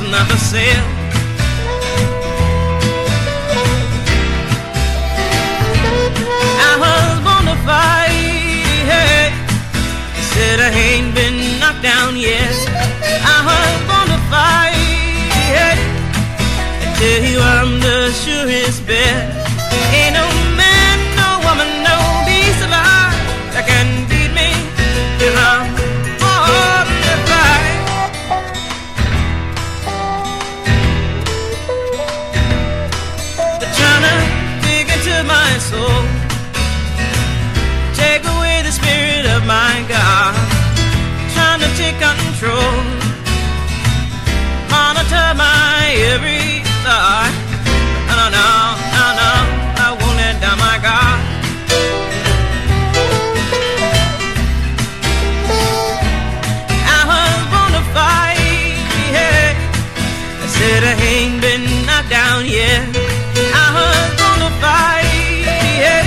another sale. I was born to fight, hey. He said I ain't been knocked down yet. I was born to fight, hey. I tell you I'm the surest bet. Ain't no man, no woman, no beast alive that can beat me. of my soul. Take away the spirit of my God, trying to take control. Monitor my every thought. No, I won't let down my God. I was born to fight, yeah. I said I ain't been knocked down yet. I was born to fight, yeah.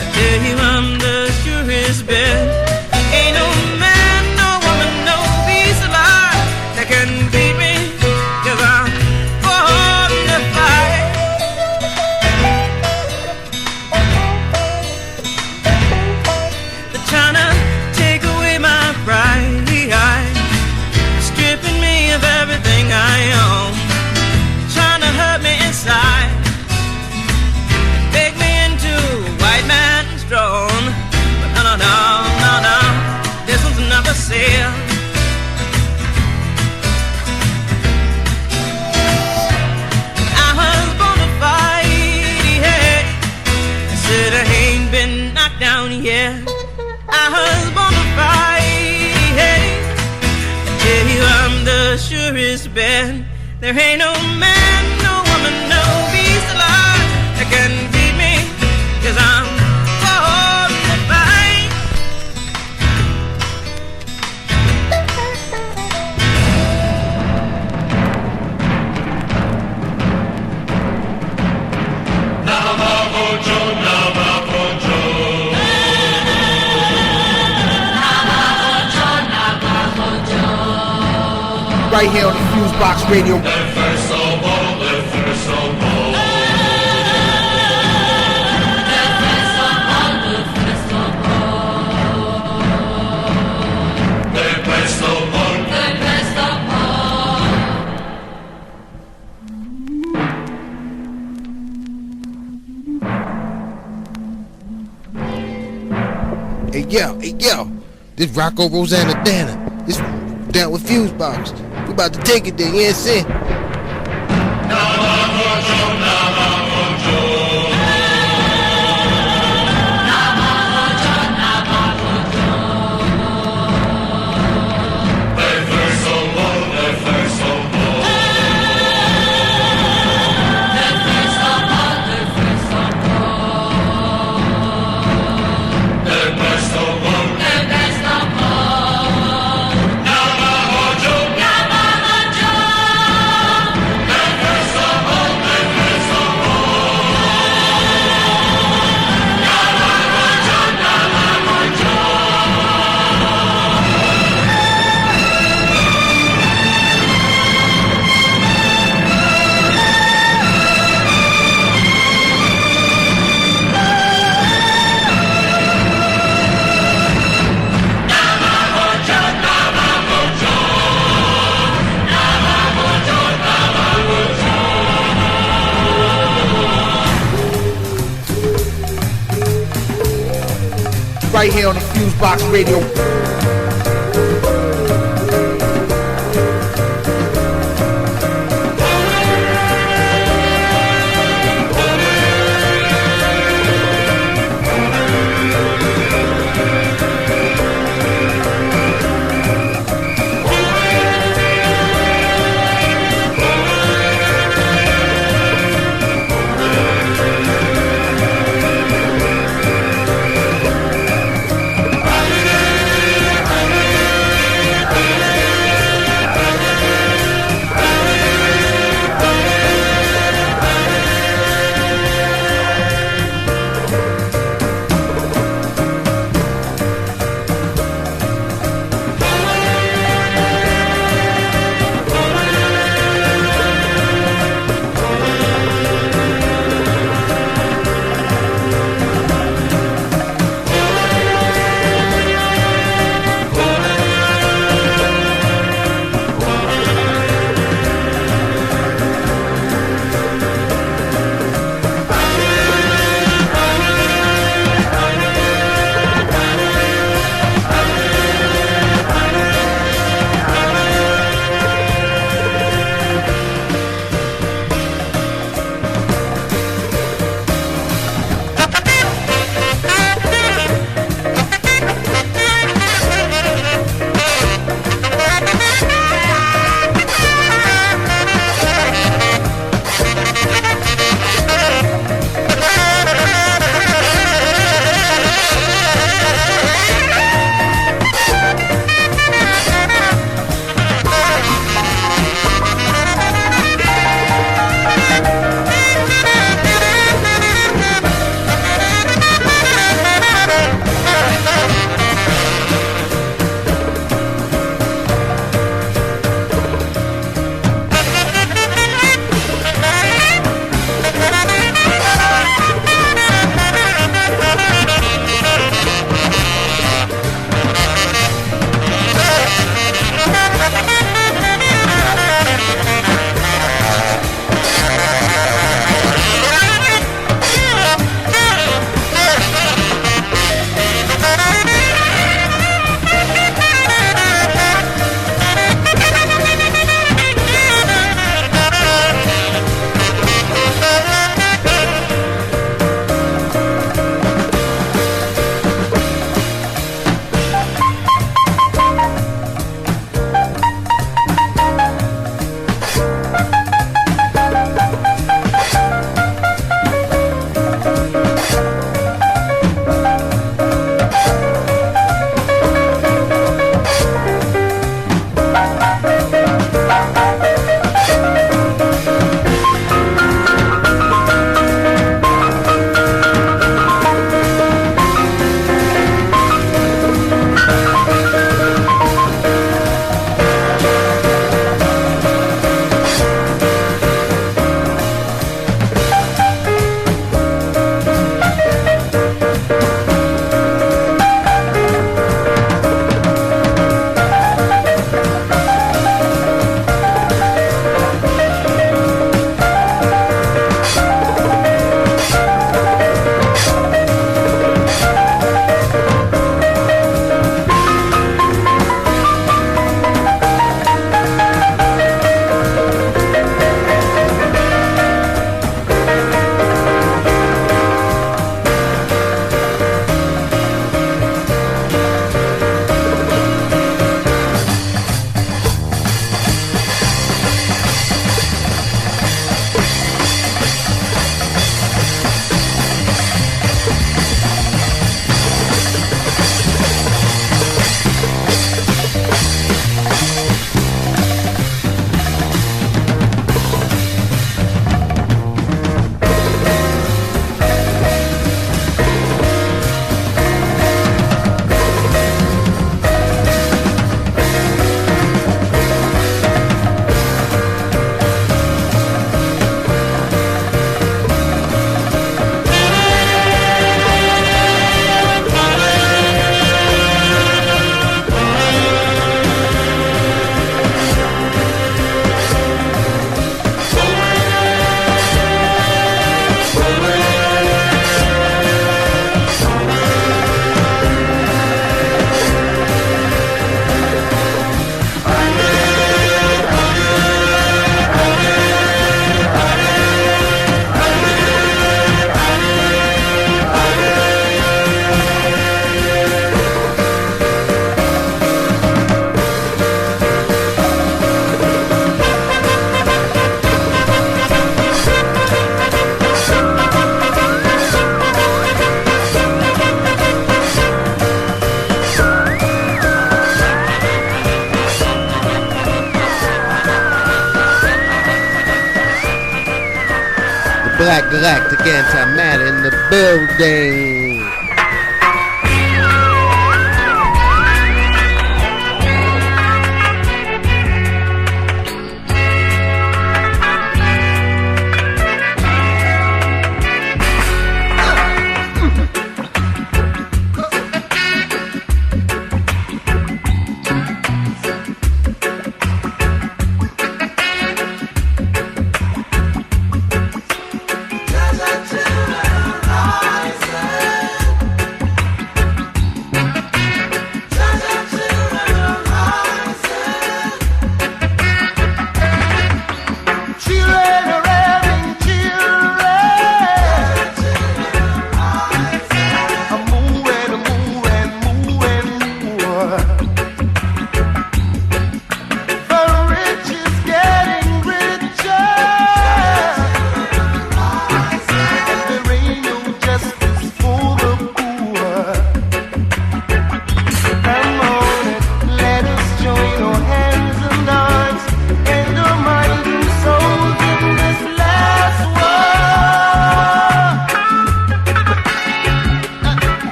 I tell you I'm the surest bet. Ain't no man, no woman, no beast alive that can beat me, 'cause I'm born to fight. They're trying to take away my pride, stripping me of everything I own, trying to hurt me inside, make me into white man's throne. But no, this one's never sale. I was born to fight, yeah. I said I ain't been knocked down yet. I was born to fight, yeah. I tell you I'm the surest bet. There ain't no man, no woman, no beast alive that can beat me, 'cause I'm born to fight. Right here on the FuseBox Radio. Hey yo, this Rocco Rosanna Dana. This down with FuseBox. We about to take it there, you ain't saying? Right here on the FuseBox Radio. again to Matt in the building.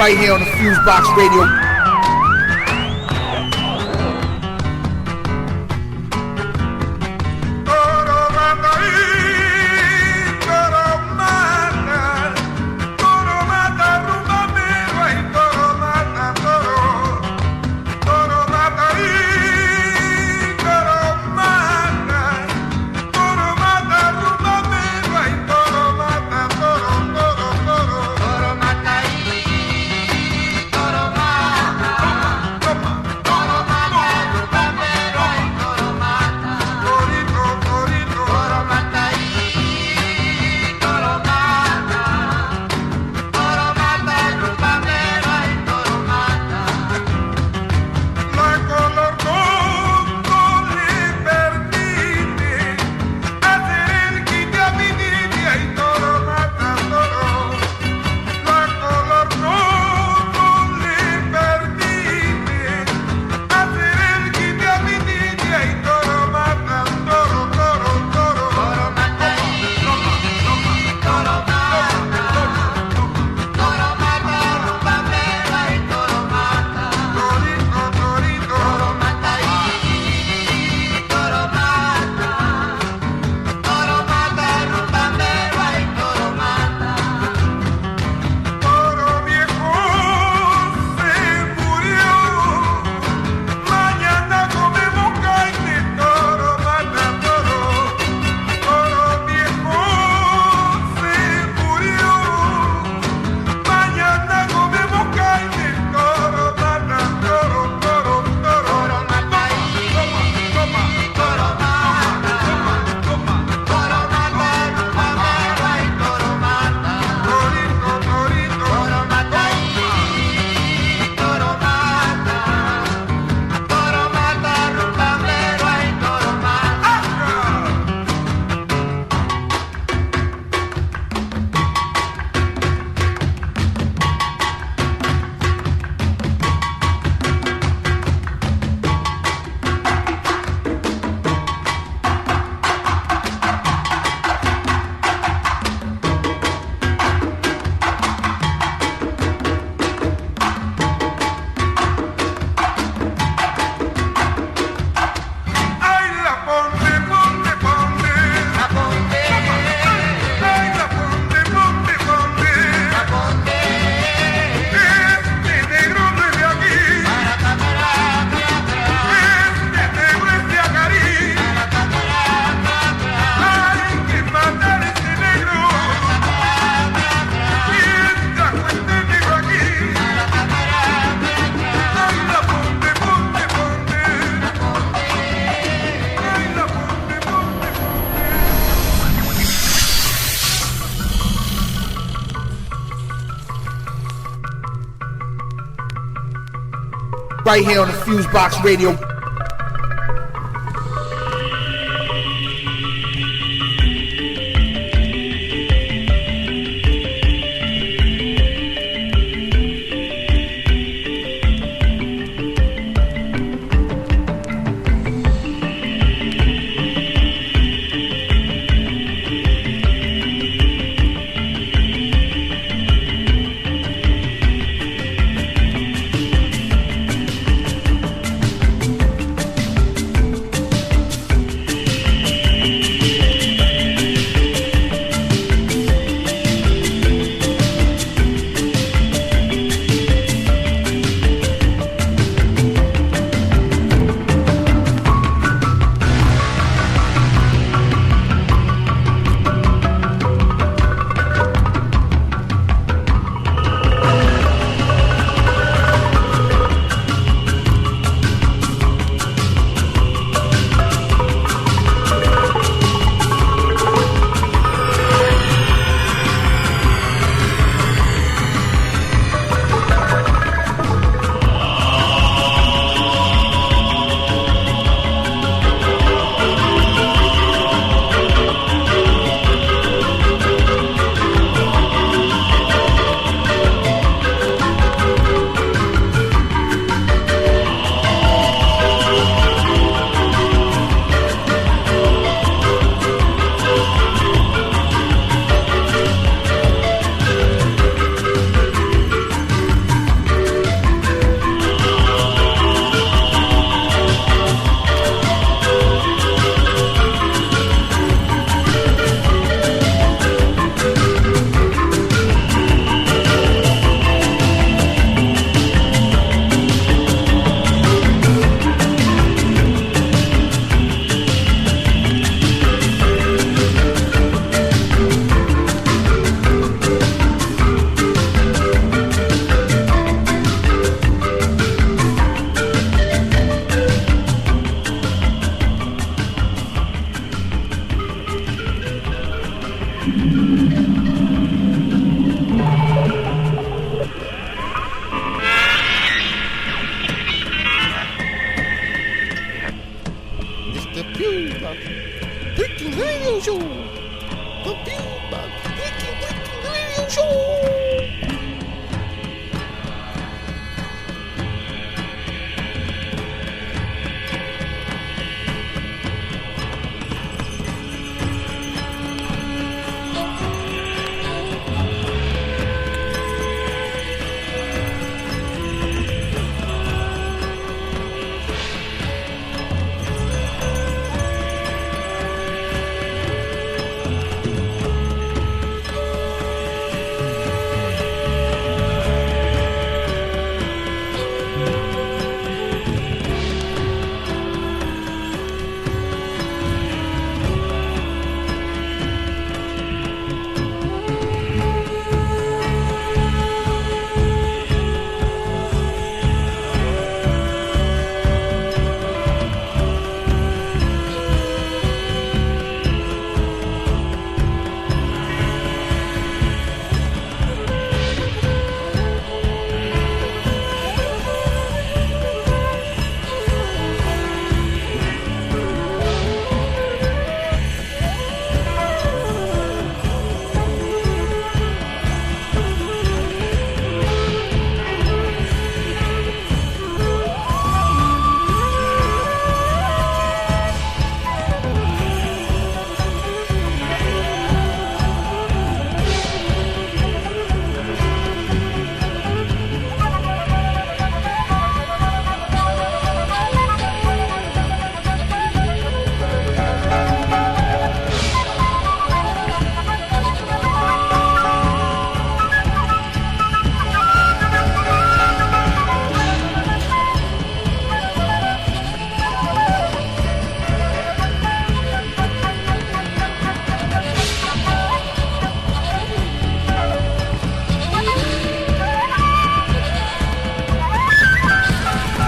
Right here on the FuseBox Radio. right here on the FuseBox Radio.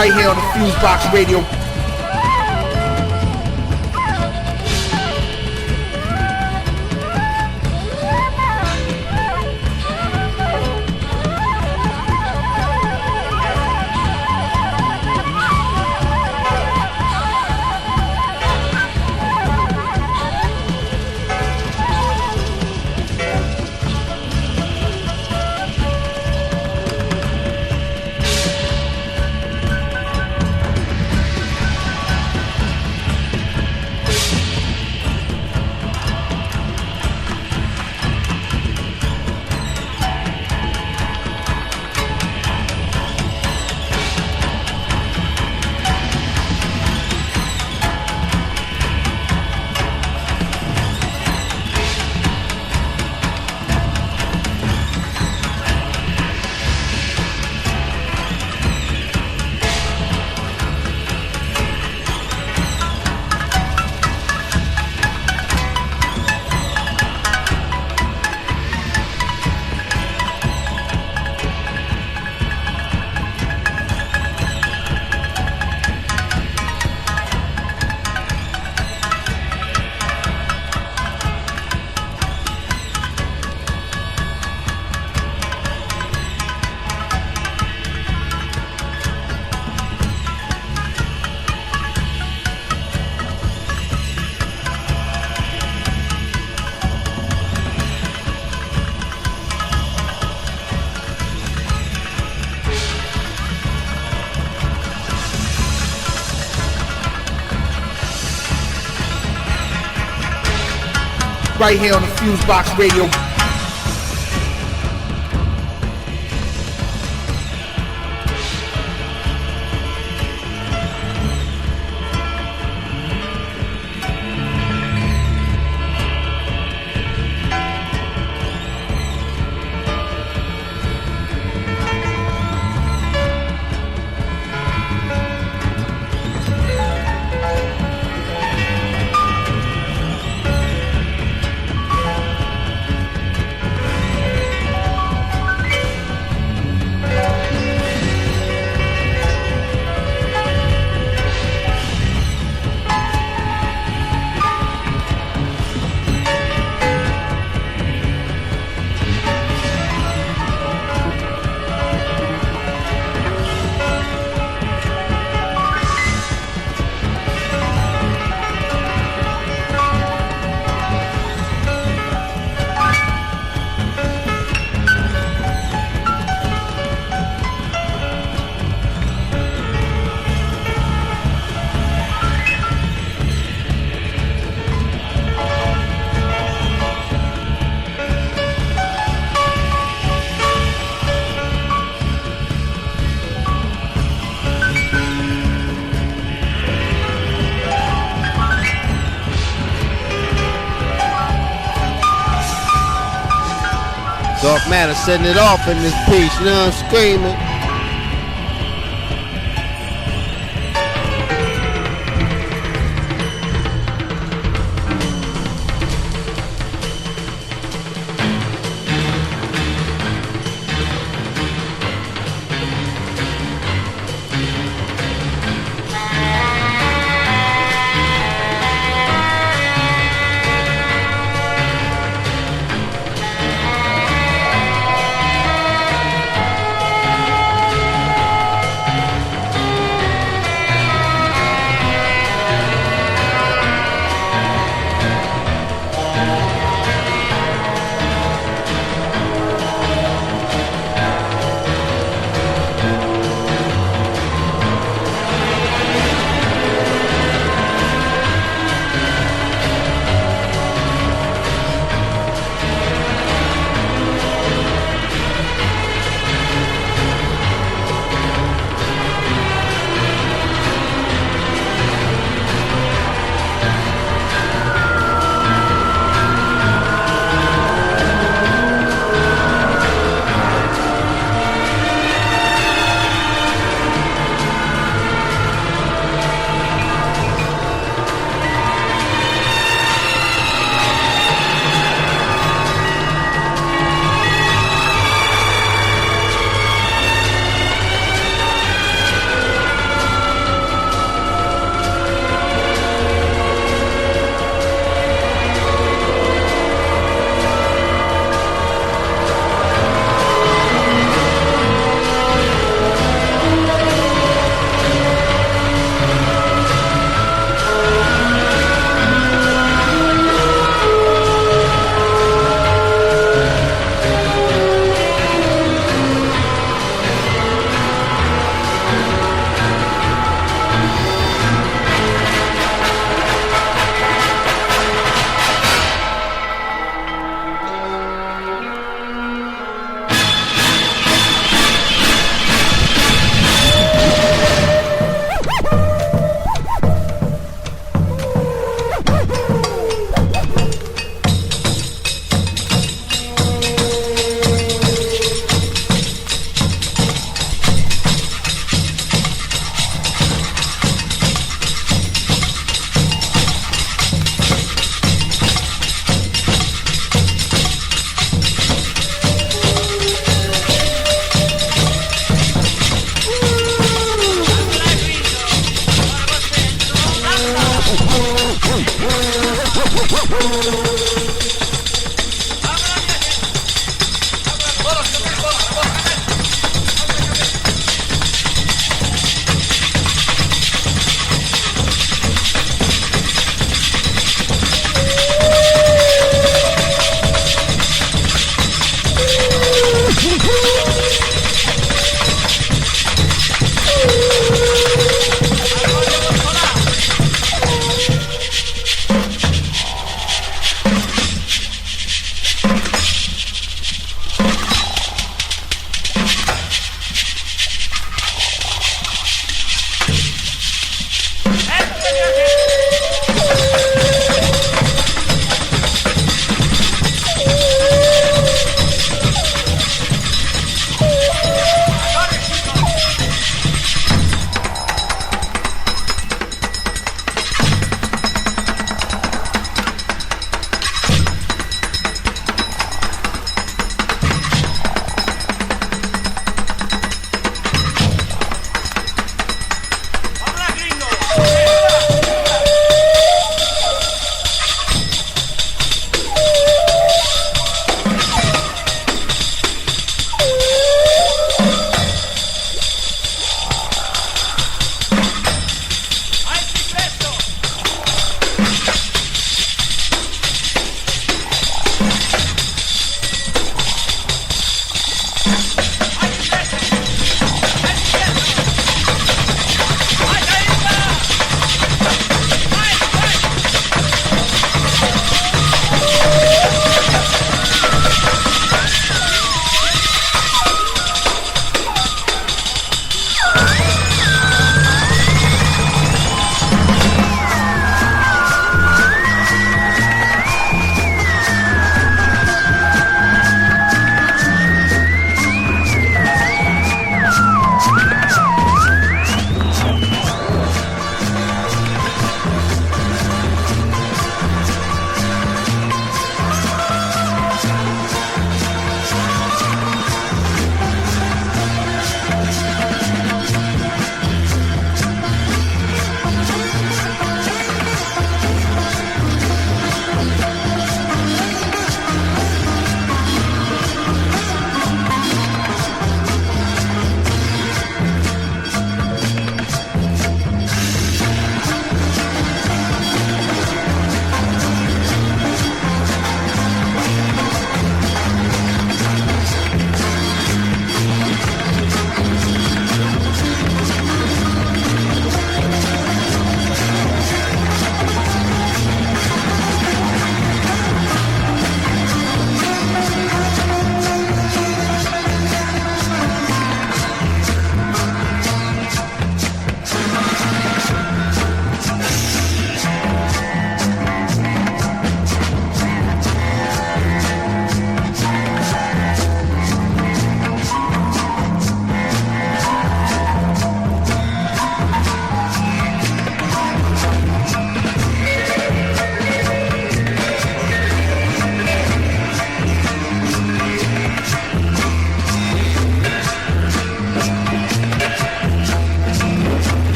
right here on the FuseBox Radio. right here on the FuseBox Radio. Dark Matter setting it off in this piece, you know what I'm screaming?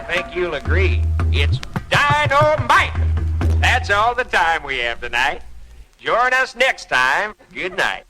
think you'll agree. It's dynamite. That's all the time we have tonight. Join us next time. Good night.